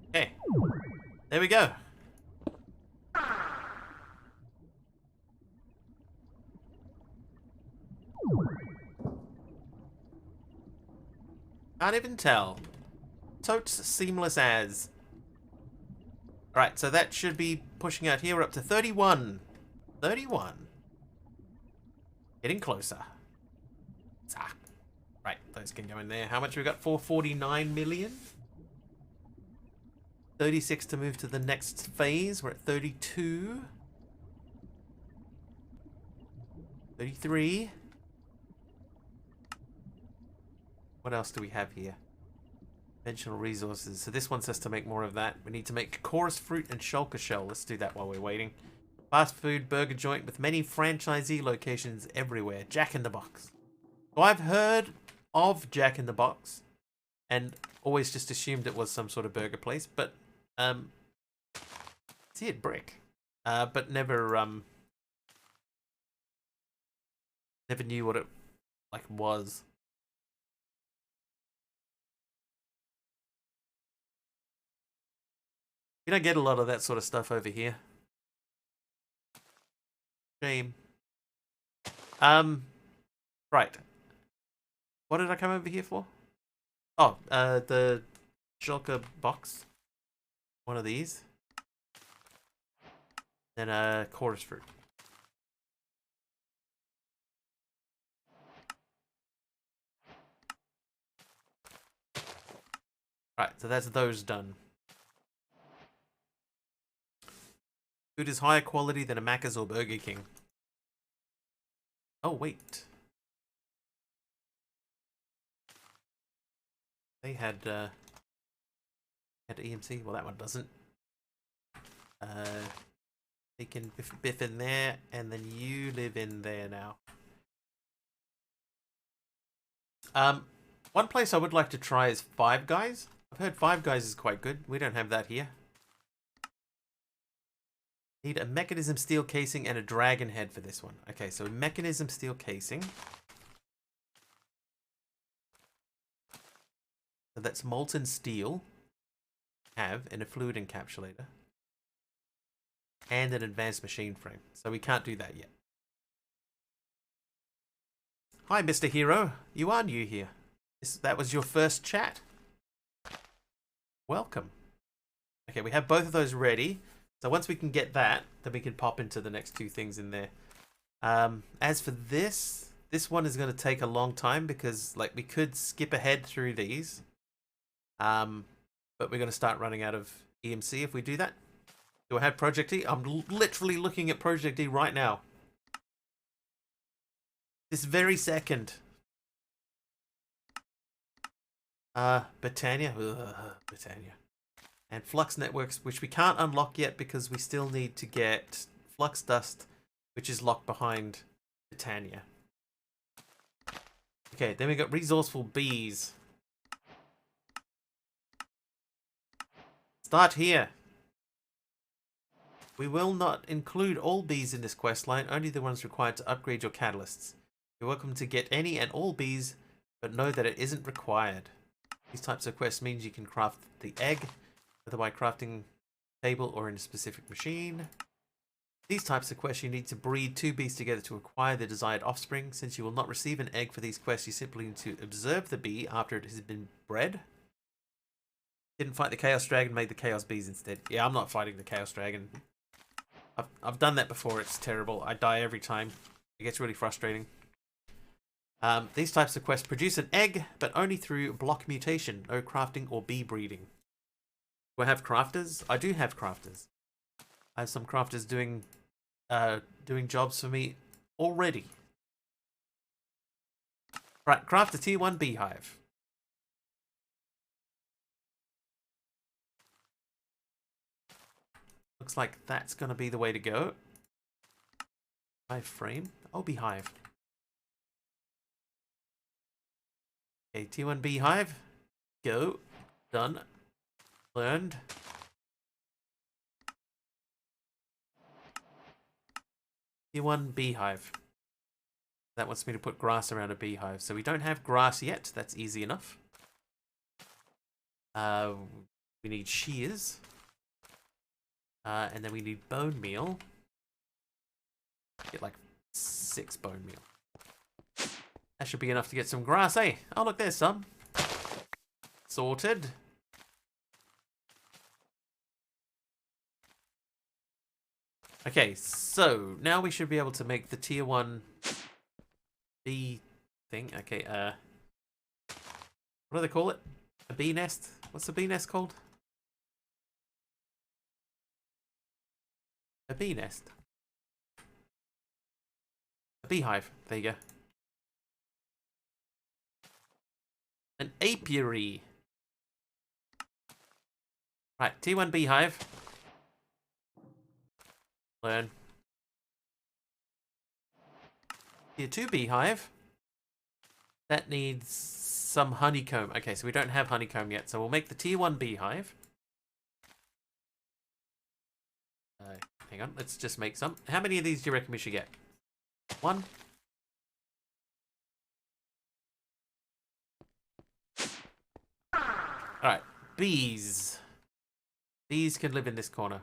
Okay. There we go. Can't even tell. Totes seamless as. Alright, so that should be pushing out here. We're up to 31. 31. Getting closer. Right, those can go in there. How much we got? 449 million? 36 to move to the next phase. We're at 32. 33. What else do we have here? Conventional resources. So this wants us to make more of that. We need to make chorus fruit and shulker shell. Let's do that while we're waiting. Fast food burger joint with many franchisee locations everywhere. Jack-in-the-Box. So I've heard of Jack-in-the-Box and always just assumed it was some sort of burger place, but see it brick. But never never knew what it was. You don't get a lot of that sort of stuff over here. Shame. Right. What did I come over here for? Oh, the shulker box. One of these. Then a chorus fruit. Right, so that's those done. Food is higher quality than a Macca's or Burger King. Oh, wait. They had EMC. Well, that one doesn't. They can biff in there, and then you live in there now. One place I would like to try is Five Guys. I've heard Five Guys is quite good. We don't have that here. Need a mechanism steel casing and a dragon head for this one. Okay, so a mechanism steel casing. So that's molten steel. Have in a fluid encapsulator. And an advanced machine frame. So we can't do that yet. Hi, Mr. Hero. You are new here. That was your first chat. Welcome. Okay, we have both of those ready. So once we can get that, then we can pop into the next two things in there. As for this one is going to take a long time because we could skip ahead through these. But we're going to start running out of EMC if we do that. Do I have Project E? I'm literally looking at Project E right now. This very second. Britannia. Britannia. And Flux Networks, which we can't unlock yet because we still need to get Flux Dust, which is locked behind Britannia. Okay, then we got Resourceful Bees. Start here. We will not include all bees in this quest line, only the ones required to upgrade your catalysts. You're welcome to get any and all bees, but know that it isn't required. These types of quests means you can craft the egg, whether by crafting table or in a specific machine. These types of quests you need to breed two bees together to acquire the desired offspring. Since you will not receive an egg for these quests, you simply need to observe the bee after it has been bred. Didn't fight the Chaos Dragon, made the Chaos Bees instead. Yeah, I'm not fighting the Chaos Dragon. I've done that before, it's terrible. I die every time. It gets really frustrating. These types of quests produce an egg, but only through block mutation, no crafting or bee breeding. Do I have crafters? I do have crafters. I have some crafters doing jobs for me already. Right, craft a tier 1 beehive. Looks like that's going to be the way to go. Hive frame. Oh, beehive. Okay, tier 1 beehive. Go. Done. Learned. Tier 1 beehive. That wants me to put grass around a beehive. So we don't have grass yet. That's easy enough. We need shears. And then we need bone meal. Get like 6 bone meal. That should be enough to get some grass, eh? Oh, look, there's some. Sorted. Okay, so now we should be able to make the tier 1 bee thing. Okay, what do they call it? A bee nest? What's the bee nest called? A bee nest. A beehive. There you go. An apiary. Right, tier 1 beehive. Learn. Tier 2 beehive. That needs some honeycomb. Okay, so we don't have honeycomb yet, so we'll make the tier 1 beehive. Hang on, let's just make some. How many of these do you reckon we should get? 1? Alright, bees. Bees can live in this corner.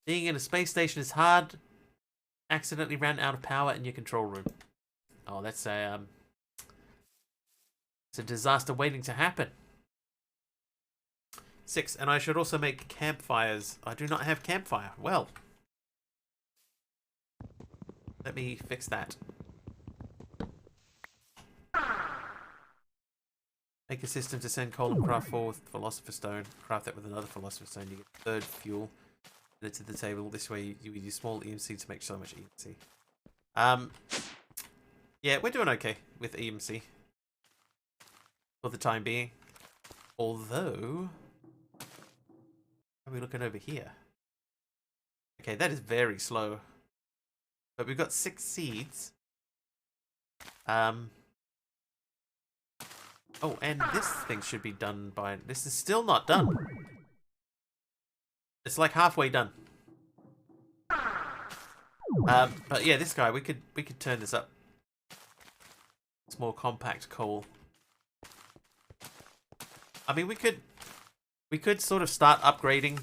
Being in a space station is hard. Accidentally ran out of power in your control room. Oh, that's a it's a disaster waiting to happen. 6, and I should also make campfires. I do not have campfire. Well, let me fix that. Make a system to send coal and craft 4 with Philosopher's Stone. Craft that with another Philosopher's Stone. You get 3rd fuel. Add it to the table. This way you use small EMC to make so much EMC. Yeah, we're doing okay with EMC. For the time being. Although... How are we looking over here? Okay, that is very slow. But we've got 6 seeds. Oh, and this thing should be done by... This is still not done. It's like halfway done. But yeah, this guy, we could turn this up. It's more compact coal. I mean, we could sort of start upgrading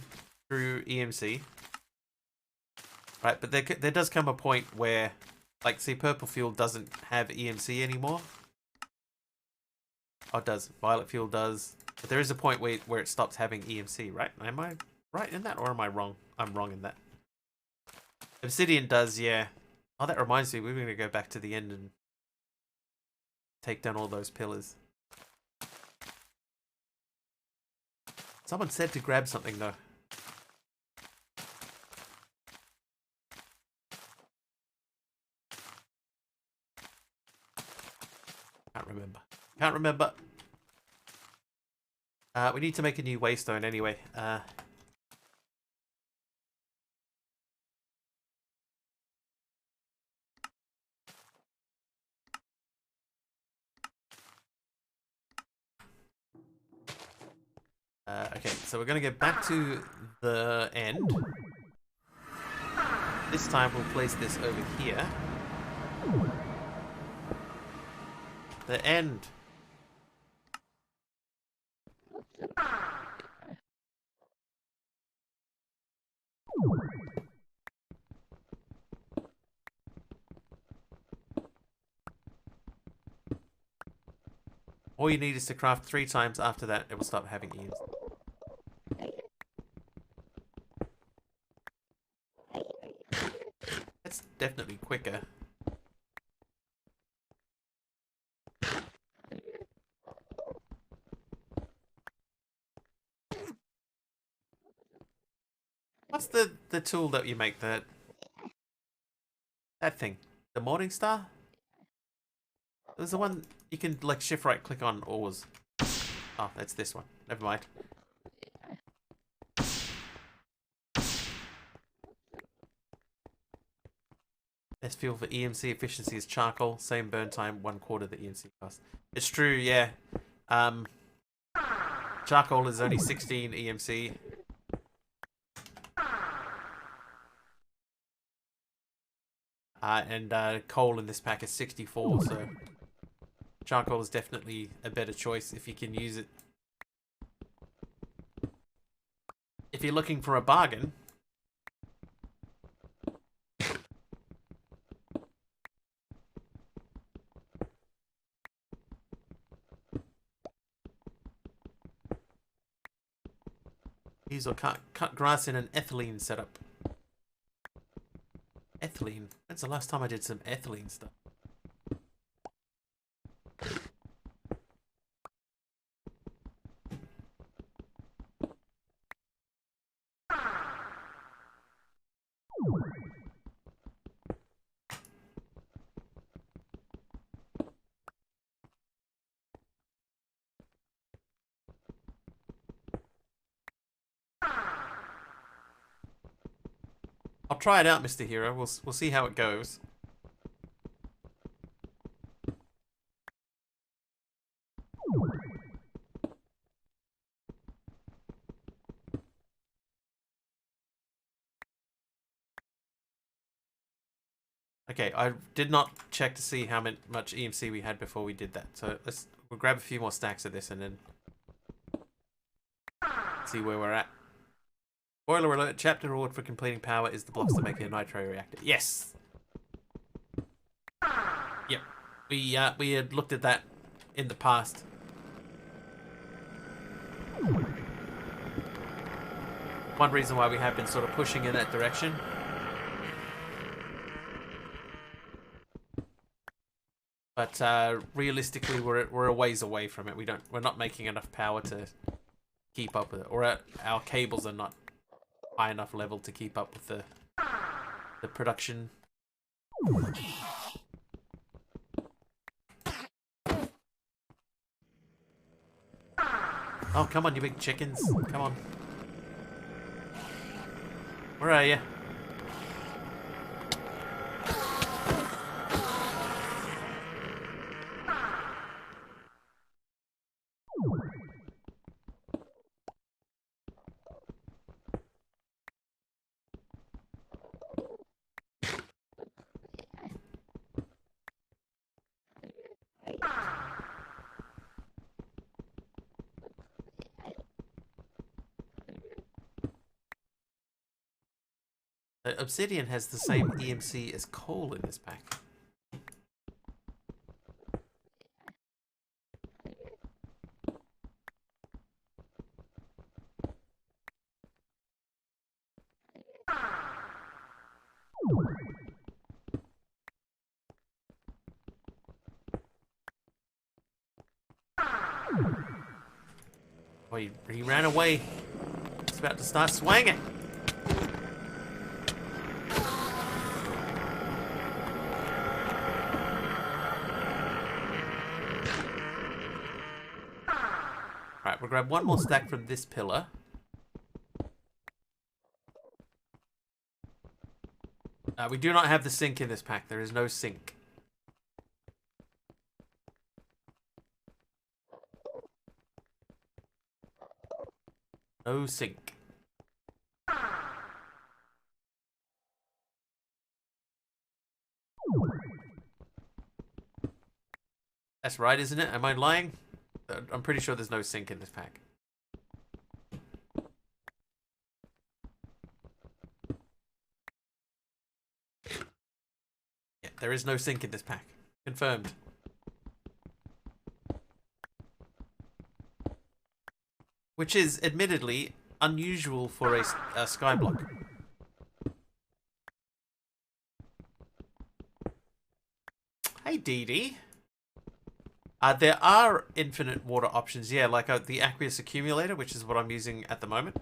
through EMC. Right, but there does come a point where, like, see, purple fuel doesn't have EMC anymore. Oh, it does. Violet fuel does. But there is a point where it stops having EMC, right? Am I right in that, or am I wrong? I'm wrong in that. Obsidian does, yeah. Oh, that reminds me, we're going to go back to the end and take down all those pillars. Someone said to grab something, though. Can't remember. Can't remember. We need to make a new waystone anyway. Okay, so we're going to get back to the end. This time we'll place this over here. The end. All you need is to craft 3 times. After that, it will stop having eaves. That's definitely quicker. What's the tool that you make, that thing? The Morning Star? There's the one you can like shift right click on ores. Oh, that's this one. Never mind. Best fuel for EMC efficiency is charcoal. Same burn time, 1/4 the EMC cost. It's true, yeah. Charcoal is only 16 EMC. And coal in this pack is 64, so charcoal is definitely a better choice if you can use it. If you're looking for a bargain, use or cut grass in an ethylene setup. Ethylene? When's the last time I did some ethylene stuff? I'll try it out, Mr. Hero. We'll see how it goes. Okay, I did not check to see how much EMC we had before we did that. So we'll grab a few more stacks of this and then see where we're at. Spoiler alert, chapter reward for completing power is the blocks to make a nitro reactor. Yes! Yep. We had looked at that in the past. One reason why we have been sort of pushing in that direction. But realistically, we're a ways away from it. We're not making enough power to keep up with it, or our cables are not high enough level to keep up with the production. Oh, come on, you big chickens! Come on. Where are you? Obsidian has the same EMC as coal in this pack. Oh, he ran away. He's about to start swinging. Alright, we'll grab one more stack from this pillar. We do not have the sink in this pack. There is no sink. No sink. That's right, isn't it? Am I lying? I'm pretty sure there's no sink in this pack. Yeah, there is no sink in this pack. Confirmed. Which is, admittedly, unusual for a skyblock. Hey, Dee Dee. There are infinite water options, yeah, like the aqueous accumulator, which is what I'm using at the moment.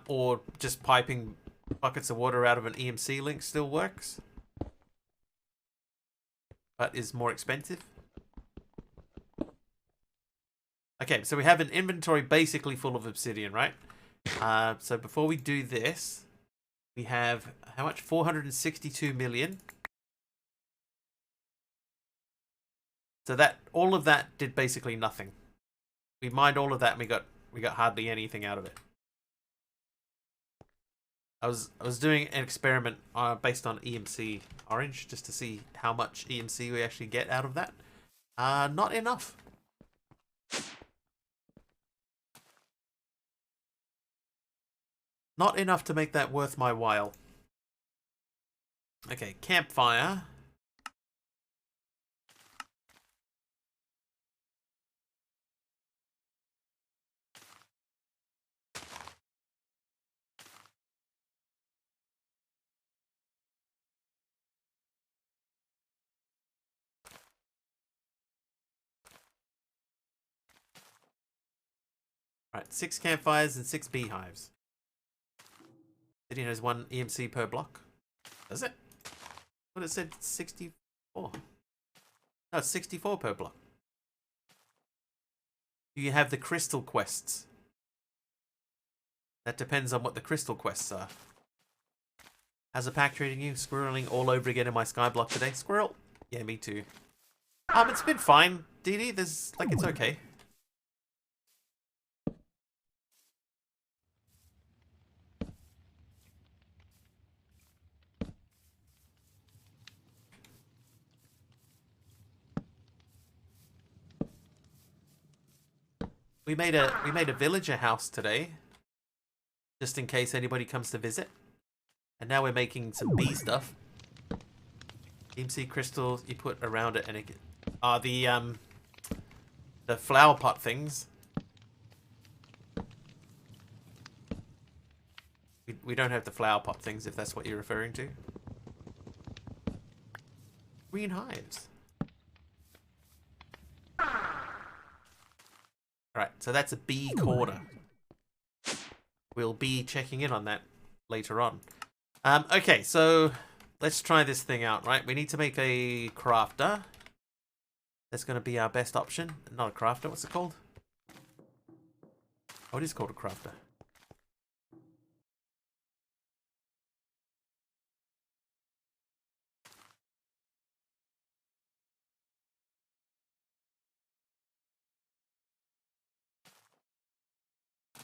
Or just piping buckets of water out of an EMC link still works, but is more expensive. Okay, so we have an inventory basically full of obsidian, right? So before we do this, we have how much? 462 million. So that all of that did basically nothing. We mined all of that and we got hardly anything out of it. I was doing an experiment based on EMC orange just to see how much EMC we actually get out of that. Not enough. Not enough to make that worth my while. Okay, campfire. Right, 6 campfires and 6 beehives. Obsidian has 1 EMC per block. Does it? But it said 64. No, it's 64 per block. Do you have the crystal quests? That depends on what the crystal quests are. How's the pack treating you? Squirreling all over again in my skyblock today. Squirrel? Yeah, me too. It's been fine, DD. There's like it's okay. We made a villager house today, just in case anybody comes to visit. And now we're making some bee stuff. EMC crystals you put around it, and it are the flower pot things. We don't have the flower pot things, if that's what you're referring to. Green hives. Alright, so that's a bee quarter. We'll be checking in on that later on. Okay, so let's try this thing out, right? We need to make a crafter. That's going to be our best option. Not a crafter, what's it called? Oh, it is called a crafter.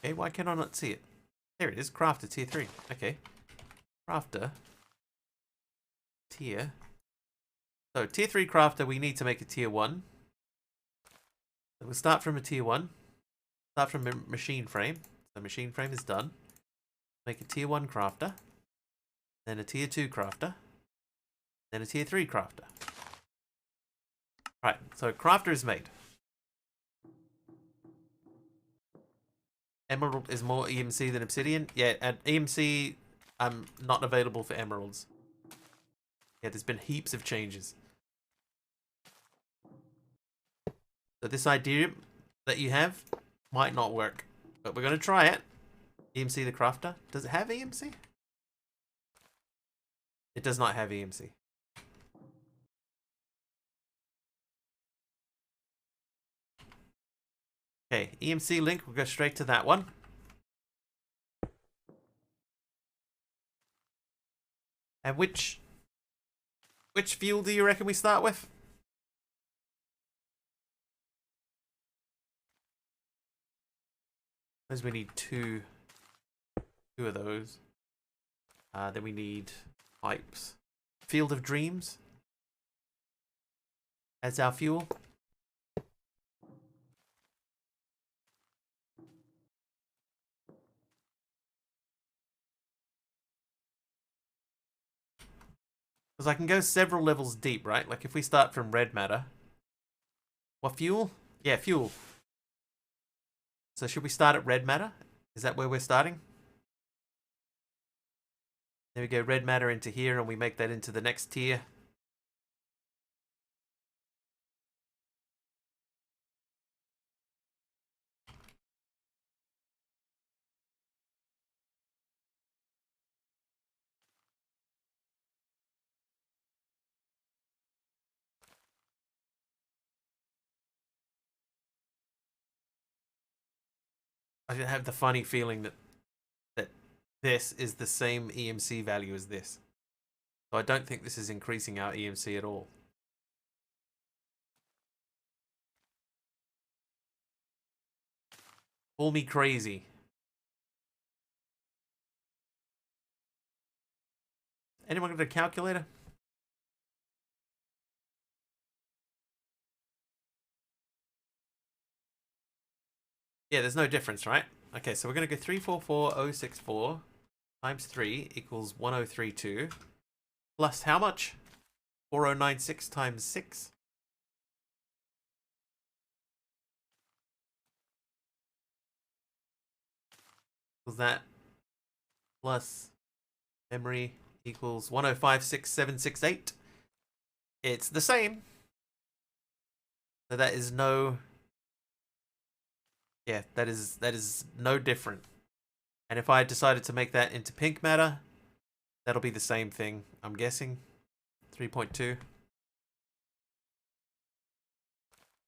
Okay, why can I not see it? There it is, crafter tier 3. Okay. Crafter. Tier. So, tier 3 crafter, we need to make a tier 1. So we'll start from a tier 1. Start from a machine frame. So machine frame is done. Make a tier 1 crafter. Then a tier 2 crafter. Then a tier 3 crafter. Right, so crafter is made. Emerald is more EMC than obsidian. Yeah, and EMC not available for emeralds. Yeah, there's been heaps of changes. So this idea that you have might not work. But we're going to try it. EMC the crafter. Does it have EMC? It does not have EMC. Okay, EMC link. We'll go straight to that one. And which fuel do you reckon we start with? Because we need two of those. Then we need pipes. Field of Dreams as our fuel. Because I can go several levels deep, right? Like if we start from red matter. What fuel? Yeah, fuel. So should we start at red matter? Is that where we're starting? There we go, red matter into here, and we make that into the next tier. I have the funny feeling that this is the same EMC value as this. So I don't think this is increasing our EMC at all. Call me crazy. Anyone got a calculator? Yeah, there's no difference, right? Okay, so we're going to go 344064 times 3 equals 1032. Plus how much? 4096 times 6. Equals that. Plus memory equals 10566768. It's the same. So that is no... Yeah, that is no different. And if I decided to make that into pink matter, that'll be the same thing, I'm guessing. 3.2.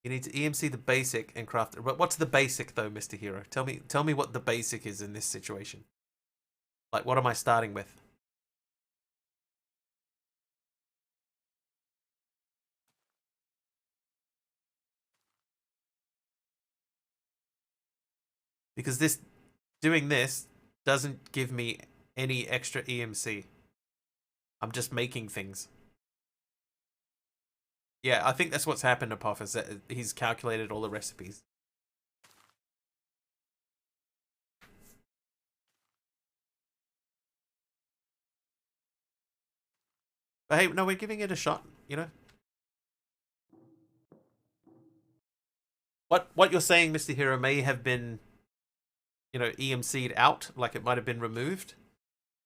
You need to EMC the basic and craft it. What's the basic though, Mr. Hero? Tell me what the basic is in this situation. Like, what am I starting with? Because doing this doesn't give me any extra EMC. I'm just making things. Yeah, I think that's what's happened to Puff, is that he's calculated all the recipes. But hey, no, we're giving it a shot, you know? What you're saying, Mr. Hero, may have been, you know, EMC'd out, like it might have been removed.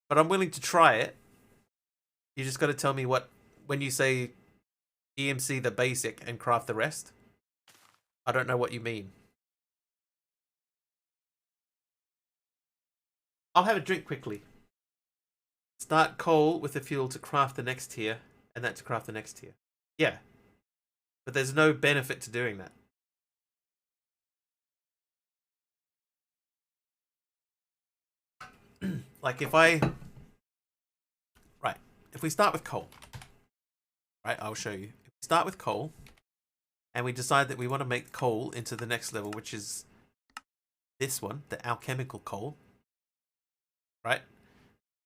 But I'm willing to try it. You just got to tell me when you say EMC the basic and craft the rest. I don't know what you mean. I'll have a drink quickly. Start coal with the fuel to craft the next tier, and that to craft the next tier. Yeah. But there's no benefit to doing that. Like if we start with coal, right, I'll show you. If we start with coal, and we decide that we want to make coal into the next level, which is this one, the alchemical coal, right?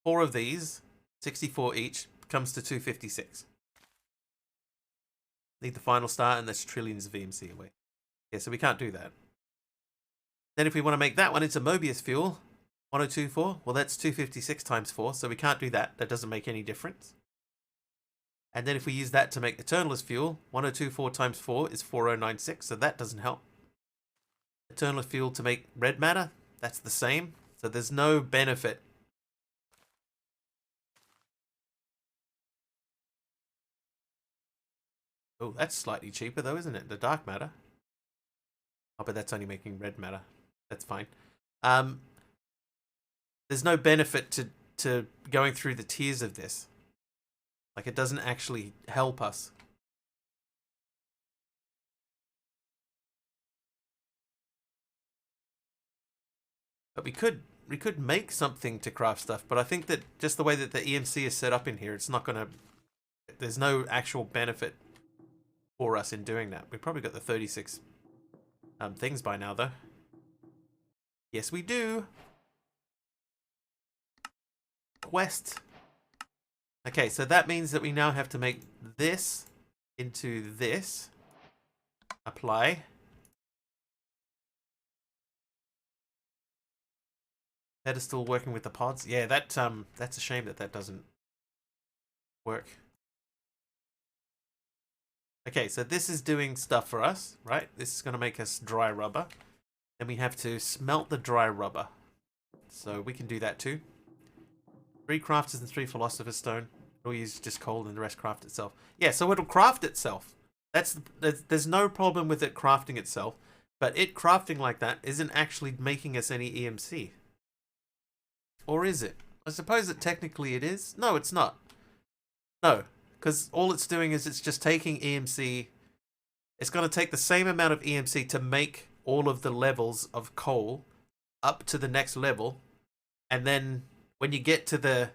4 of these, 64 each, comes to 256. Need the final start, and that's trillions of EMC away. Yeah, so we can't do that. Then if we want to make that one into Mobius fuel, 1024, well, that's 256 times 4, so we can't do that. That doesn't make any difference. And then if we use that to make Eternal as fuel, 1024 times 4 is 4096, so that doesn't help. Eternal fuel to make red matter, that's the same. So there's no benefit. Oh, that's slightly cheaper though, isn't it? The dark matter. Oh, but that's only making red matter. That's fine. There's no benefit to going through the tiers of this. Like, it doesn't actually help us. But we could make something to craft stuff, but I think that just the way that the EMC is set up in here, it's not gonna... There's no actual benefit for us in doing that. We've probably got the 36 things by now, though. Yes, we do. Quest. Okay, so that means that we now have to make this into this. Apply. Pedestal working with the pods. Yeah, that's a shame that doesn't work. Okay, so this is doing stuff for us, right? This is going to make us dry rubber. Then we have to smelt the dry rubber. So we can do that too. 3 crafters and 3 philosopher's stone. It'll use just coal and the rest craft itself. Yeah, so it'll craft itself. There's no problem with it crafting itself. But it crafting like that isn't actually making us any EMC. Or is it? I suppose that technically it is. No, it's not. No, because all it's doing is it's just taking EMC. It's going to take the same amount of EMC to make all of the levels of coal up to the next level, and then when you get to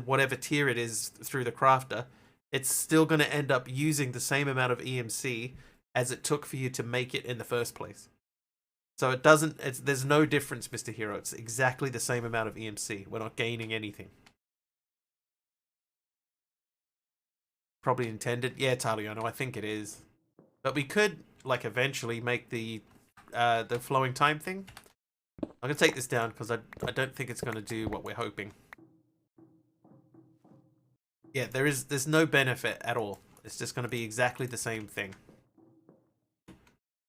whatever tier it is through the crafter, it's still going to end up using the same amount of EMC as it took for you to make it in the first place. So it doesn't, there's no difference, Mr. Hero. It's exactly the same amount of EMC. We're not gaining anything. Probably intended. Yeah, Taliano, I think it is. But we could, like, eventually make the flowing time thing. I'm going to take this down because I don't think it's going to do what we're hoping. Yeah, there's no benefit at all. It's just going to be exactly the same thing.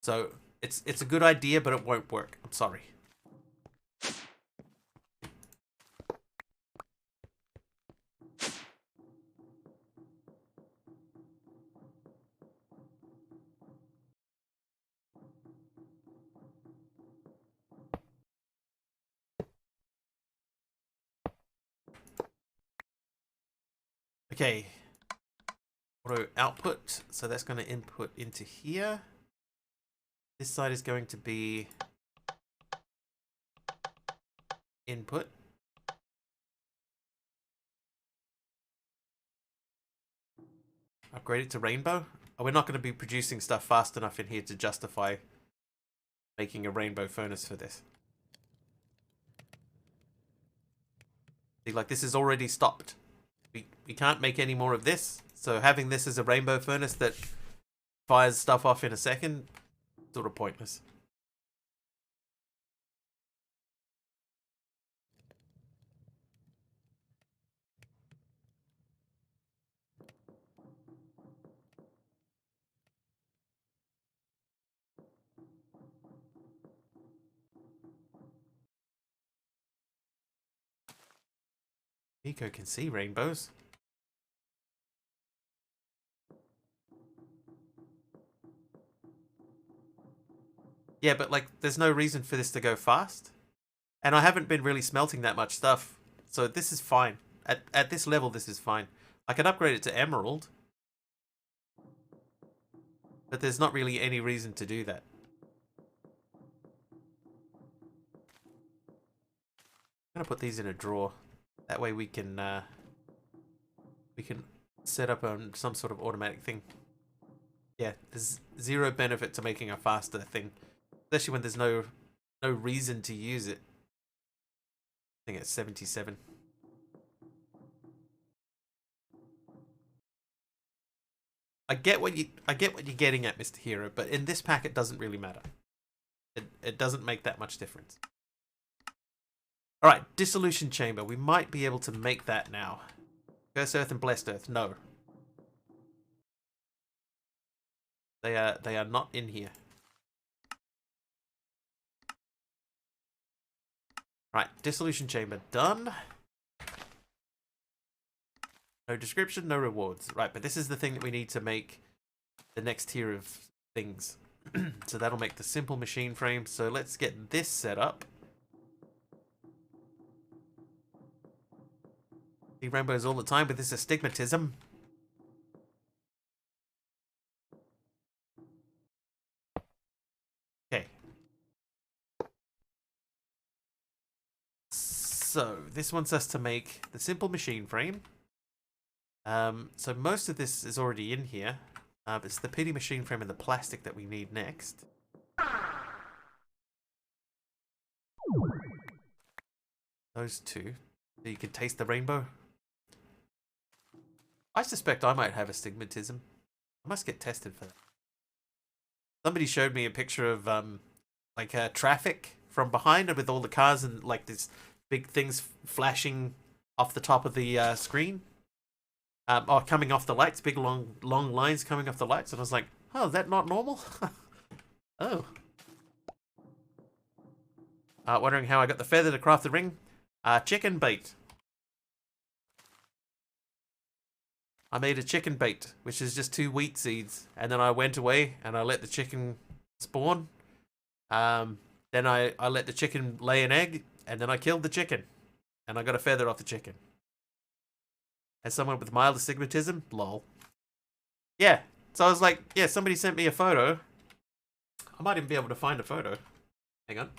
So it's a good idea, but it won't work. I'm sorry. Okay. Auto output. So that's going to input into here. This side is going to be input. Upgrade it to rainbow. Oh, we're not going to be producing stuff fast enough in here to justify making a rainbow furnace for this. See, like, this is already stopped. We can't make any more of this. So having this as a rainbow furnace that fires stuff off in a second, sort of pointless. Nico can see rainbows. Yeah, but, like, there's no reason for this to go fast. And I haven't been really smelting that much stuff. So this is fine. At this level, this is fine. I can upgrade it to emerald. But there's not really any reason to do that. I'm going to put these in a drawer. That way we can set up some sort of automatic thing. Yeah, there's zero benefit to making a faster thing. Especially when there's no reason to use it. I think it's 77. I get what you're getting at, Mr. Hero, but in this pack it doesn't really matter. It doesn't make that much difference. Alright, dissolution chamber. We might be able to make that now. Curse Earth and Blessed Earth. No. They are not in here. Right, dissolution chamber done. No description, no rewards. Right, but this is the thing that we need to make the next tier of things. So that'll make the simple machine frame. So let's get this set up. See rainbows all the time with this astigmatism. Okay. So this wants us to make the simple machine frame. So most of this is already in here. It's the pity machine frame and the plastic that we need next. Those two. So you can taste the rainbow. I suspect I might have astigmatism. I must get tested for that. Somebody showed me a picture of traffic from behind with all the cars and like these big things flashing off the top of the screen. Or coming off the lights, big long lines coming off the lights, and I was like, oh, is that not normal? Oh. Wondering how I got the feather to craft the ring? Chicken bait. I made a chicken bait, which is just 2 wheat seeds, and then I went away and I let the chicken spawn. Then I let the chicken lay an egg, and then I killed the chicken, and I got a feather off the chicken. As someone with mild astigmatism, lol. Yeah, so I was like, yeah, somebody sent me a photo. I might even be able to find a photo. Hang on.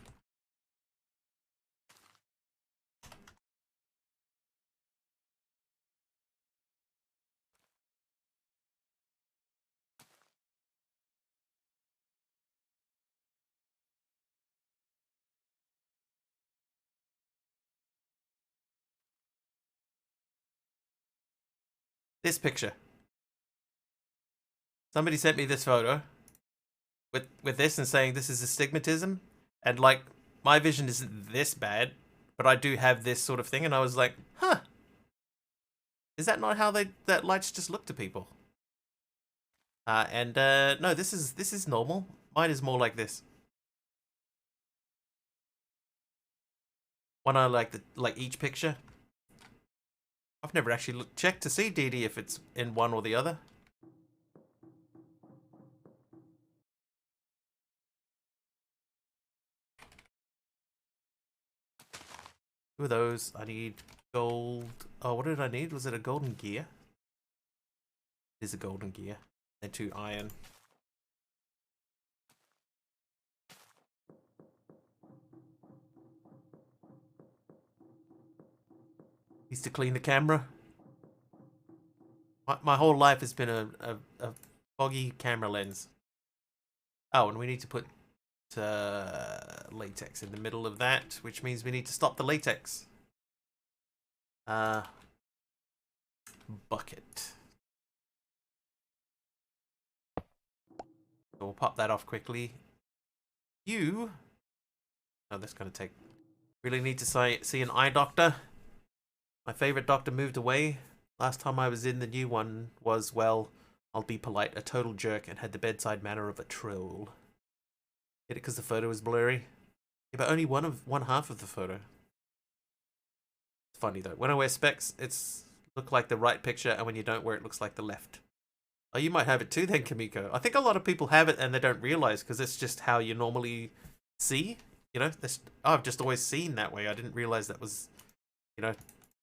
This picture. Somebody sent me this photo with this and saying this is astigmatism, and like my vision isn't this bad, but I do have this sort of thing, and I was like, huh. Is that not how that lights just look to people? No, this is normal. Mine is more like this. When I like each picture. I've never actually checked to see DD if it's in one or the other. Two of those. I need gold. Oh, what did I need? Was it a golden gear? It is a golden gear. And 2 iron. Needs to clean the camera. My whole life has been a foggy camera lens. Oh, and we need to put latex in the middle of that, which means we need to stop the latex. Bucket. So we'll pop that off quickly. Oh, that's gonna take. Really need to see an eye doctor. My favorite doctor moved away. Last time I was in, the new one was, well, I'll be polite, a total jerk, and had the bedside manner of a troll. Get it because the photo was blurry? Yeah, but only one half of the photo. It's funny though. When I wear specs, it's look like the right picture, and when you don't wear it, looks like the left. Oh, you might have it too then, Kamiko. I think a lot of people have it and they don't realize because it's just how you normally see. You know, I've just always seen that way. I didn't realize that was, you know,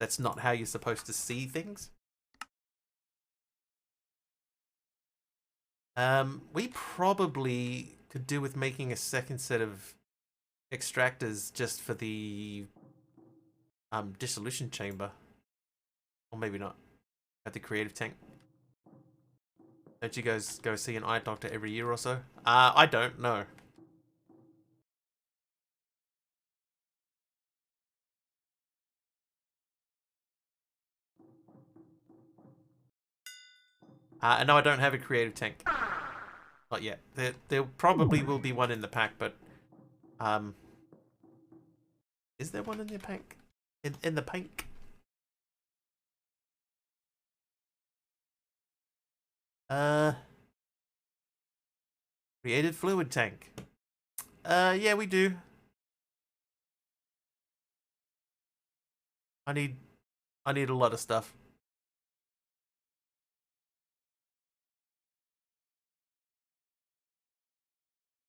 that's not how you're supposed to see things. We probably could do with making a second set of extractors just for the dissolution chamber. Or maybe not. At the creative tank. Don't you guys go see an eye doctor every year or so? I don't know. And no, I don't have a creative tank. Not yet. There probably will be one in the pack, but is there one in the pack? In the pack? Created fluid tank. Yeah, we do. I need a lot of stuff.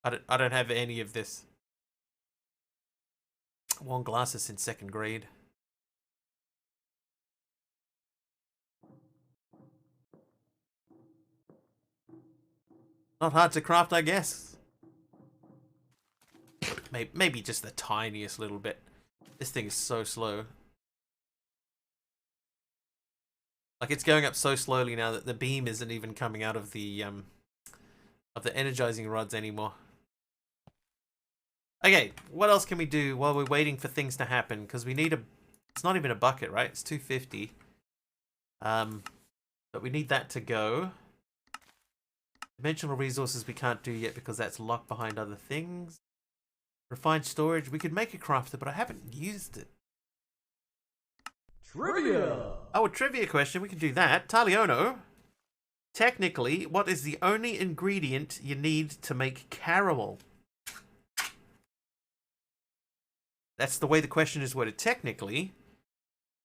I don't have any of this. Worn glasses in 2nd grade. Not hard to craft, I guess. Maybe just the tiniest little bit. This thing is so slow. Like, it's going up so slowly now that the beam isn't even coming out of the energizing rods anymore. Okay, what else can we do while we're waiting for things to happen? Because we need it's not even a bucket, right? It's 250. But we need that to go. Dimensional resources we can't do yet because that's locked behind other things. Refined storage. We could make a crafter, but I haven't used it. Trivia! Oh, a trivia question. We can do that. Taliono. Technically, what is the only ingredient you need to make caramel? That's the way the question is worded. Technically,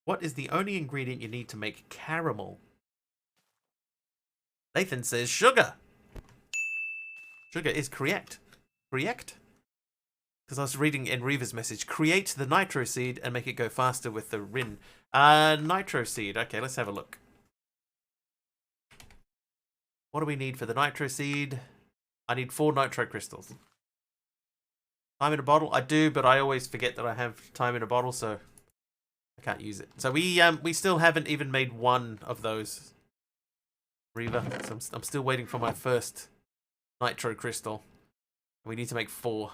what is the only ingredient you need to make caramel? Nathan says sugar. Sugar is correct. Correct? Because I was reading Enriva's message. Create the nitro seed and make it go faster with the Rin. Nitro seed. Okay, let's have a look. What do we need for the nitro seed? I need 4 nitro crystals. Time in a bottle? I do, but I always forget that I have time in a bottle, so I can't use it. So we still haven't even made 1 of those. Riva. So I'm still waiting for my first nitro crystal. We need to make 4.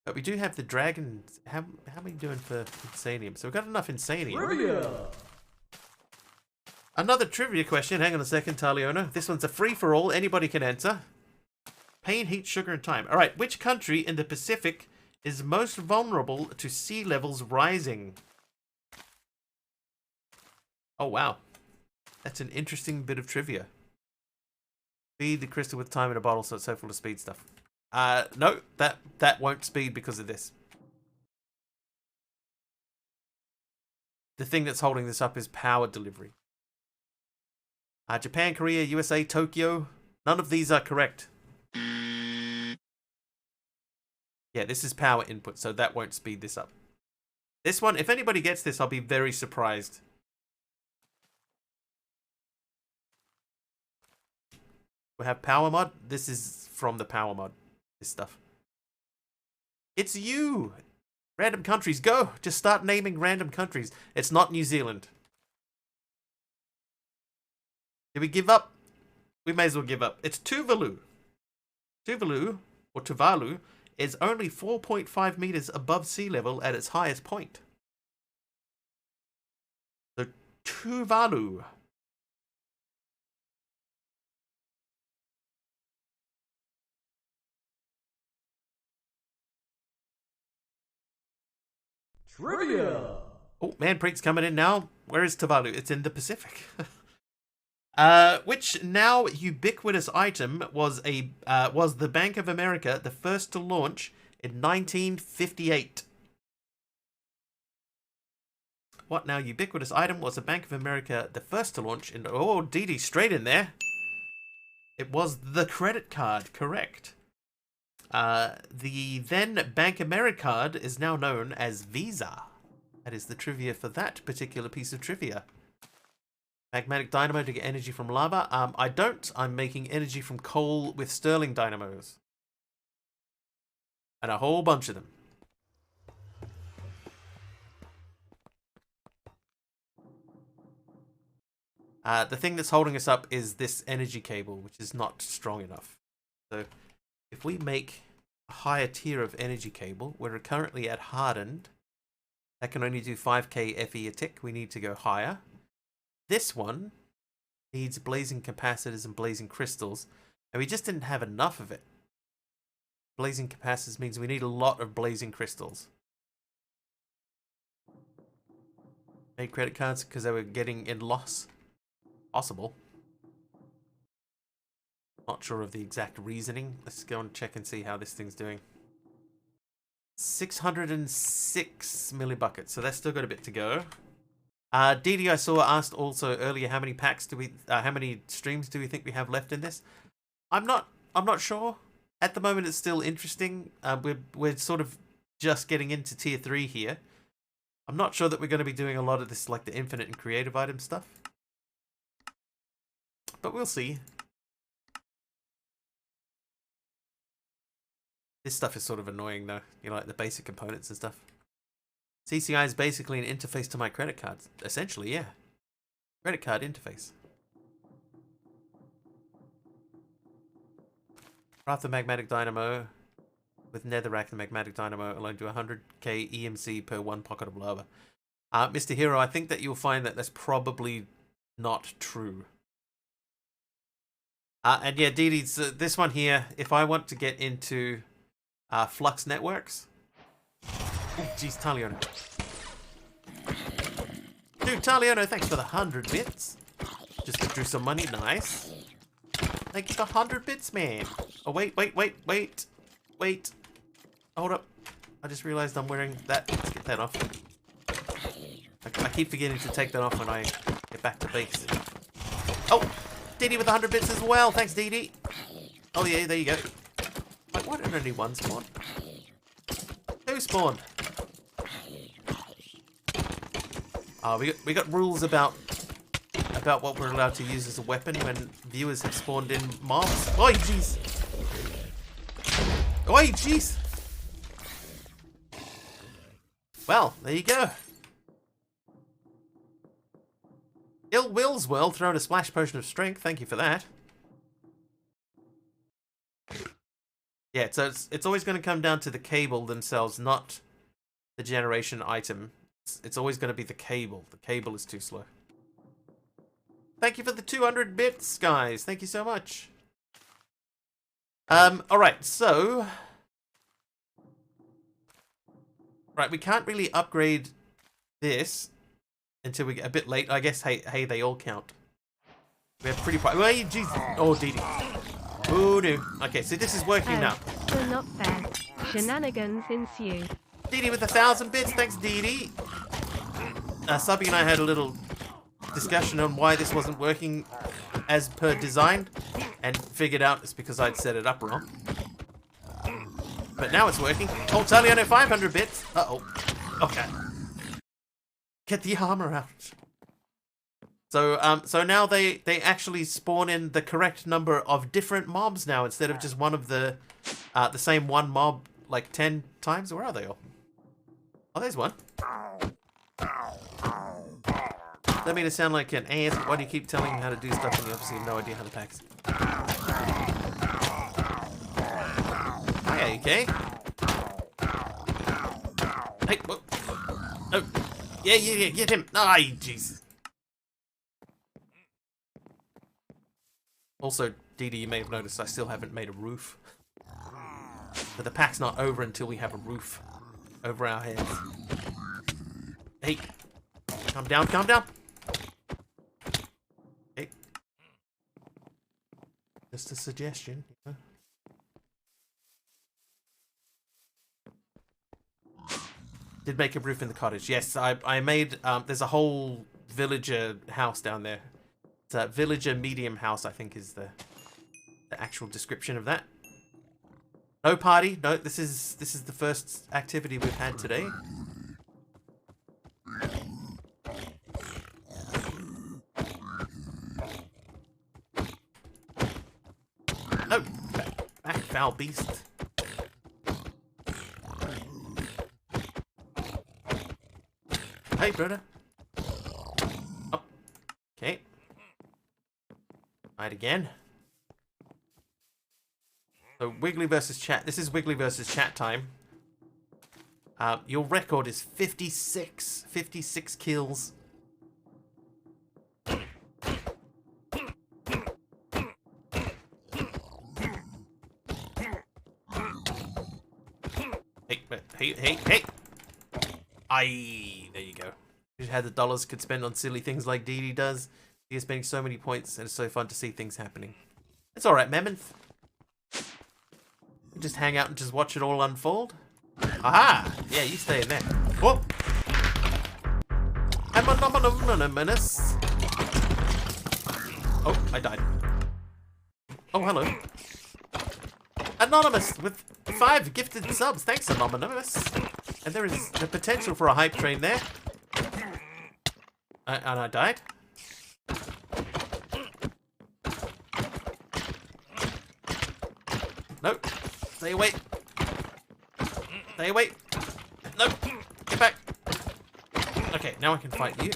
But we do have the dragons. How are we doing for insanium? So we've got enough insanium. Trivia. Another trivia question. Hang on a second, Taliona. This one's a free-for-all. Anybody can answer. Pain, heat, sugar, and time. All right. Which country in the Pacific is most vulnerable to sea levels rising? Oh, wow. That's an interesting bit of trivia. Feed the crystal with time in a bottle so it's so full of speed stuff. No, that won't speed because of this. The thing that's holding this up is power delivery. Japan, Korea, USA, Tokyo. None of these are correct. Yeah, this is power input, so that won't speed this up. This one, if anybody gets this, I'll be very surprised. We have power mod. This is from the power mod. This stuff. It's you! Random countries, go! Just start naming random countries. It's not New Zealand. Did we give up? We may as well give up. It's Tuvalu. Tuvalu, or Tuvalu, is only 4.5 meters above sea level at its highest point. So, Tuvalu. Trivia. Oh, Manpreet's coming in now. Where is Tuvalu? It's in the Pacific. Which now ubiquitous item was the Bank of America, the first to launch in 1958. What now ubiquitous item was the Bank of America, the first to launch in... Oh, Dee straight in there. It was the credit card, correct. The then Bank America card is now known as Visa. That is the trivia for that particular piece of trivia. Magmatic dynamo to get energy from lava. I don't. I'm making energy from coal with Stirling dynamos. And a whole bunch of them. The thing that's holding us up is this energy cable, which is not strong enough. So if we make a higher tier of energy cable, we're currently at hardened. That can only do 5k FE a tick. We need to go higher. This one needs blazing capacitors and blazing crystals, and we just didn't have enough of it. Blazing capacitors means we need a lot of blazing crystals. Made credit cards because they were getting in loss. Possible. Not sure of the exact reasoning. Let's go and check and see how this thing's doing. 606 millibuckets, so that's still got a bit to go. Didi, I saw asked also earlier how many packs do we, how many streams do we think we have left in this? I'm not sure. At the moment, it's still interesting. We're sort of just getting into tier 3 here. I'm not sure that we're going to be doing a lot of this, like the infinite and creative item stuff. But we'll see. This stuff is sort of annoying though. You know, like the basic components and stuff. CCI is basically an interface to my credit cards. Essentially, yeah. Credit card interface. Craft the magmatic dynamo with netherrack. The magmatic dynamo alone do 100k EMC per 1 pocket of lava. Mr. Hero, I think that you'll find that that's probably not true. And yeah, Dee this one here, if I want to get into Flux networks... Jeez, Taliano. Dude, Taliano, thanks for the 100 bits. Just withdrew some money. Nice. Thanks for 100 bits, man. Oh, wait. Hold up. I just realized I'm wearing that. Let's get that off. I keep forgetting to take that off when I get back to base. Oh, Didi with 100 bits as well. Thanks, Didi. Oh, yeah, there you go. Like, why did only one spawn? Who spawned? We got rules about what we're allowed to use as a weapon when viewers have spawned in mobs. Oi, jeez! Oi, jeez! Well, there you go. Ill Will's World throwing a splash potion of strength. Thank you for that. Yeah, so it's always going to come down to the cable themselves, not the generation item. It's always going to be the cable. The cable is too slow. Thank you for the 200 bits, guys. Thank you so much. Alright, so... Right, we can't really upgrade this until we get a bit late. I guess, hey, they all count. We have pretty... Wait, Jesus. Oh, Dee Dee. Oh, no. Okay, so this is working now. Still not fair. Shenanigans ensue. Dee Dee with 1,000 bits. Thanks, Dee Dee. Subby and I had a little discussion on why this wasn't working as per design, and figured out it's because I'd set it up wrong. But now it's working. Oh, Taliano 500 bits. Uh-oh. Okay. Get the armor out. So now they actually spawn in the correct number of different mobs now, instead of just one of the same one mob like 10 times. Where are they all? Oh, there's one. Don't mean to sound like an ass. Why do you keep telling me how to do stuff and you obviously have no idea how to pack? Hey, okay. Hey, whoa. Oh. Yeah, get him. Ay, jeez. Also, Dee Dee, you may have noticed I still haven't made a roof. But the pack's not over until we have a roof over our heads. Hey. Calm down, calm down. Okay. Just a suggestion. You know? Did make a roof in the cottage. Yes, I made, there's a whole villager house down there. It's a villager medium house, I think, is the actual description of that. No party. No, this is the first activity we've had today. No, back, foul beast. Hey, brother. Oh, okay. Right again. So Wiggly versus chat. This is Wiggly versus chat time. Your record is 56. 56 kills. Hey. Aye, there you go. You had the dollars could spend on silly things like Dee Dee does. You're spending so many points, and it's so fun to see things happening. It's alright, Mammoth. Just hang out and just watch it all unfold. Aha! Yeah, you stay in there. Whoa! I'm anonymous. Oh, I died. Oh, hello. Anonymous with 5 gifted subs. Thanks, Anonymous. And there is the potential for a hype train there. And I died. Nope. Stay away. Stay away. Nope. Get back. Okay, now I can fight you.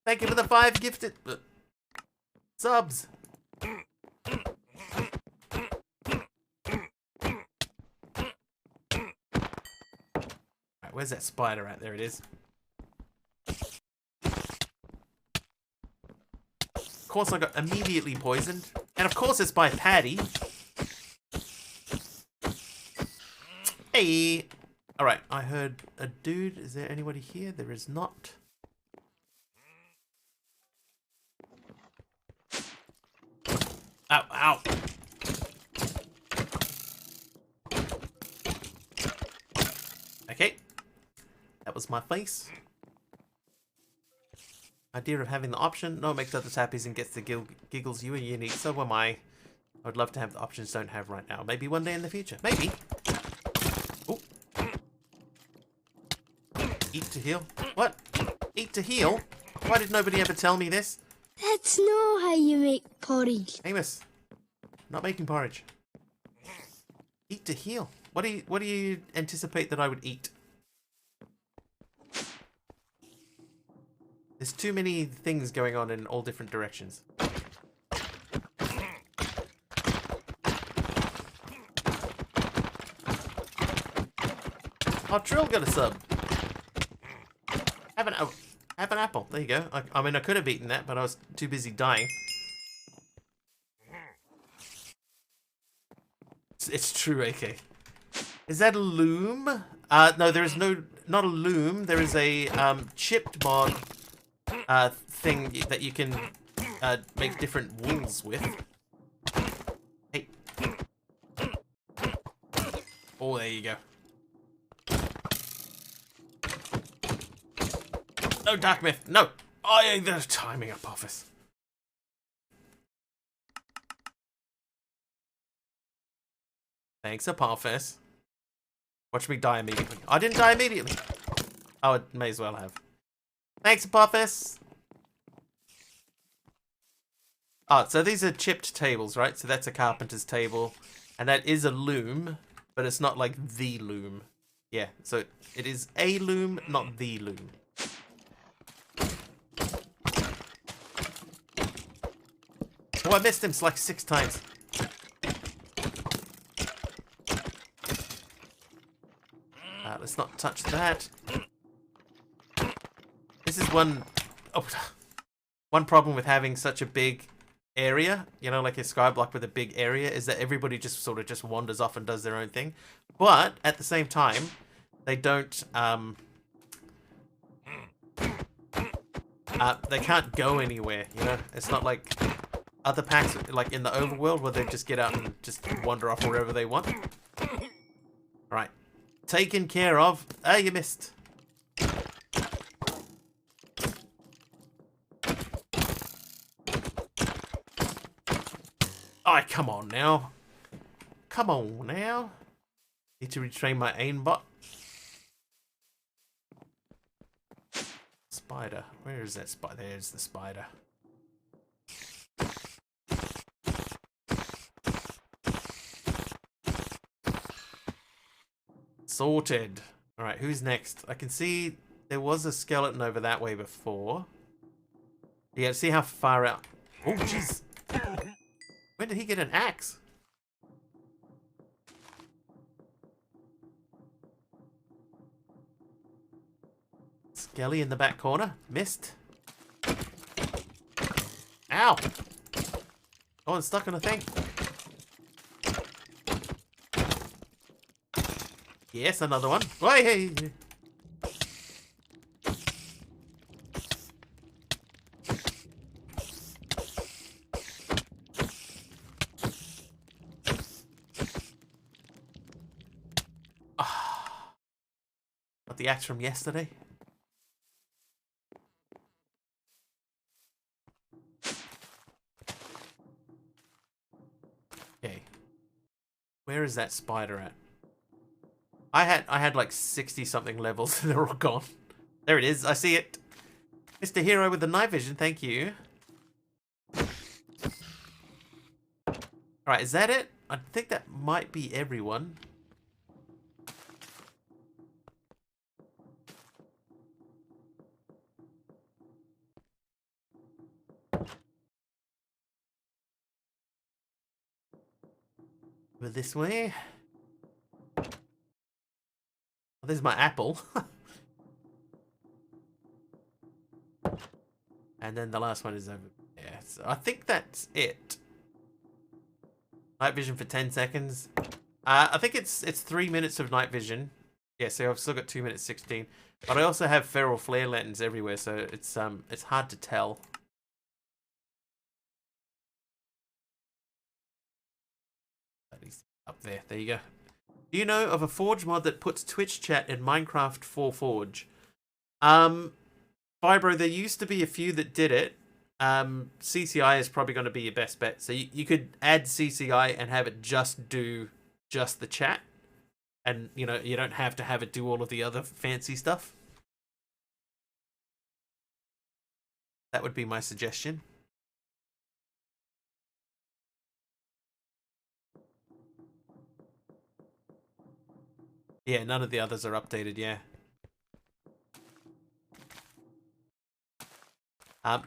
Thank you for the 5 gifted subs. Right, where's that spider at? There it is. Of course, I got immediately poisoned. And of course it's by Patty. Hey! Alright, I heard a dude. Is there anybody here? There is not. Ow, ow! Okay. That was my face. Idea of having the option. No, it makes others happy and gets the giggles. You are unique. So am I. I would love to have the options don't have right now. Maybe one day in the future. Maybe. Ooh. Eat to heal. What? Eat to heal? Why did nobody ever tell me this? That's not how you make porridge. Amos. Not making porridge. Eat to heal. What do you anticipate that I would eat? There's too many things going on in all different directions. Oh, Trill got a sub. Have an apple. There you go. I mean, I could have eaten that, but I was too busy dying. It's true, AK. Is that a loom? No, there is not a loom. There is a chipped mod thing that you can make different wools with. Hey. Oh, there you go. No, Dark Myth. No. Oh, yeah, the timing up office. Thanks, Apophis. Watch me die immediately. I didn't die immediately. Oh, it may as well have. Thanks, Apophis. Oh, so these are chipped tables, right? So that's a carpenter's table. And that is a loom, but it's not like the loom. Yeah, so it is a loom, not the loom. Oh, I missed him like 6 times. Let's not touch that. This is one problem with having such a big area, you know, like a skyblock with a big area, is that everybody just sort of just wanders off and does their own thing. But at the same time, they don't they can't go anywhere, you know. It's not like other packs like in the overworld where they just get out and just wander off wherever they want. Right. Taken care of. Ah, you missed. Oh, come on now. Come on now. Need to retrain my aimbot. Spider. Where is that spider? There's the spider. Sorted. Alright, who's next? I can see there was a skeleton over that way before. Yeah, see how far out. Oh, jeez. When did he get an axe? Skelly in the back corner. Missed. Ow! Oh, it's stuck on a thing. Yes, another one. Hey! Got the axe from yesterday. Okay. Where is that spider at? I had like 60 something levels and they're all gone. There it is. I see it. Mr. Hero with the night vision. Thank you. Alright, is that it? I think that might be everyone. Over this way. There's my apple. And then the last one is over there. So I think that's it. Night vision for 10 seconds. I think it's 3 minutes of night vision. Yeah, so I've still got 2 minutes 16. But I also have feral flare lanterns everywhere, so it's hard to tell. Up there. There you go. Do you know of a Forge mod that puts Twitch chat in Minecraft for Forge? Vibro, there used to be a few that did it. CCI is probably going to be your best bet. So you could add CCI and have it just do just the chat. And, you know, you don't have to have it do all of the other fancy stuff. That would be my suggestion. Yeah, none of the others are updated, yeah.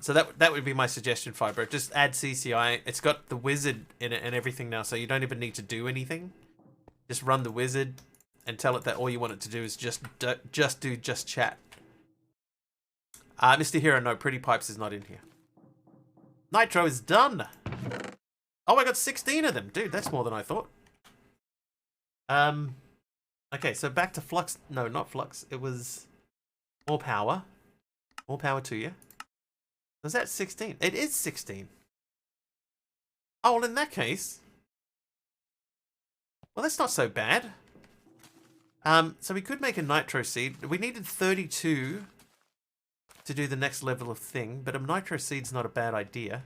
So that would be my suggestion, Fibro. Just add CCI. It's got the wizard in it and everything now, so you don't even need to do anything. Just run the wizard, and tell it that all you want it to do is just chat. Mr. Hero, no, Pretty Pipes is not in here. Nitro is done. Oh, I got 16 of them. Dude, that's more than I thought. Okay, so back to Flux. No, not Flux. It was more power. More power to you. Was that 16? It is 16. Oh, well, in that case... Well, that's not so bad. So we could make a Nitro Seed. We needed 32 to do the next level of thing, but a Nitro Seed's not a bad idea.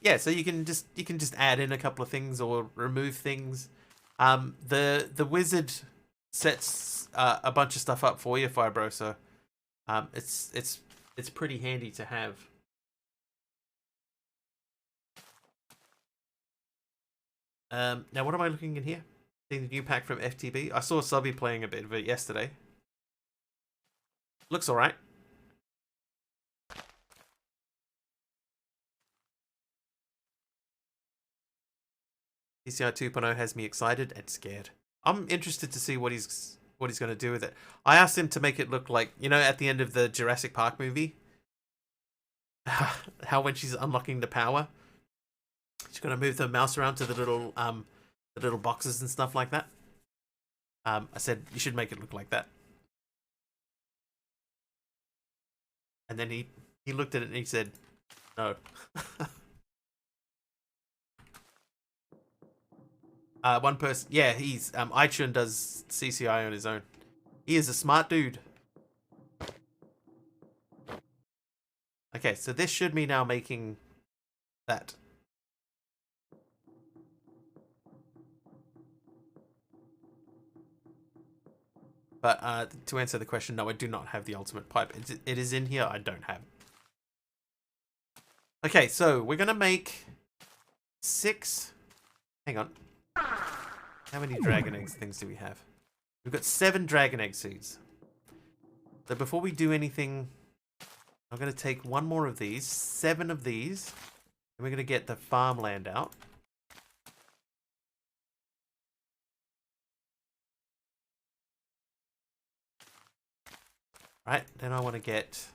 Yeah, so you can just add in a couple of things or remove things. The wizard sets a bunch of stuff up for you, Fibro. So it's pretty handy to have. Now, what am I looking in here? Seeing the new pack from FTB. I saw Subby playing a bit of it yesterday. Looks alright. TCI 2.0 has me excited and scared. I'm interested to see what he's going to do with it. I asked him to make it look like, you know, at the end of the Jurassic Park movie, how when she's unlocking the power, she's going to move the mouse around to the little boxes and stuff like that. I said you should make it look like that. And then he looked at it and he said, no. One person, yeah, he's Ichun does CCI on his own. He is a smart dude. Okay, so this should be now making that. But to answer the question, no, I do not have the ultimate pipe. It is in here. I don't have it. Okay, so we're gonna make 6. Hang on. How many dragon eggs things do we have? We've got 7 dragon egg seeds. So before we do anything, I'm going to take one more of these, 7 of these, and we're going to get the farmland out. Right, then I want to get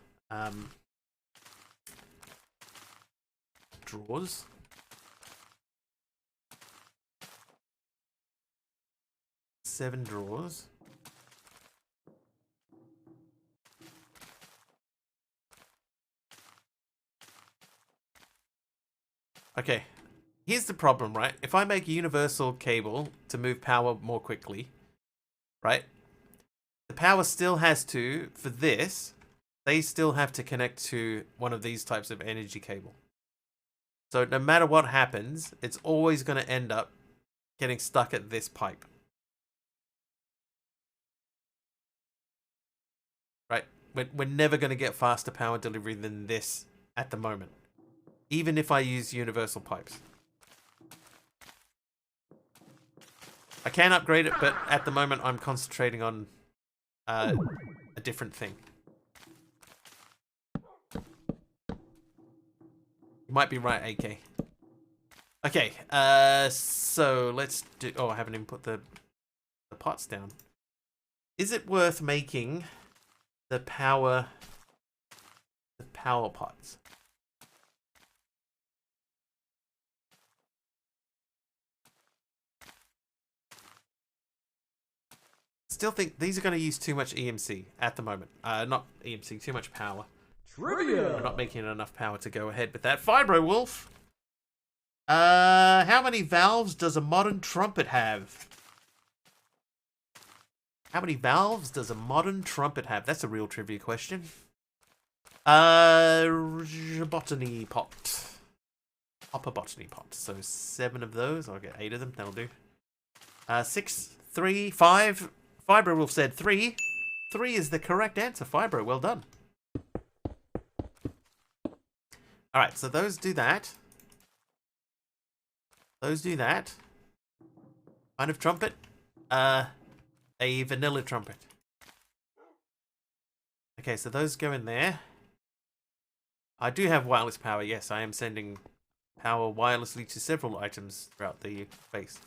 drawers. Seven drawers. Okay, here's the problem, right? If I make a universal cable to move power more quickly, right? The power still has to, for this, they still have to connect to one of these types of energy cable. So no matter what happens, it's always going to end up getting stuck at this pipe. Right? We're never going to get faster power delivery than this at the moment. Even if I use universal pipes. I can upgrade it, but at the moment I'm concentrating on a different thing. You might be right, AK. Okay, so let's do... Oh, I haven't even put the pots down. Is it worth making the power pots? Still think these are going to use too much EMC at the moment. Not EMC, too much power. Trivia! We're not making enough power to go ahead with that. Fibro Wolf! How many valves does a modern trumpet have? How many valves does a modern trumpet have? That's a real trivia question. Botany pot. Hopper botany pot. So 7 of those. I'll get 8 of them. That'll do. 6, 3, 5. Fibro Wolf said 3. 3 is the correct answer. Fibro, well done. Alright, so those do that. Those do that. Kind of trumpet. A vanilla trumpet. Okay, so those go in there. I do have wireless power. Yes, I am sending power wirelessly to several items throughout the base.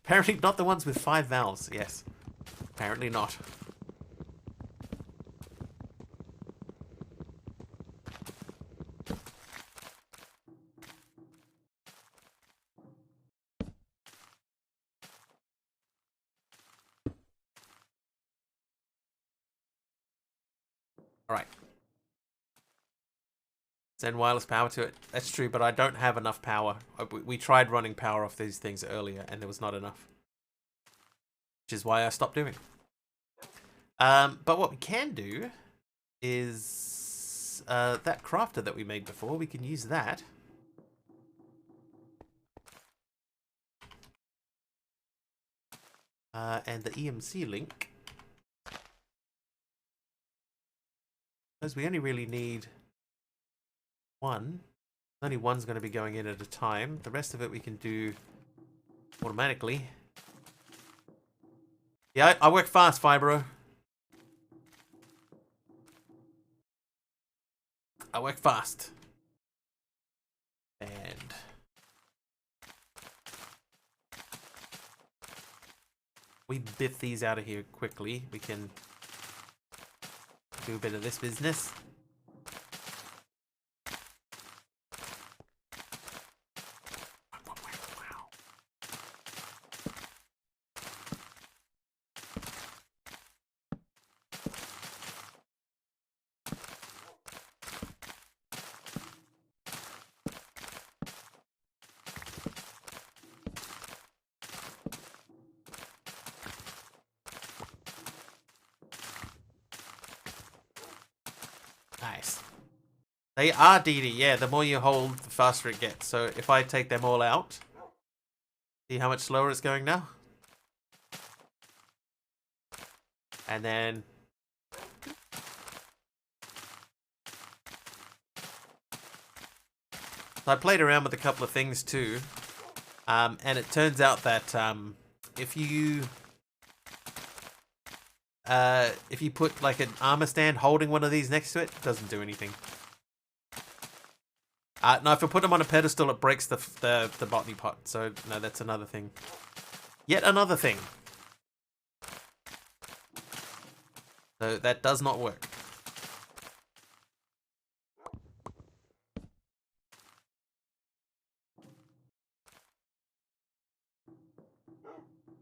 Apparently not the ones with 5 valves, yes. Apparently not. Alright. Send wireless power to it. That's true, but I don't have enough power. We tried running power off these things earlier, and there was not enough. Which is why I stopped doing it. But what we can do is that crafter that we made before. We can use that. And the EMC link. Because we only really need one. Only one's going to be going in at a time. The rest of it we can do automatically. Yeah, I work fast, Fibro. I work fast. And we biff these out of here quickly. We can do a bit of this business. Nice. They are DD, yeah. The more you hold, the faster it gets. So if I take them all out, see how much slower it's going now? And then... So I played around with a couple of things too. And it turns out that if you put like an armor stand holding one of these next to it, it doesn't do anything. No, if I put them on a pedestal, it breaks the botany pot. So no, that's another thing. Yet another thing. So that does not work.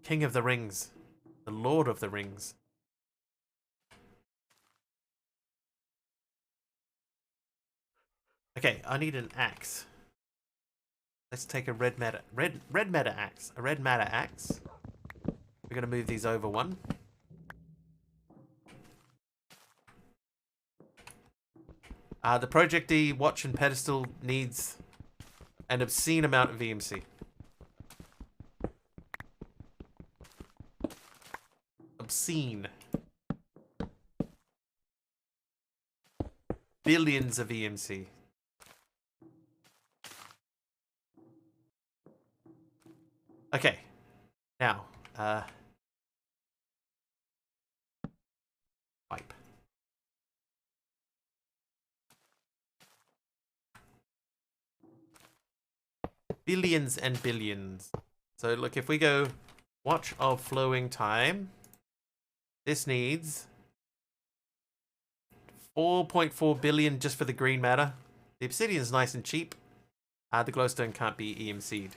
King of the Rings. The Lord of the Rings. Okay, I need an axe. Let's take a red matter axe. A red matter axe. We're gonna move these over one. The Project D watch and pedestal needs an obscene amount of VMC. Obscene. Billions of EMC. Okay. Now, wipe. Billions and billions. So look, if we go watch of flowing time, this needs 4.4 billion just for the green matter. The obsidian is nice and cheap. The glowstone can't be EMC'd.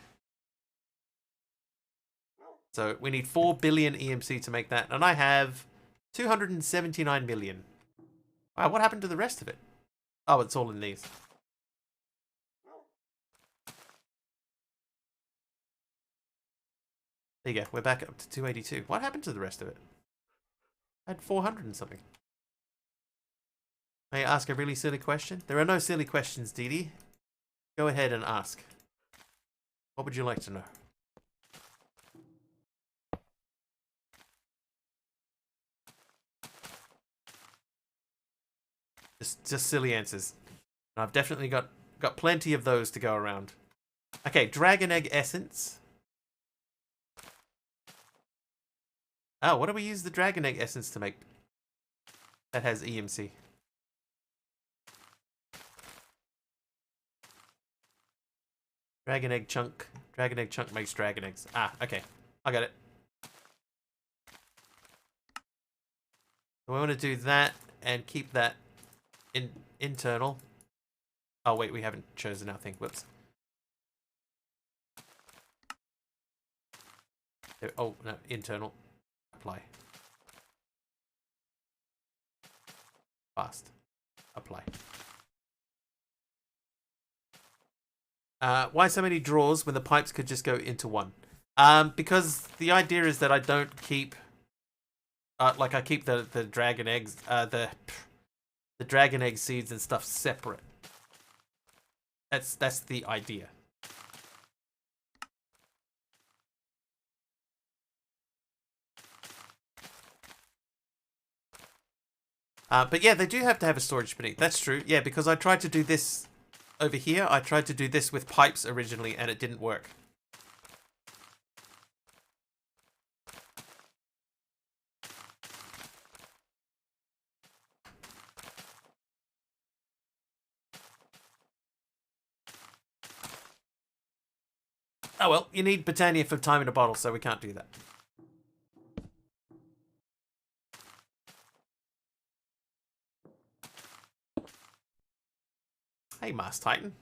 So we need 4 billion EMC to make that. And I have 279 million. Wow, what happened to the rest of it? Oh, it's all in these. There you go. We're back up to 282. What happened to the rest of it? I had 400 and something. May I ask a really silly question? There are no silly questions, Dee Dee. Go ahead and ask. What would you like to know? Just silly answers. And I've definitely got plenty of those to go around. Okay, dragon egg essence. Oh, what do we use the dragon egg essence to make? That has EMC. Dragon egg chunk. Dragon egg chunk makes dragon eggs. Ah, okay. I got it. So we want to do that and keep that internal. Oh, wait, we haven't chosen our thing. Whoops. Oh, no, internal. Apply. Fast. Apply. Why so many drawers when the pipes could just go into one? Because the idea is that I don't keep... like, I keep the dragon eggs... the dragon egg seeds and stuff separate. That's the idea. But yeah, they do have to have a storage beneath. That's true. Yeah, because I tried to do this over here. I tried to do this with pipes originally, and it didn't work. Oh well, you need Britannia for time in a bottle, so we can't do that. Hey, Mars Titan.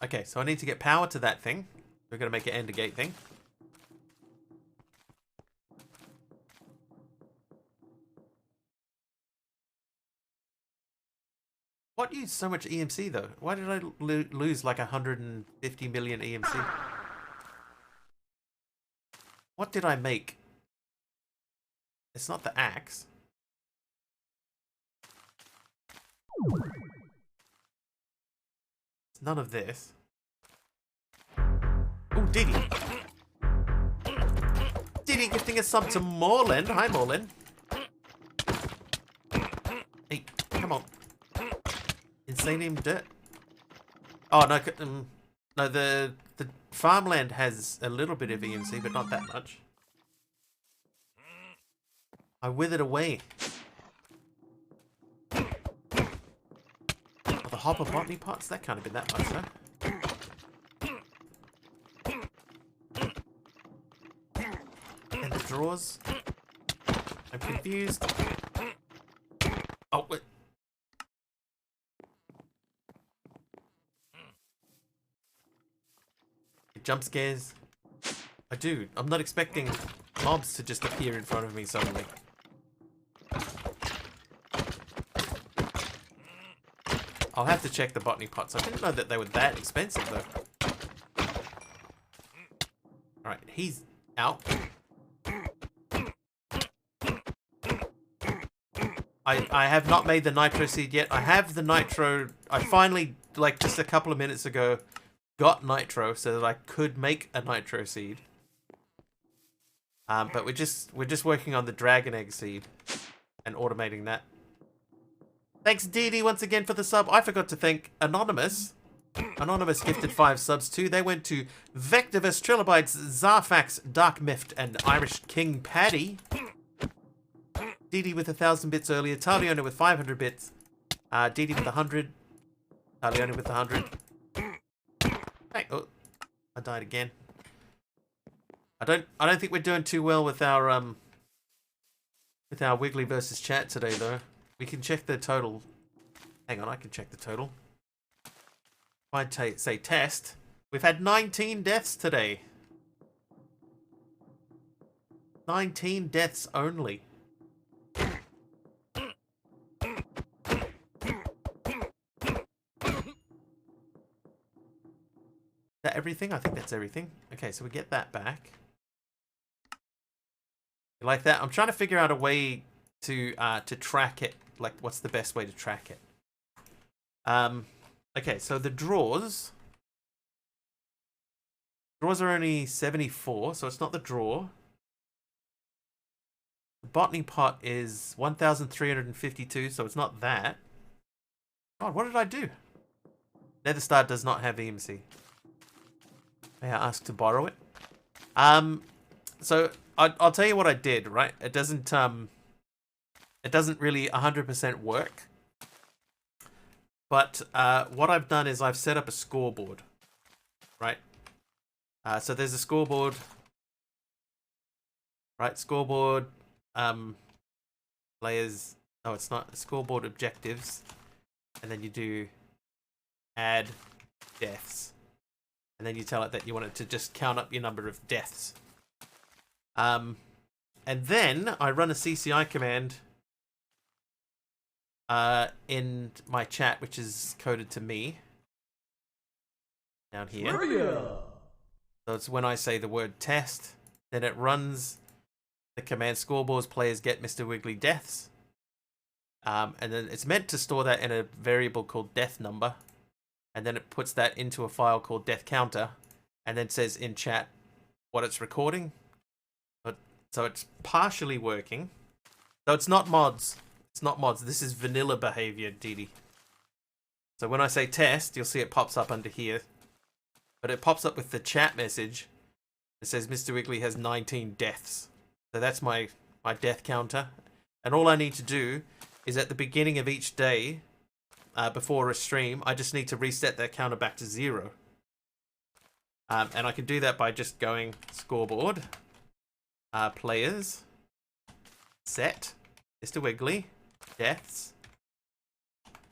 Okay, so I need to get power to that thing. We're going to make it end a gate thing. What used so much EMC though? Why did I lose like 150 million EMC? What did I make? It's not the axe. It's none of this. Oh, Diddy. Diddy gifting a sub to Morlin. Hi, Morlin. Hey, come on. Insanium dirt. Oh no, no. The farmland has a little bit of EMC, but not that much. I withered away. Oh, the hopper botany pots? That can't have been that much, though. And the drawers. I'm confused. Oh, wait. Jump scares. I do. I'm not expecting mobs to just appear in front of me suddenly. I'll have to check the botany pots. I didn't know that they were that expensive though. Alright, he's out. I have not made the nitro seed yet. I have the nitro. I finally, like just a couple of minutes ago, got nitro so that I could make a nitro seed. But we're just working on the dragon egg seed and automating that. Thanks Dee once again for the sub. I forgot to thank Anonymous. Anonymous gifted 5 subs too. They went to Vectivus, Trilobites, Zarfax, Dark Mift, and Irish King Paddy. Dee with 1,000 bits earlier. Taliona with 500 bits. Dee with 100. Taliona with 100. Hey, oh, I died again. I don't think we're doing too well with our Wiggly versus chat today though. We can check the total. Hang on, I can check the total. If I say test, we've had 19 deaths today. 19 deaths only. Is that everything? I think that's everything. Okay, so we get that back. You like that? I'm trying to figure out a way to track it. Like, what's the best way to track it? Okay, so the drawers. Drawers are only 74, so it's not the drawer. The botany pot is 1,352, so it's not that. God, what did I do? Nether Star does not have EMC. May I ask to borrow it? So I'll tell you what I did, right? It doesn't really 100% work. But what I've done is I've set up a scoreboard, right? So there's a scoreboard, right? Scoreboard, players. No, it's not. Scoreboard objectives, and then you do add deaths, and then you tell it that you want it to just count up your number of deaths. And then I run a CCI command in my chat, which is coded to me down here. Trivia. So it's when I say the word test, then it runs the command scoreboards players get Mr. Wiggly deaths. And then it's meant to store that in a variable called death number. And then it puts that into a file called death counter. And then says in chat what it's recording. So it's partially working. So it's not mods. It's not mods. This is vanilla behavior, Didi. So when I say test, you'll see it pops up under here. But it pops up with the chat message. It says Mr. Wiggly has 19 deaths. So that's my death counter. And all I need to do is at the beginning of each day, before a stream, I just need to reset that counter back to 0. And I can do that by just going scoreboard, players, set Mr. Wiggly, deaths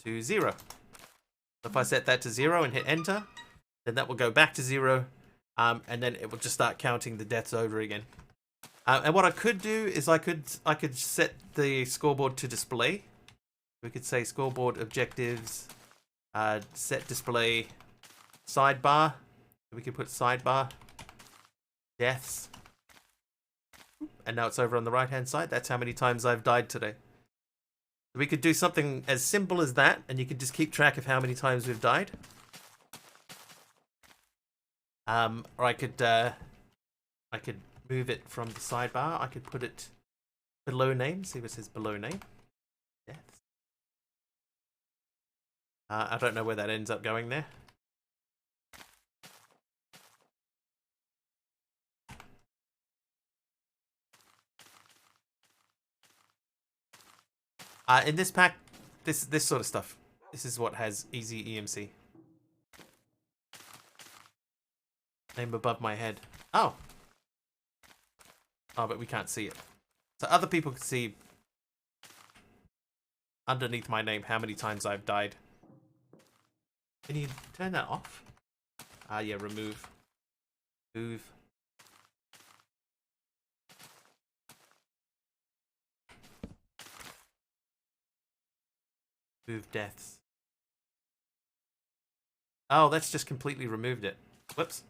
to 0. So if I set that to 0 and hit enter, then that will go back to 0, and then it will just start counting the deaths over again. And what I could do is I could set the scoreboard to display. We could say scoreboard objectives, set display sidebar. We could put sidebar deaths, and now it's over on the right hand side. That's how many times I've died today. We could do something as simple as that, and you could just keep track of how many times we've died. Or I could move it from the sidebar. I could put it below name. See what it says below name. Deaths. I don't know where that ends up going there. In this pack, this sort of stuff. This is what has easy EMC. Name above my head. Oh. Oh, but we can't see it. So other people can see underneath my name how many times I've died. Can you turn that off? Yeah, remove. Move. Move deaths. Oh, that's just completely removed it. Whoops.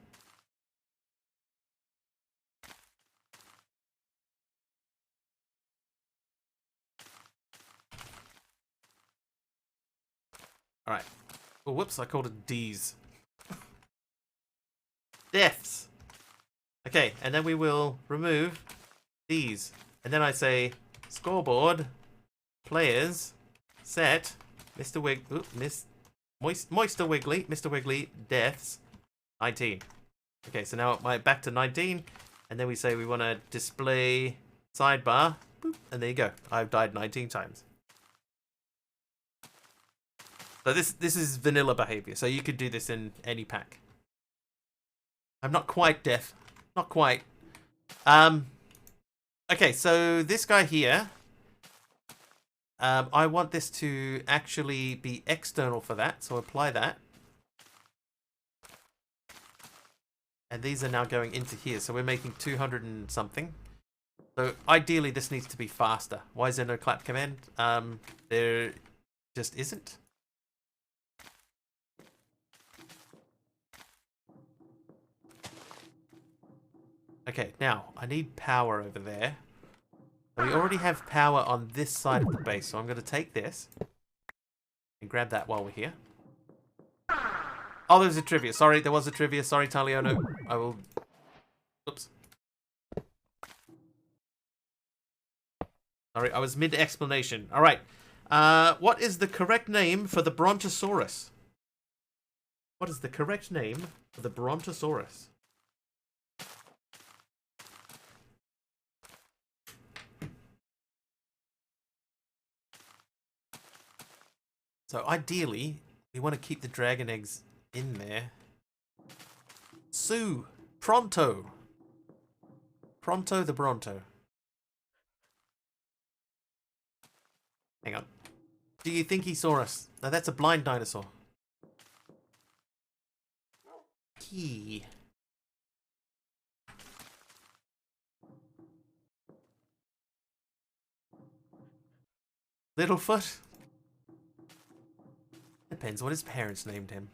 Alright. Oh, whoops, I called it D's. Deaths. Okay, and then we will remove these. And then I say scoreboard, players, set, Mr. Moister Wiggly, Mr. Wiggly, deaths, 19. Okay, so now back to 19. And then we say we want to display sidebar. Boop, and there you go. I've died 19 times. So this is vanilla behavior. So you could do this in any pack. I'm not quite deaf. Not quite. Okay, so this guy here. I want this to actually be external for that. So apply that. And these are now going into here. So we're making 200 and something. So ideally this needs to be faster. Why is there no clap command? There just isn't. Okay, now, I need power over there. We already have power on this side of the base, so I'm going to take this and grab that while we're here. Oh, there's a trivia. Sorry, there was a trivia. Sorry, Taliono. I will... Oops. Sorry, I was mid-explanation. All right. What is the correct name for the Brontosaurus? What is the correct name for the Brontosaurus? So ideally, we want to keep the dragon eggs in there. Sue! Pronto! Pronto the Bronto. Hang on. Do you think he saw us? No, that's a blind dinosaur. Key. Littlefoot? Depends what his parents named him.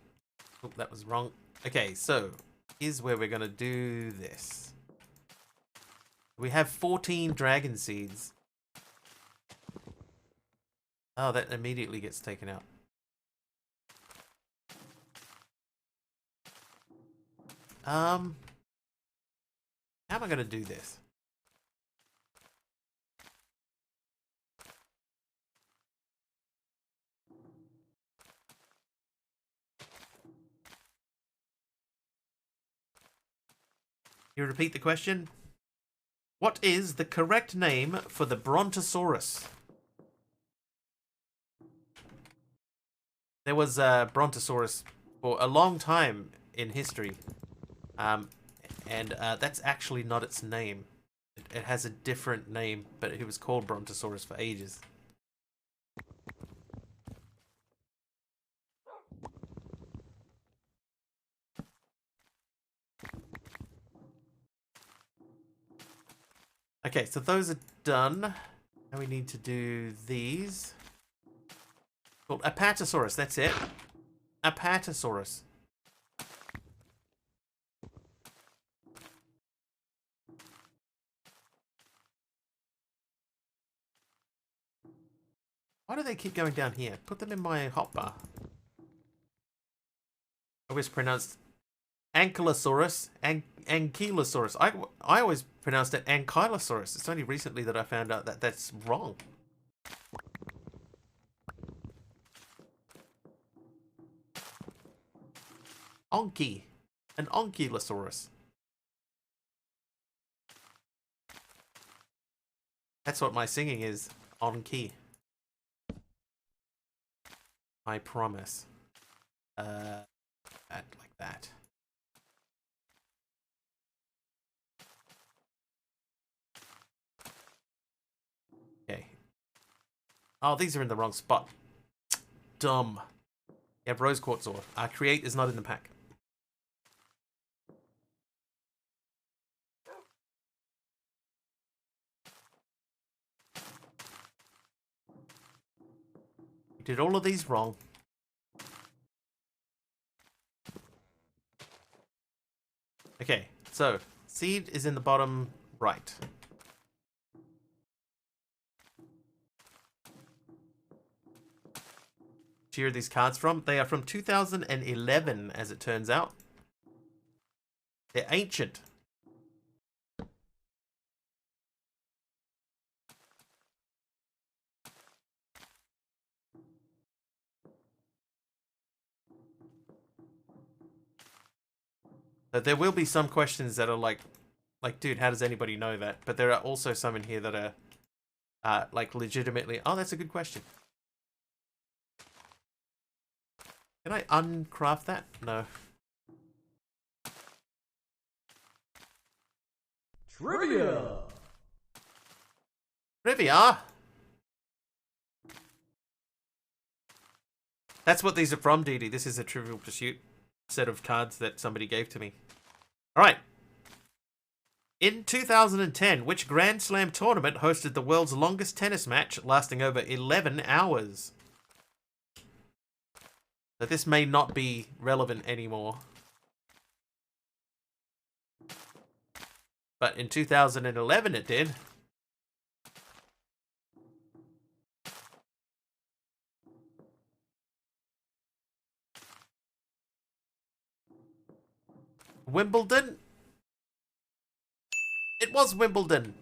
Oh, that was wrong. Okay, so here's where we're gonna do this. We have 14 dragon seeds. Oh, that immediately gets taken out. How am I gonna do this? You repeat the question? What is the correct name for the Brontosaurus? There was a Brontosaurus for a long time in history. And that's actually not its name. It has a different name, but it was called Brontosaurus for ages. Okay, so those are done. Now we need to do these. Called Apatosaurus, that's it. Apatosaurus. Why do they keep going down here? Put them in my hotbar. I always pronounced Ankylosaurus, Ankylosaurus. I always pronounced it Ankylosaurus. It's only recently that I found out that that's wrong. Anky. An Ankylosaurus. That's what my singing is. On key. I promise. Like that. Okay. Oh, these are in the wrong spot. Dumb. You have rose quartz ore. Create is not in the pack. You did all of these wrong. Okay, so seed is in the bottom right. Where are these cards from? They are from 2011, as it turns out. They're ancient. But there will be some questions that are like, dude, how does anybody know that? But there are also some in here that are, like, legitimately, oh, that's a good question. Can I uncraft that? No. Trivia! Trivia? That's what these are from, Dee Dee. This is a Trivial Pursuit set of cards that somebody gave to me. Alright. In 2010, which Grand Slam tournament hosted the world's longest tennis match, lasting over 11 hours? So this may not be relevant anymore. But in 2011 it did. Wimbledon? It was Wimbledon.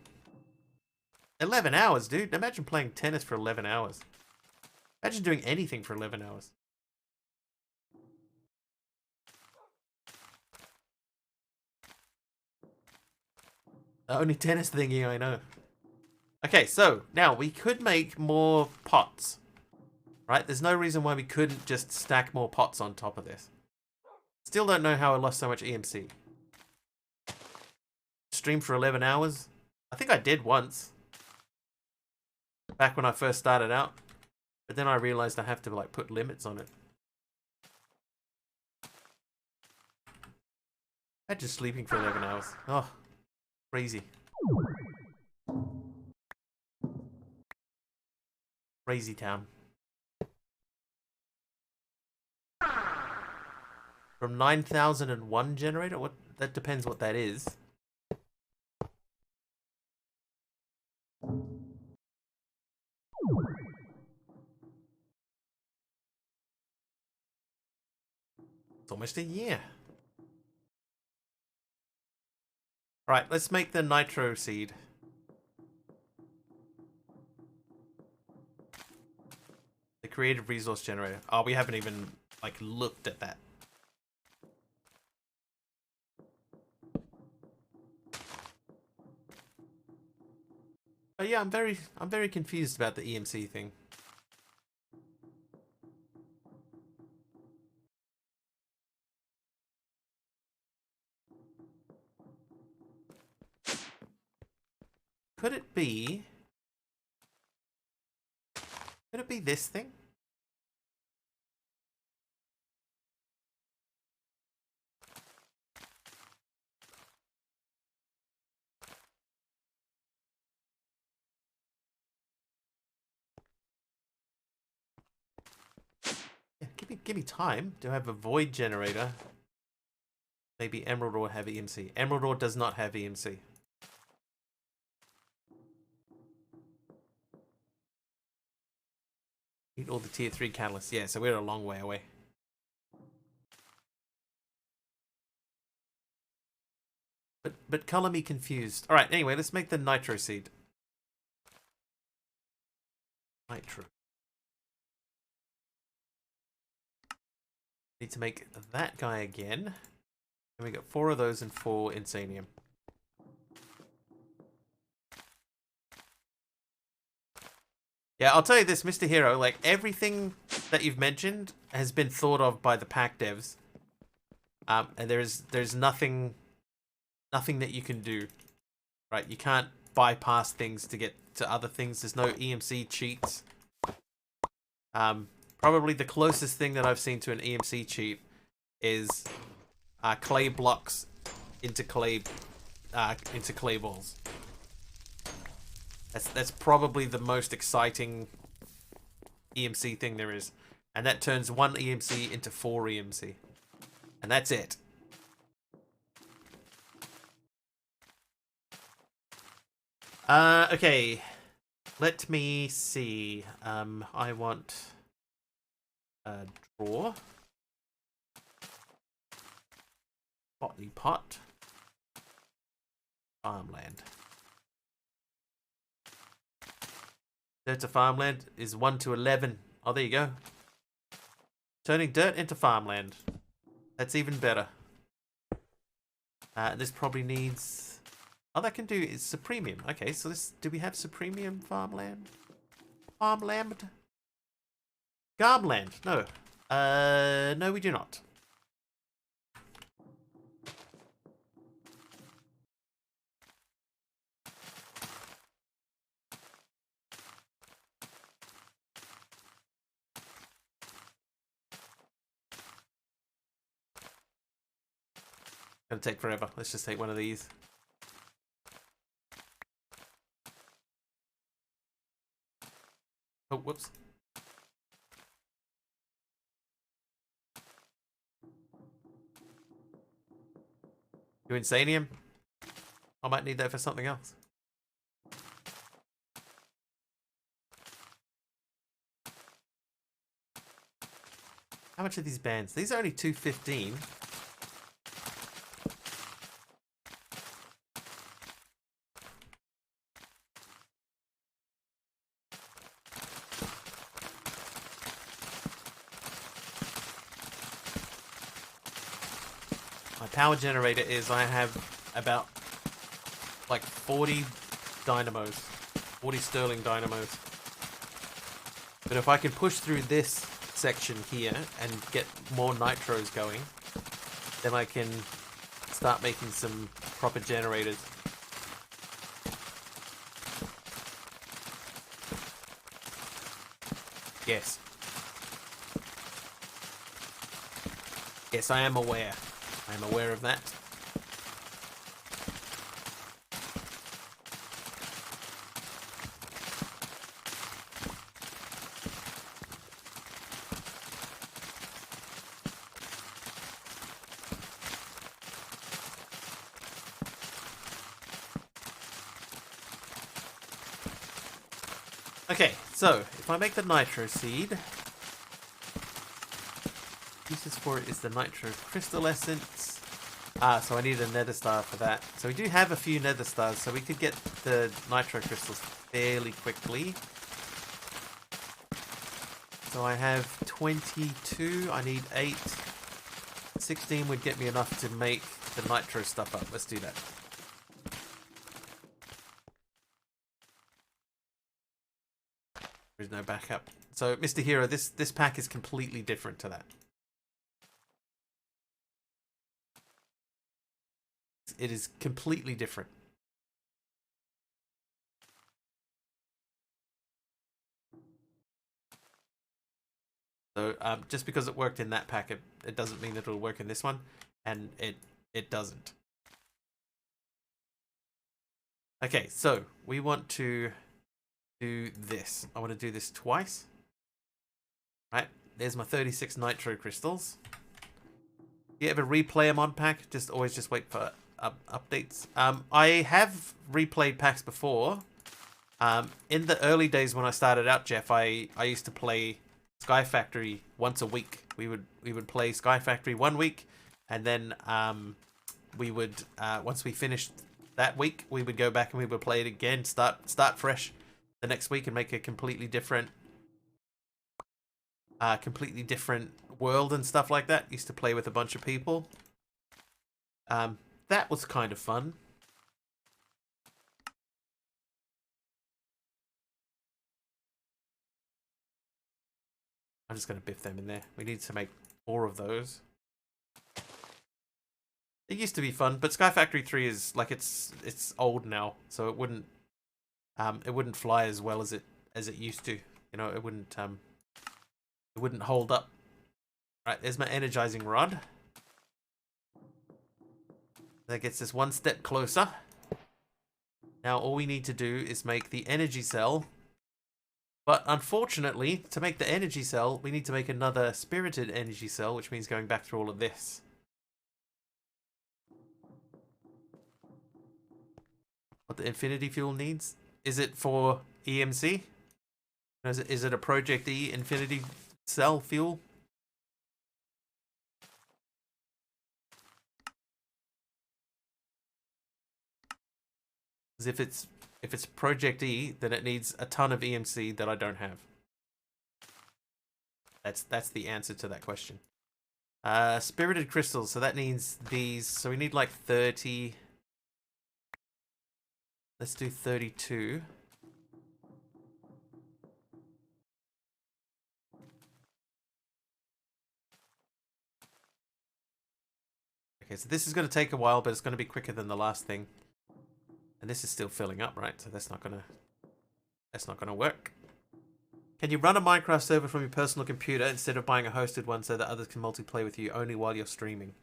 11 hours, dude. Imagine playing tennis for 11 hours. Imagine doing anything for 11 hours. The only tennis thingy I know. Okay, so now we could make more pots. Right? There's no reason why we couldn't just stack more pots on top of this. Still don't know how I lost so much EMC. Stream for 11 hours? I think I did once. Back when I first started out. But then I realized I have to like put limits on it. Imagine sleeping for 11 hours. Oh, crazy. Crazy town. From 9001 generator? What? That depends what that is. It's almost a year. Right, let's make the nitro seed. The creative resource generator. Oh, we haven't even like looked at that. But yeah, I'm very confused about the EMC thing. Could it be this thing? Yeah, give me time. Do I have a void generator? Maybe Emerald Ore have EMC. Emerald Ore does not have EMC. Need all the tier 3 catalysts. Yeah, so we're a long way away. But color me confused. Alright, anyway, let's make the nitro seed. Nitro. Need to make that guy again. And we got 4 of those and 4 insanium. Yeah, I'll tell you this, Mr. Hero, like everything that you've mentioned has been thought of by the pack devs. And there's nothing that you can do. Right? You can't bypass things to get to other things. There's no EMC cheats. Probably the closest thing that I've seen to an EMC cheat is clay blocks into clay balls. That's probably the most exciting EMC thing there is. And that turns 1 EMC into 4 EMC. And that's it. Okay. Let me see. I want a drawer. Botany pot. Farmland. Dirt to farmland is 1 to 11. Oh, there you go. Turning dirt into farmland. That's even better. This probably needs... Oh, that can do is supremium. Okay, so this... Do we have supremium farmland? Farmland? Garbland. No. No, we do not. Gonna take forever. Let's just take one of these. Oh, whoops. You insanium? I might need that for something else. How much are these bands? These are only 215. My power generator is I have about like 40 dynamos, 40 Sterling dynamos. But if I can push through this section here and get more nitros going, then I can start making some proper generators. Yes. Yes, I am aware. I am aware of that. Okay, so if I make the nitro seed, uses for it is the nitro crystal essence. So I need a nether star for that. So we do have a few nether stars, so we could get the nitro crystals fairly quickly. So I have 22, I need 8. 16 would get me enough to make the nitro stuff up. Let's do that. There's no backup. So, Mr. Hero, this pack is completely different to that. It is completely different. So, just because it worked in that pack, it doesn't mean it'll work in this one, and it doesn't. Okay, so we want to do this. I want to do this twice. Right, there's my 36 nitro crystals. You ever replay a mod pack? Just always just wait for updates. I have replayed packs before. In the early days when I started out, Jeff, I used to play Sky Factory once a week. We would play Sky Factory 1 week, and then we would once we finished that week, we would go back and we would play it again, start fresh the next week, and make a completely different world and stuff like that. Used to play with a bunch of people. That was kind of fun. I'm just going to biff them in there. We need to make 4 of those. It used to be fun, but Sky Factory 3 is like it's old now, so it wouldn't fly as well as it used to. You know, it wouldn't hold up. Right, there's my energizing rod. That gets us 1 step closer. Now all we need to do is make the energy cell. But unfortunately, to make the energy cell, we need to make another spirited energy cell, which means going back through all of this. What the infinity fuel needs? Is it for EMC? Is it a Project E infinity cell fuel? Because if it's Project E, then it needs a ton of EMC that I don't have. That's the answer to that question. Spirited crystals, so that needs these. So we need like 30. Let's do 32. Okay, so this is going to take a while, but it's going to be quicker than the last thing. And this is still filling up, right? So that's not gonna work. Can you run a Minecraft server from your personal computer instead of buying a hosted one so that others can multiplayer with you only while you're streaming?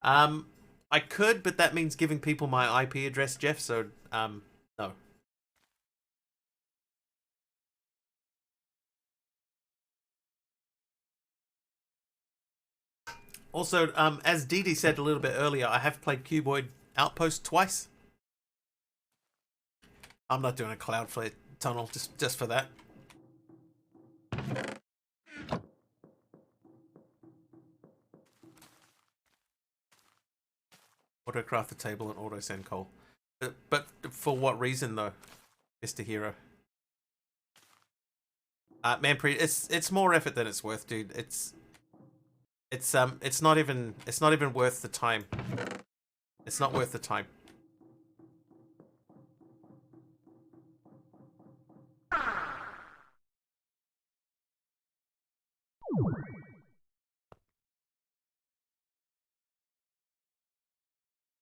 I could, but that means giving people my IP address, Jeff, so no. Also, as Dee Dee said a little bit earlier, I have played Cuboid Outpost twice. I'm not doing a Cloudflare tunnel just for that. Auto craft the table and auto send coal. But for what reason though, Mr. Hero? Manpreet, it's more effort than it's worth, dude. It's not even worth the time. It's not worth the time.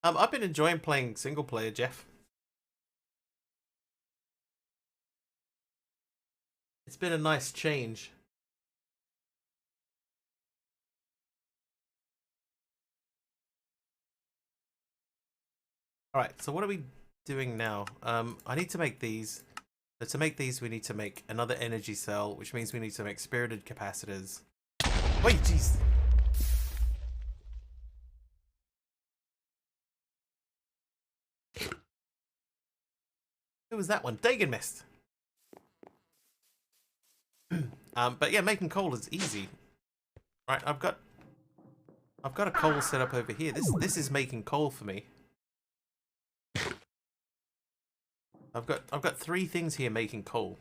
I've been enjoying playing single player, Jeff. It's been a nice change. Alright, so what are we doing now? I need to make these. So to make these, we need to make another energy cell, which means we need to make spirited capacitors. Wait, jeez. Who was that one? Dagon missed. But yeah, making coal is easy. Right, I've got a coal set up over here. This is making coal for me. I've got 3 things here making coal.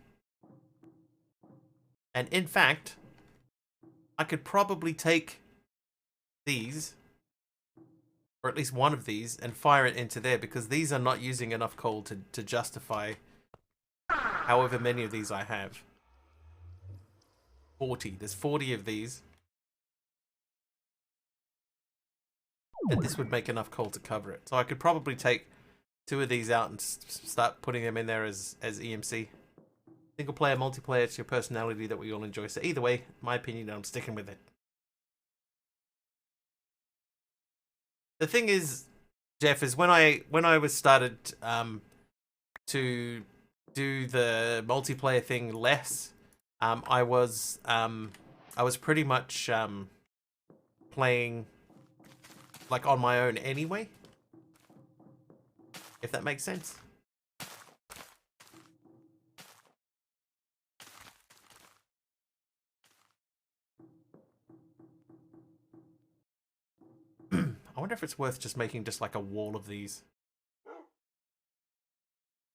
And in fact, I could probably take these, or at least one of these, and fire it into there, because these are not using enough coal to justify however many of these I have. 40. There's 40 of these. And this would make enough coal to cover it. So I could probably take 2 of these out and start putting them in there as EMC. Single player, multiplayer, it's your personality that we all enjoy. So either way, my opinion, I'm sticking with it. The thing is, Jeff, is when I was started to do the multiplayer thing less, I was pretty much playing like on my own anyway. If that makes sense. I wonder if it's worth just making just like a wall of these.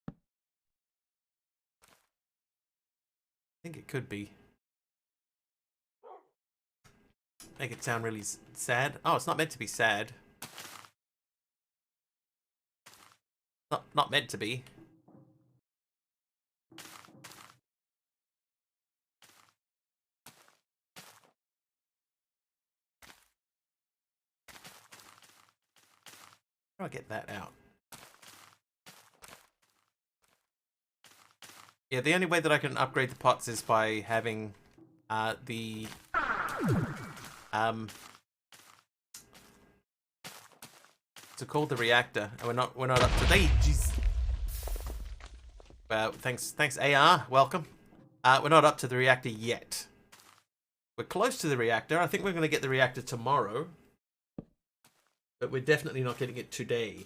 I think it could be. Make it sound really sad. Oh, it's not meant to be sad. Not meant to be. How do I get that out? Yeah, the only way that I can upgrade the pots is by having the to call the reactor, and we're not up to date. Jeez. Thanks AR, welcome. We're not up to the reactor yet. We're close to the reactor. I think we're going to get the reactor tomorrow, but we're definitely not getting it today.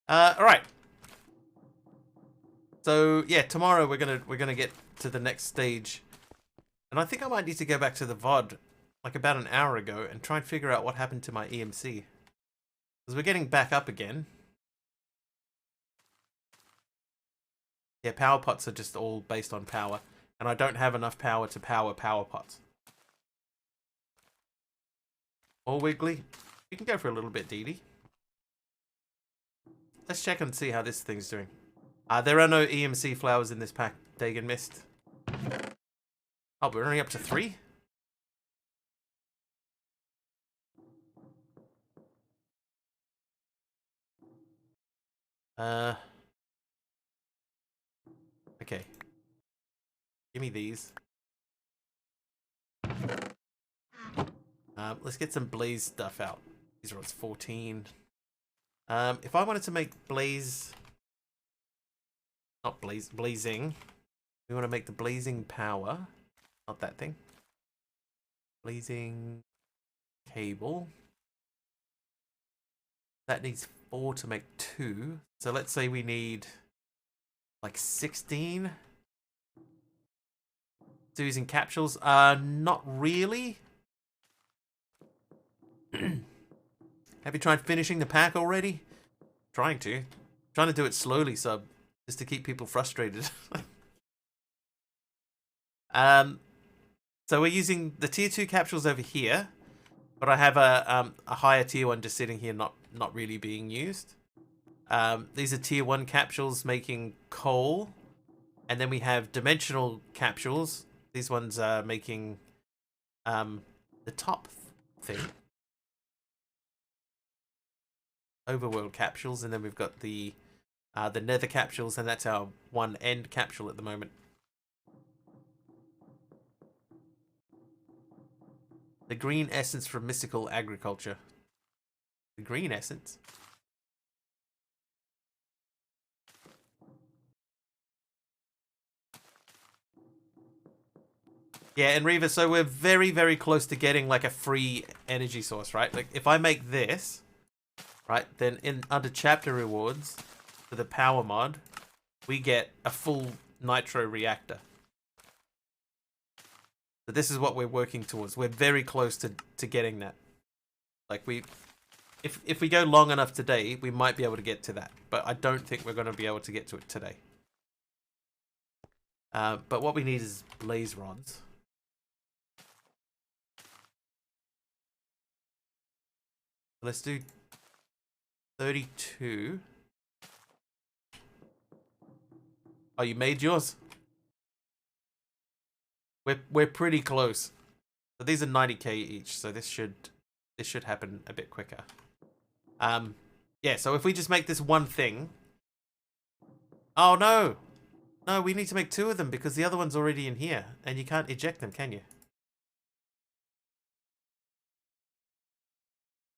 All right. So yeah, tomorrow we're gonna get to the next stage, and I think I might need to go back to the VOD like about an hour ago and try and figure out what happened to my EMC, because we're getting back up again. Yeah, power pots are just all based on power, and I don't have enough power to power pots. Or Wiggly, you can go for a little bit, Dee Dee. Let's check and see how this thing's doing. There are no EMC flowers in this pack, Dagon missed. Oh, we're only up to 3? Okay. Give me these. Let's get some blaze stuff out. These are on 14. If I wanted to make blazing. We want to make the blazing power. Not that thing. Blazing cable. That needs 4 to make 2. So let's say we need like 16. So using capsules. Not really. Have you tried finishing the pack already? Trying to do it slowly, so just to keep people frustrated. So we're using the tier 2 capsules over here, but I have a higher tier one just sitting here, not not really being used. These are tier 1 capsules making coal. And then we have dimensional capsules. These ones are making the top thing. Overworld capsules. And then we've got the nether capsules. And that's our one end capsule at the moment. The green essence from mystical agriculture. The green essence? Yeah, and Reva, so we're very, very close to getting like a free energy source, right? Like if I make this, right, then under chapter rewards for the power mod, we get a full nitro reactor. So this is what we're working towards. We're very close to getting that. Like if we go long enough today, we might be able to get to that. But I don't think we're going to be able to get to it today. But what we need is blaze rods. Let's do 32. Oh, you made yours? We're pretty close. So these are 90k each, so this should happen a bit quicker. Yeah, so if we just make this one thing. Oh no! No, we need to make 2 of them because the other one's already in here. And you can't eject them, can you?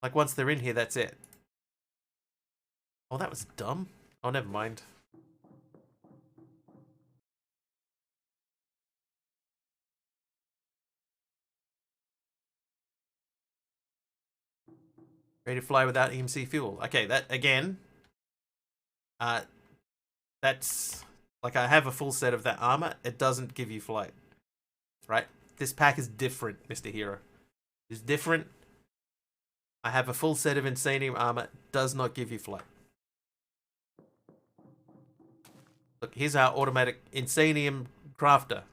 Like once they're in here, that's it. Oh, that was dumb. Oh, never mind. Ready to fly without EMC fuel. Okay, that again. That's like I have a full set of that armor. It doesn't give you flight. Right? This pack is different, Mr. Hero. It's different. I have a full set of Insanium armor. Does not give you flight. Look, here's our automatic Insanium crafter.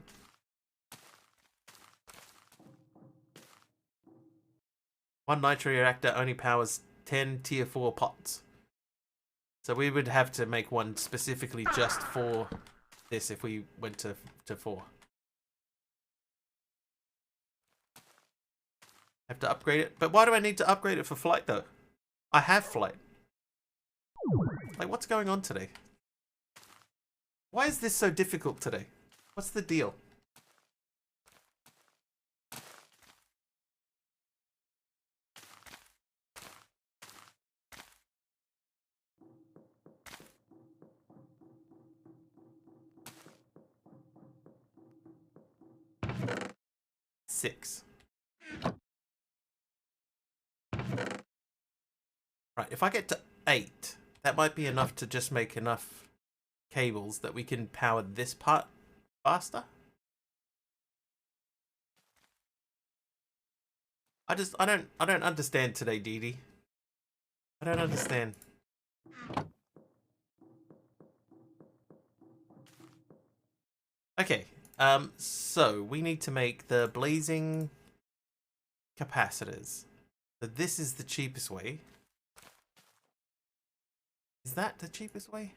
One nitro reactor only powers 10 tier 4 pots. So we would have to make one specifically just for this if we went to 4. Have to upgrade it. But why do I need to upgrade it for flight though? I have flight. Like what's going on today? Why is this so difficult today? What's the deal? Six. Right, if I get to 8, that might be enough to just make enough cables that we can power this part faster. I don't understand today, Dee Dee. I don't understand. Okay, so we need to make the blazing capacitors. So this is the cheapest way. Is that the cheapest way?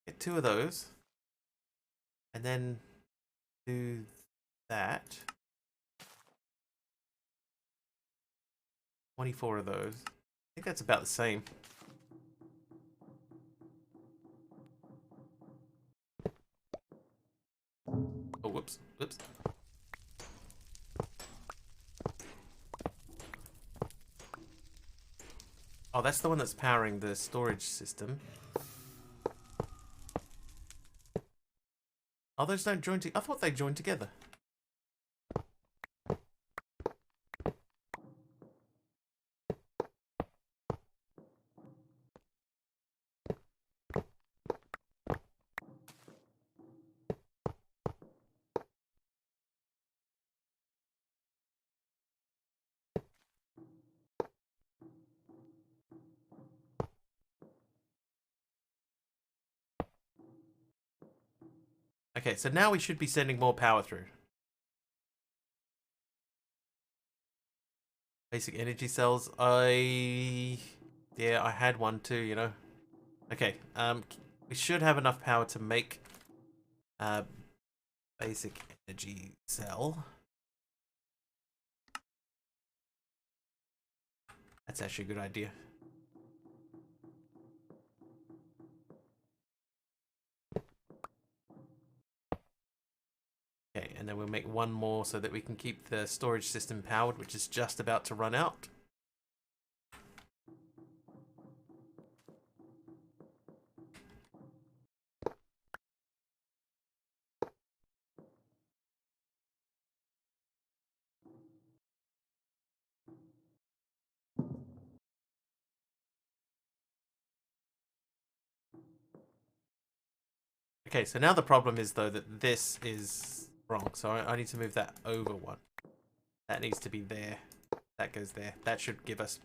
Get 2 of those. And then do that. 24 of those. I think that's about the same. Oh, whoops. Whoops. Oh, that's the one that's powering the storage system. Oh, those don't join together. I thought they joined together. Okay, so now we should be sending more power through. Basic energy cells. Yeah, I had one too, you know. Okay, we should have enough power to make a basic energy cell. That's actually a good idea. Okay, and then we'll make one more so that we can keep the storage system powered, which is just about to run out. Okay, so now the problem is, though, that this is wrong. So I need to move that over one. That needs to be there. That goes there. That should give us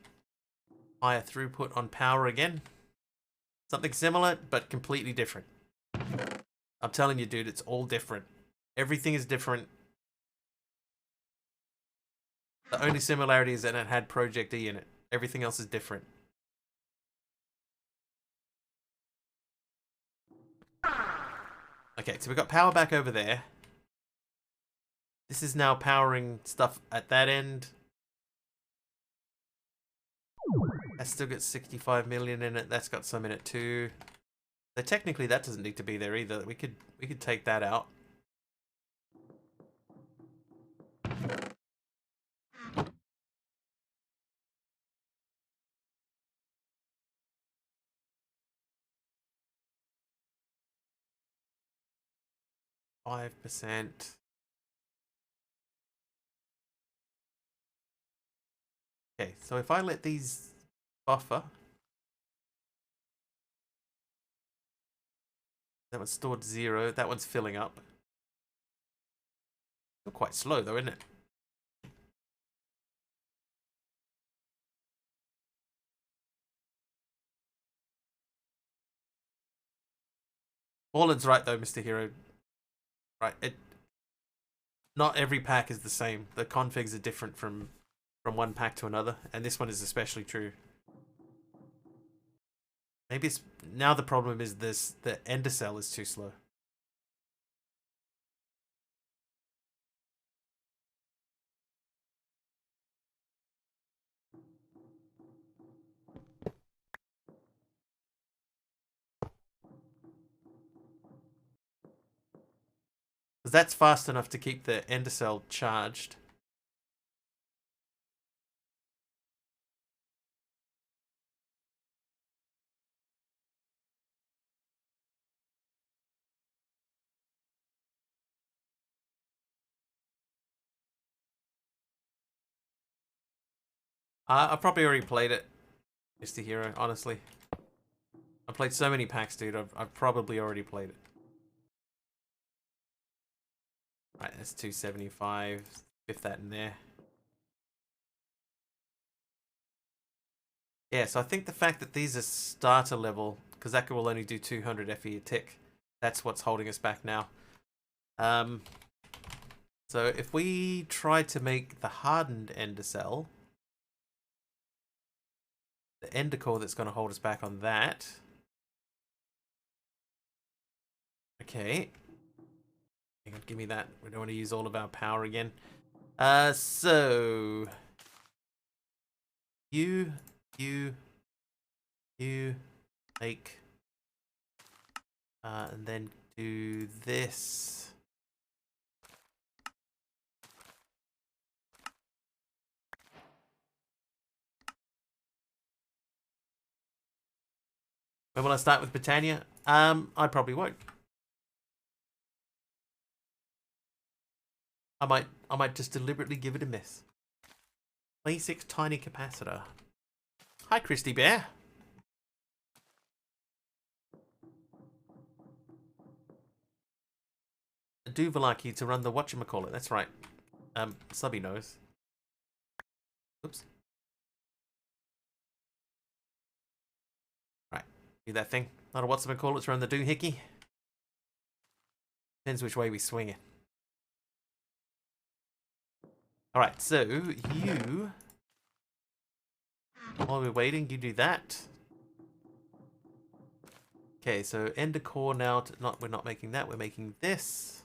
higher throughput on power again. Something similar, but completely different. I'm telling you, dude, it's all different. Everything is different. The only similarity is that it had Project E in it. Everything else is different. Okay, so we've got power back over there. This is now powering stuff at that end. That still got 65 million in it. That's got some in it too. So technically that doesn't need to be there either. We could take that out. %. Okay, so if I let these buffer, that one's stored 0. That one's filling up. Still quite slow though, isn't it? Borland's right though, Mr. Hero. Right, not every pack is the same. The configs are different from one pack to another, and this one is especially true. Maybe it's now the problem is the ender cell is too slow. Because that's fast enough to keep the ender cell charged. I've probably already played it, Mr. Hero, honestly. I've played so many packs, dude. I've probably already played it. Right, that's 275. If that in there. Yeah, so I think the fact that these are starter level, because that will only do 200 FE a tick, that's what's holding us back now. So if we try to make the hardened ender cell, the ender core that's going to hold us back on that. Okay. Hang on, give me that. We don't want to use all of our power again. So you make and then do this. When will I start with Britannia? I probably won't. I might just deliberately give it a miss. 26 tiny capacitor. Hi, Christy Bear. I do like you to run the whatchamacallit. That's right. Subby knows. Oops. Right. Do that thing. Not a whatchamacallit, run the doohickey. Depends which way we swing it. Alright, so you While we're waiting, you do that. Okay, so ender core now. We're not making that. We're making this.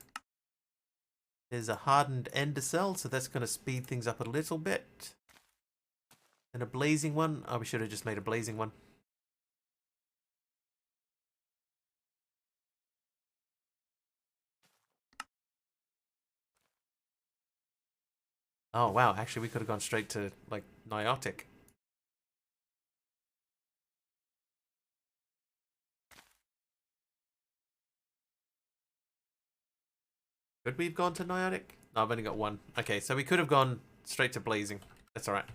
There's a hardened ender cell, so that's going to speed things up a little bit. And a blazing one. Oh, we should have just made a blazing one. Oh, wow. Actually, we could have gone straight to, like, Niotic. Could we have gone to Niotic? No, I've only got one. Okay, so we could have gone straight to Blazing. That's alright.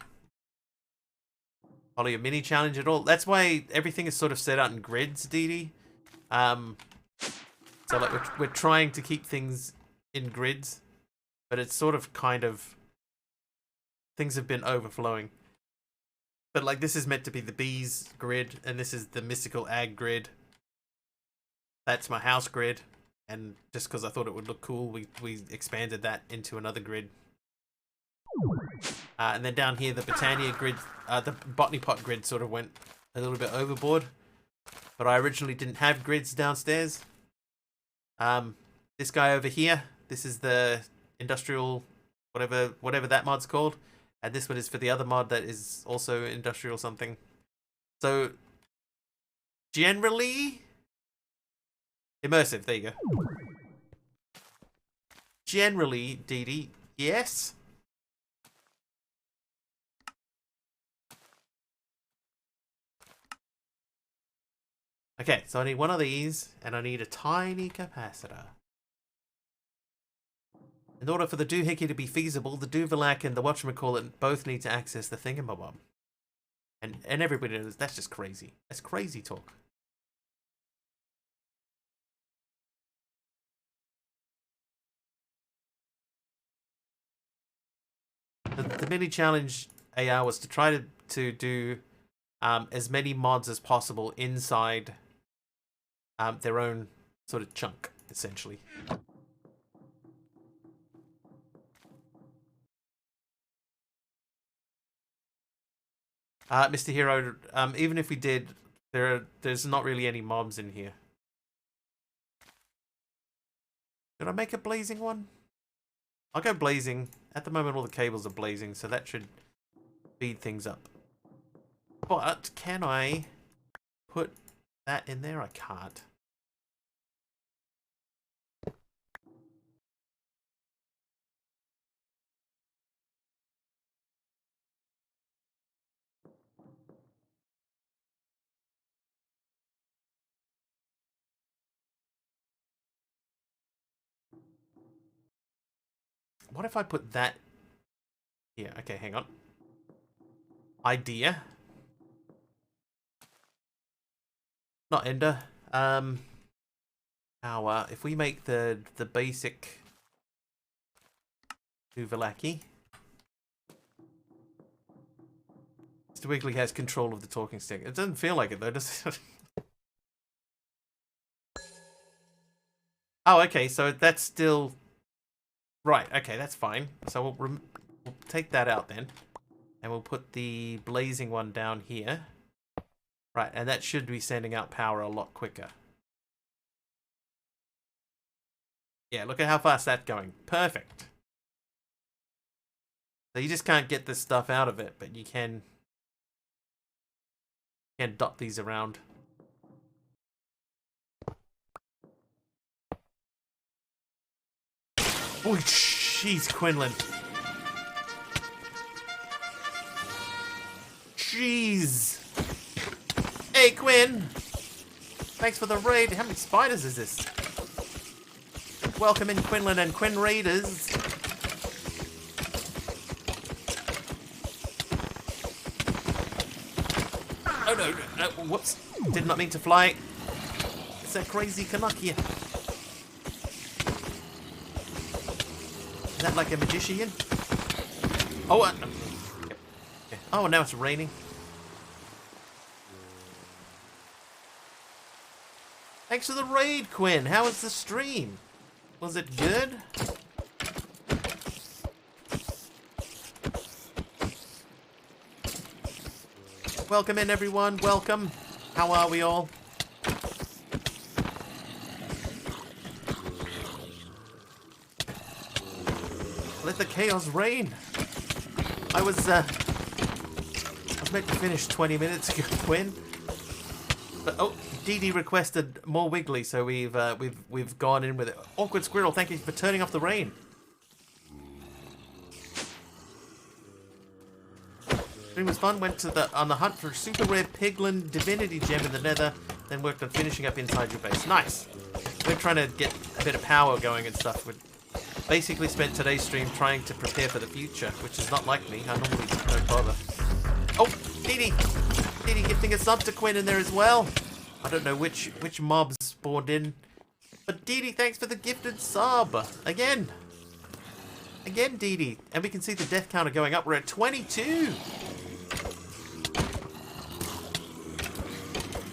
Follow your mini challenge at all. That's why everything is sort of set out in grids, DD. So like we're trying to keep things in grids, but it's sort of kind of things have been overflowing. But like this is meant to be the bees grid, and this is the mystical ag grid. That's my house grid, and just because I thought it would look cool, we expanded that into another grid. And then down here, the Botania grid, the Botany Pot grid sort of went a little bit overboard. But I originally didn't have grids downstairs. This guy over here, this is the industrial, whatever that mod's called. And this one is for the other mod that is also industrial something. So, generally, immersive, there you go. Generally, DD, yes. Okay, so I need one of these, and I need a tiny capacitor. In order for the doohickey to be feasible, the Duvalac and the whatchamacallit both need to access the thingamabob. And everybody knows that's just crazy. That's crazy talk. The mini challenge AR was to try to do as many mods as possible inside their own sort of chunk, essentially. Mr. Hero, even if we did, there's not really any mobs in here. Did I make a blazing one? I'll go blazing. At the moment, all the cables are blazing, so that should speed things up. But can I put that in there? I can't. What if I put that here? Okay, hang on. Idea. Not ender. Power. If we make the basic Duvalaki. Mr. Wiggly has control of the talking stick. It doesn't feel like it though, does it? Oh, okay, so that's still... Right, okay, that's fine. So we'll take that out then. And we'll put the blazing one down here. Right, and that should be sending out power a lot quicker. Yeah, look at how fast that's going. Perfect. So you just can't get this stuff out of it, but you can dot these around. Oh, jeez, Quinlan. Jeez. Hey, Quinn. Thanks for the raid. How many spiders is this? Welcome in, Quinlan and Quinn Raiders. Oh, no. Whoops. Did not mean to fly. It's that crazy Canuck here. Is that like a magician? Oh, okay. Oh, now it's raining. Thanks for the raid, Quinn. How was the stream? Was it good? Welcome in, everyone. Welcome. How are we all? Let the chaos reign. I was meant to finish 20 minutes ago, Quinn. But oh, Dee Dee requested more wiggly, so we've gone in with it. Awkward Squirrel, thank you for turning off the rain. Stream was fun. Went on the hunt for a super rare Piglin Divinity Gem in the Nether, then worked on finishing up inside your base. Nice. We're trying to get a bit of power going and stuff. We basically spent today's stream trying to prepare for the future, which is not like me. I normally don't bother. Oh, Dee Dee! Dee Dee gifting a sub to Quinn in there as well. I don't know which mobs spawned in, but Dee Dee, thanks for the gifted sub again. Again, Dee Dee, and we can see the death counter going up. We're at 22.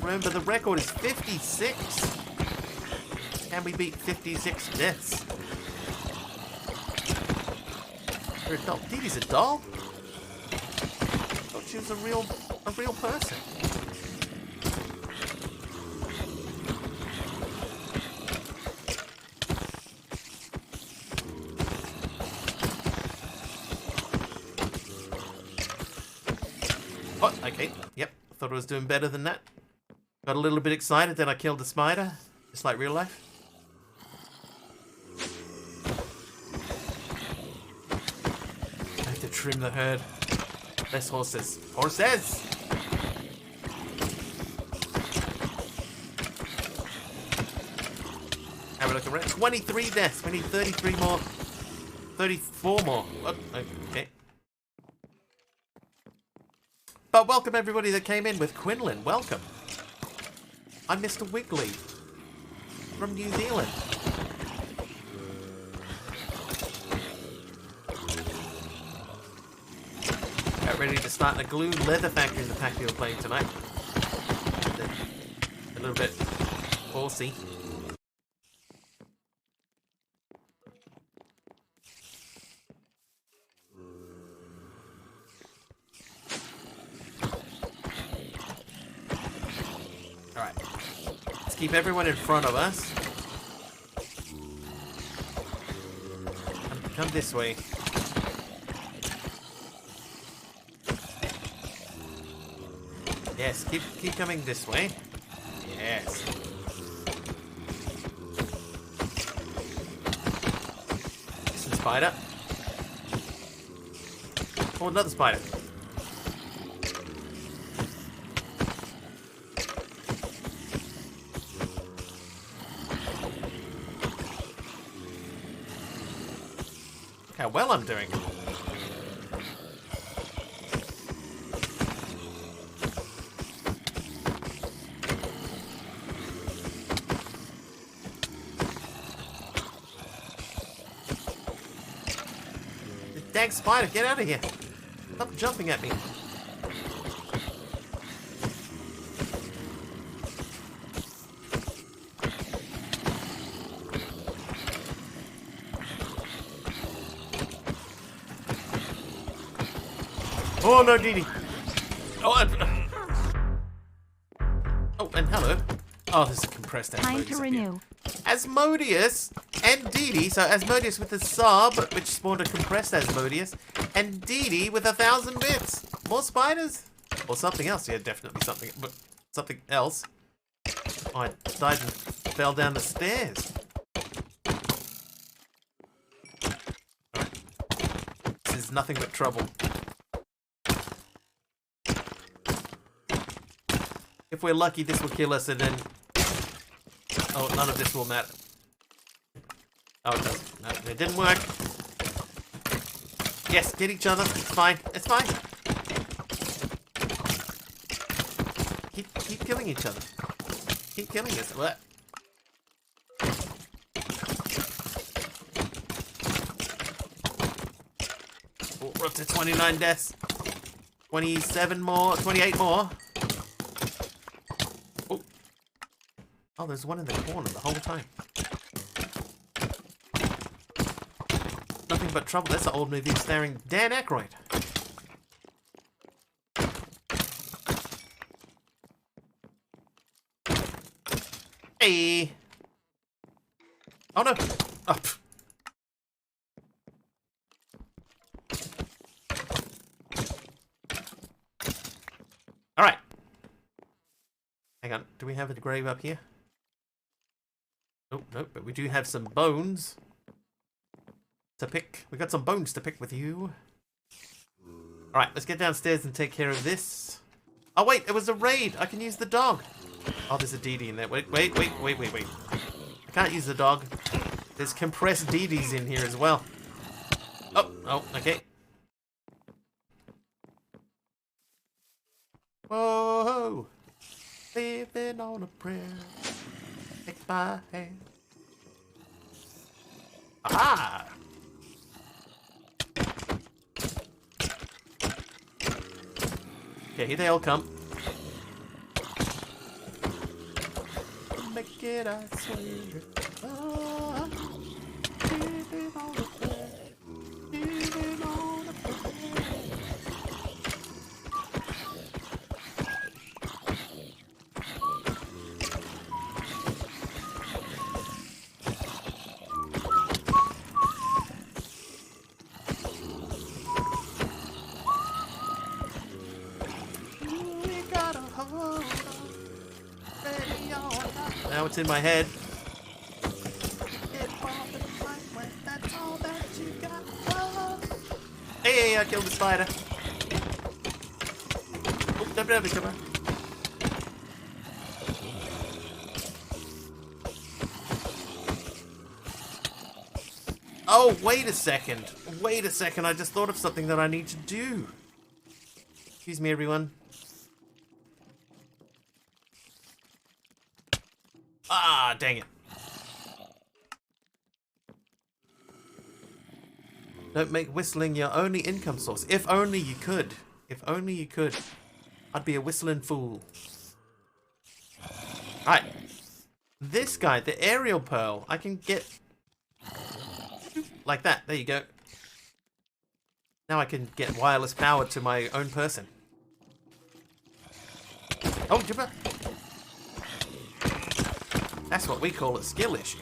Remember, the record is 56. Can we beat 56 deaths? You're a doll. Dee Dee's a doll? I thought she was a real person. Oh, okay. Yep. Thought I was doing better than that. Got a little bit excited, then I killed the spider. Just like real life. I have to trim the herd. Less horses. Horses! Have a look around. 23 deaths. We need 33 more. 34 more. Oh, okay. But welcome everybody that came in with Quinlan. Welcome. I'm Mr. Wiggly from New Zealand. Got ready to start a glue leather factory in the pack we were playing tonight. A little bit horsey. Alright. Let's keep everyone in front of us. Come this way. Yes, keep coming this way. Yes. Listen, spider. Oh, another spider. Look how well I'm doing. Dang spider, get out of here. Stop jumping at me. Oh no, Dee Dee. Oh, and hello. Oh, this is compressed Time to renew. Asmodeus and Dee Dee. So Asmodeus with a sub, which spawned a compressed Asmodeus, and Dee Dee with 1,000 bits. More spiders? Or something else. Yeah, definitely something. But something else. Oh, I died and fell down the stairs. Alright. This is nothing but trouble. If we're lucky, this will kill us, and then... Oh, none of this will matter. Oh, it doesn't. No, it didn't work. Yes, get each other. It's fine. It's fine. Keep killing each other. Keep killing us. What? Oh, we're up to 29 deaths. 27 more. 28 more. Oh, there's one in the corner the whole time. Nothing but trouble. That's an old movie starring Dan Aykroyd. Hey. Oh no. Oh, pff. All right. Hang on. Do we have a grave up here? Nope, nope. But we do have some bones to pick. We got some bones to pick with you. All right. Let's get downstairs and take care of this. Oh wait, it was a raid. I can use the dog. Oh, there's a DD in there. Wait. I can't use the dog. There's compressed DDs in here as well. Oh, okay. Whoa, living on a prayer. Take my hand. Ah! Okay, here they all come. Make it, I swear. Ah, living on a prayer. Living on a prayer. Now it's in my head. Hey, I killed the spider. Oh, come on. Oh, wait a second. Wait a second. I just thought of something that I need to do. Excuse me, everyone. Ah, dang it. Don't make whistling your only income source. If only you could. If only you could. I'd be a whistling fool. Alright. This guy, the aerial pearl, I can get... like that. There you go. Now I can get wireless power to my own person. Oh, jumper. That's what we call a skill issue.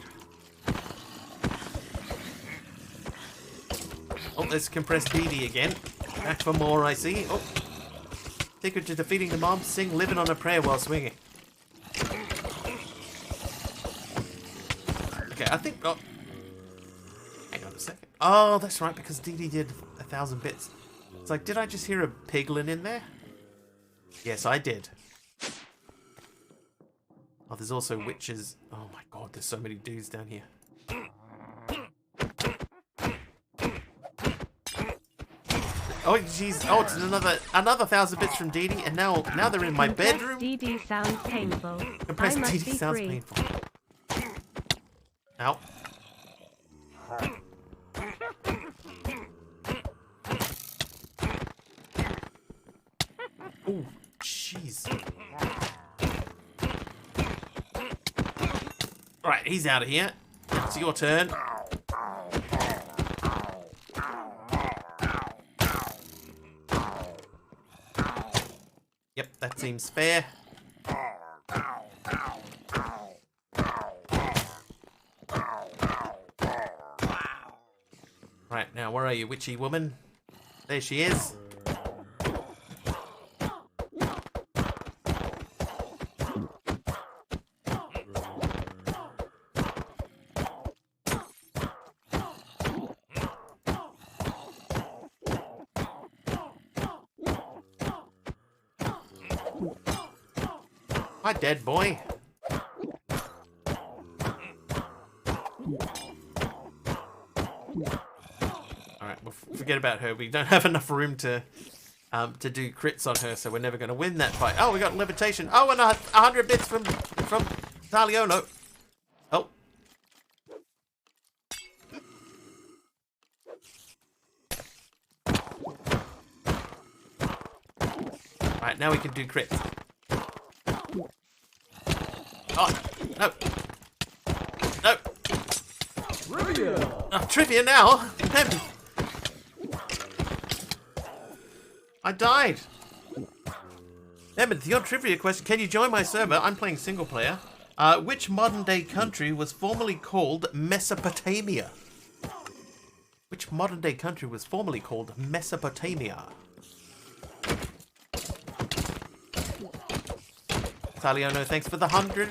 Oh, there's compressed DD again. Back for more, I see. Oh. Secret to defeating the mob, sing living on a prayer while swinging. Okay, I think... oh. Hang on a second. Oh, that's right, because DD did 1,000 bits. It's like, did I just hear a piglin in there? Yes, I did. Oh, there's also witches. Oh my god, there's so many dudes down here. Oh jeez, oh it's another 1,000 bits from Dee Dee, and now they're in my bedroom. DD sounds painful. Compressed I must Dee Dee be sounds free. painful. Ow. Oh, jeez. Alright, he's out of here. It's your turn. Yep, that seems fair. Right, now where are you, witchy woman? There she is. Hi, dead boy. Alright, we'll forget about her. We don't have enough room to do crits on her, so we're never going to win that fight. Oh, we got levitation. Oh, and 100 bits from Taliolo. Oh. Alright, now we can do crits. Oh, no. No. Trivia. Oh, trivia now? I died. Emmett, your trivia question. Can you join my server? I'm playing single player. Which modern-day country was formerly called Mesopotamia? Which modern-day country was formerly called Mesopotamia? Taliono, thanks for the 100.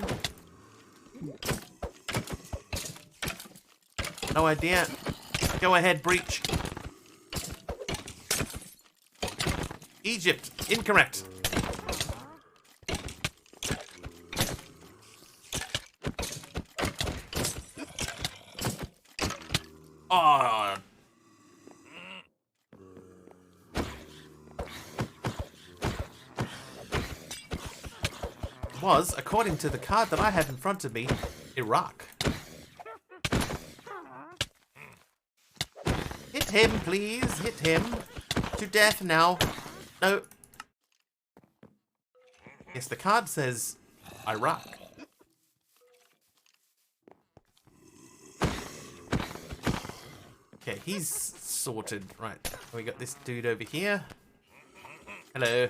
No idea. Go ahead, Breach. Egypt, incorrect. Oh. Was, according to the card that I have in front of me, Iraq. Hit him, please. Hit him. To death now. No. Yes, the card says Iraq. Okay, he's sorted. Right. We got this dude over here. Hello.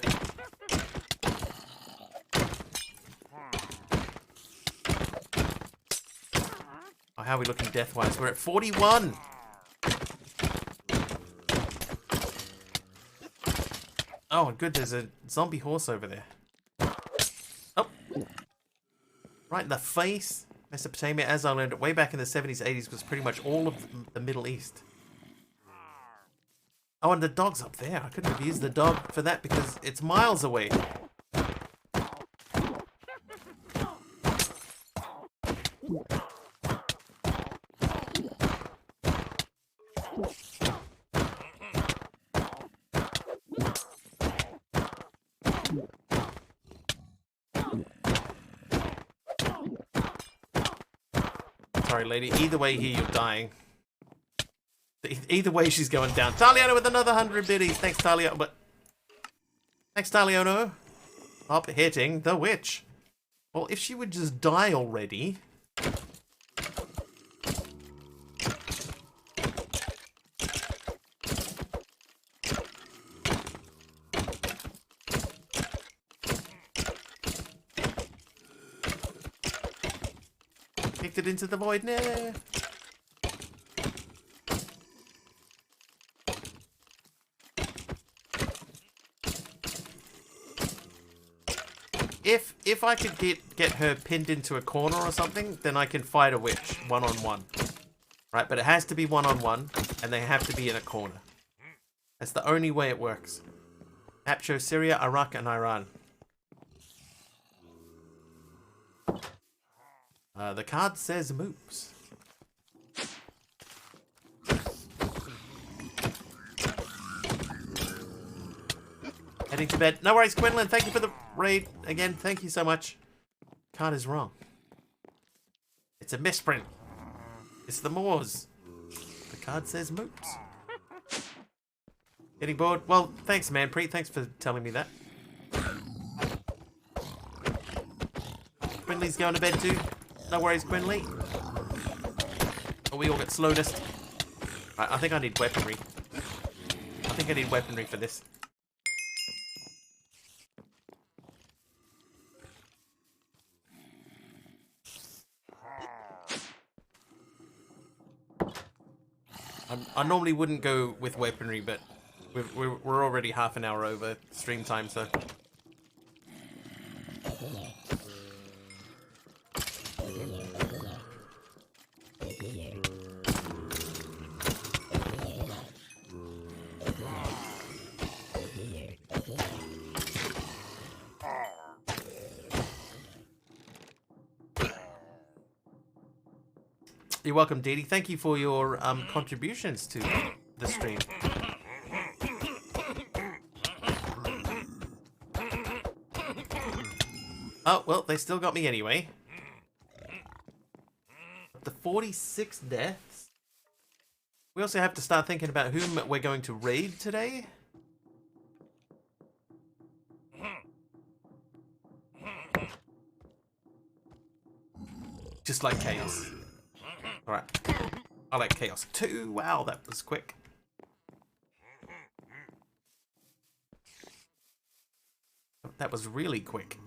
Oh, how are we looking death-wise? We're at 41. Oh, good. There's a zombie horse over there. Oh. Right in the face. Mesopotamia, as I learned it way back in the 70s, 80s, was pretty much all of the Middle East. Oh, and the dog's up there. I couldn't have used the dog for that because it's miles away. Sorry, lady. Either way here, you're dying. Either way, she's going down. Taliano with another 100 biddies. Thanks, Taliono. But thanks, Taliono. Stop hitting the witch. Well, if she would just die already. Kicked it into the void. Nah. If I could get her pinned into a corner or something, then I can fight a witch one-on-one. Right, but it has to be one-on-one, and they have to be in a corner. That's the only way it works. Map shows Syria, Iraq, and Iran. The card says moops. Heading to bed. No worries, Quinlan. Thank you for the raid. Again, thank you so much. Card is wrong. It's a misprint. It's the Moors. The card says moops. Getting bored? Well, thanks, Manpreet. Thanks for telling me that. Quinley's going to bed too. No worries, Quinley. Oh, we all get slowness. Right, I think I need weaponry. I think I need weaponry for this. I normally wouldn't go with weaponry, but we're already half an hour over stream time, so... You're welcome, Dee Dee. Thank you for your contributions to the stream. Oh, well, they still got me anyway. The 46 deaths. We also have to start thinking about whom we're going to raid today. Just like Chaos. Alright. I like Chaos too. Wow, that was quick. That was really quick.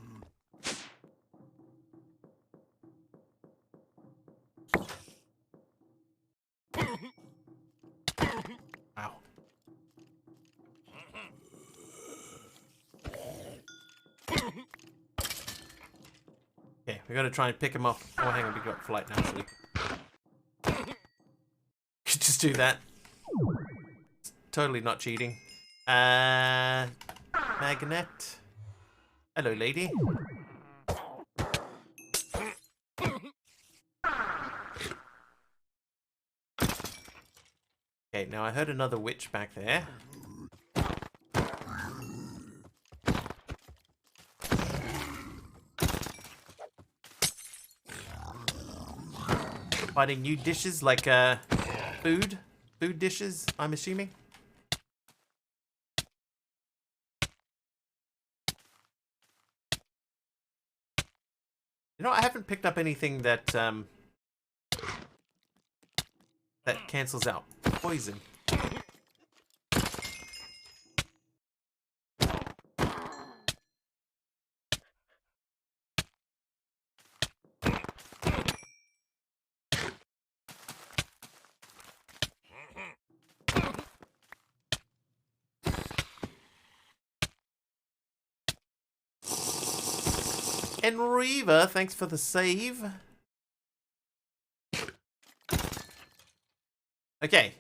We're gonna try and pick him off. Oh, hang on, we got flight now, so we can just do that. It's totally not cheating. Magnet. Hello, lady. Okay, now I heard another witch back there. Finding new dishes like food dishes, I'm assuming. You know, I haven't picked up anything that that cancels out poison. And Reva, thanks for the save. Okay.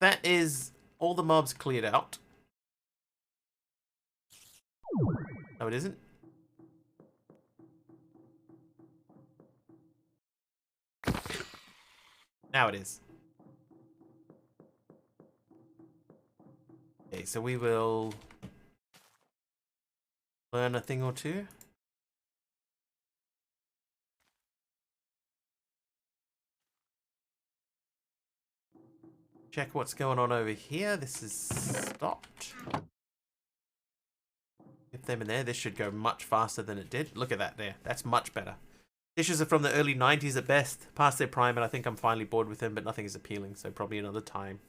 That is all the mobs cleared out. No, it isn't. Now it is. Okay, so we will learn a thing or two. Check what's going on over here. This is stopped. Get them in there. This should go much faster than it did. Look at that there. That's much better. Dishes are from the early 90s at best. Past their prime, and I think I'm finally bored with them, but nothing is appealing, so probably another time.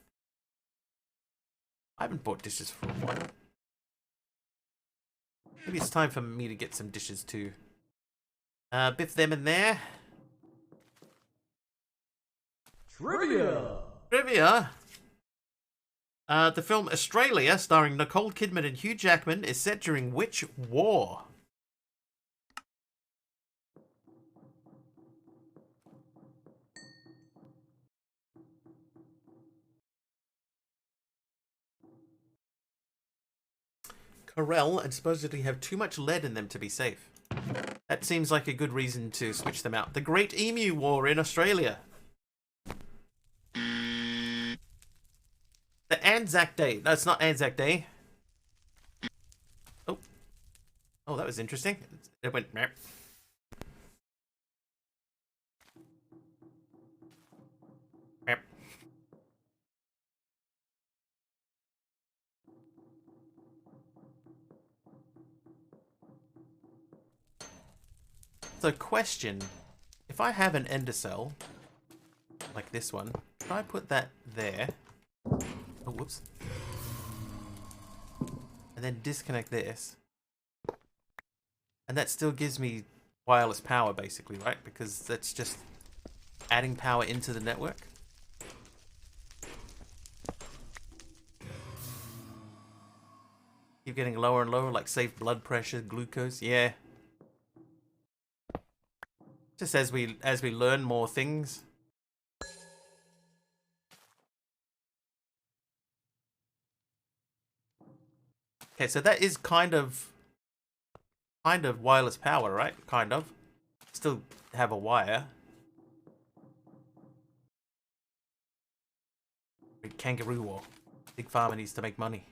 I haven't bought dishes for a while. Maybe it's time for me to get some dishes too. Biff them in there. Trivia. Trivia. The film Australia, starring Nicole Kidman and Hugh Jackman, is set during which war? Corel and supposedly have too much lead in them to be safe. That seems like a good reason to switch them out. The Great Emu War in Australia. The Anzac Day. No, it's not Anzac Day. Oh. Oh, that was interesting. It went... Meh. Meh. So, question. If I have an ender cell, like this one, should I put that there? Oh, whoops. And then disconnect this. And that still gives me wireless power, basically, right? Because that's just adding power into the network. Keep getting lower and lower, like safe blood pressure, glucose. Yeah. Just as we learn more things. Okay, so that is kind of wireless power, right? Kind of. Still have a wire. Kangaroo war. Big Pharma needs to make money.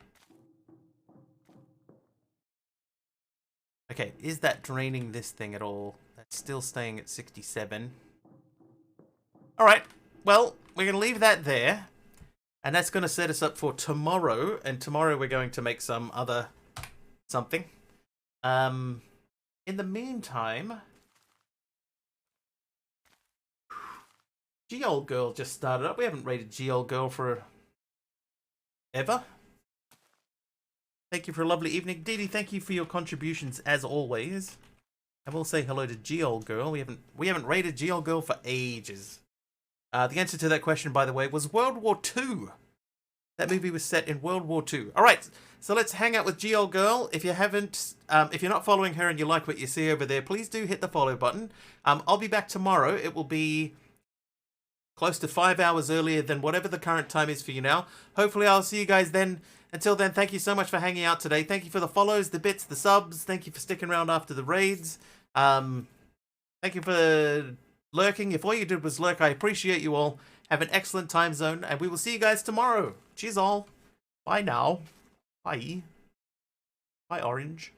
Okay, is that draining this thing at all? That's still staying at 67. Alright, well, we're going to leave that there. And that's going to set us up for tomorrow. And tomorrow we're going to make some other something. In the meantime, G-Old Girl just started up. We haven't rated G-Old Girl for ever. Thank you for a lovely evening. Dee Dee, thank you for your contributions as always. And we'll say hello to G-Old Girl. We haven't rated G-Old Girl for ages. The answer to that question, by the way, was World War II. That movie was set in World War II. All right, so let's hang out with G Old Girl. If you haven't, if you're not following her and you like what you see over there, please do hit the follow button. I'll be back tomorrow. It will be close to 5 hours earlier than whatever the current time is for you now. Hopefully I'll see you guys then. Until then, thank you so much for hanging out today. Thank you for the follows, the bits, the subs. Thank you for sticking around after the raids. Thank you for lurking. If all you did was lurk, I appreciate you all. Have an excellent time zone, and we will see you guys tomorrow. Cheers all. Bye now. Bye. Bye, Orange.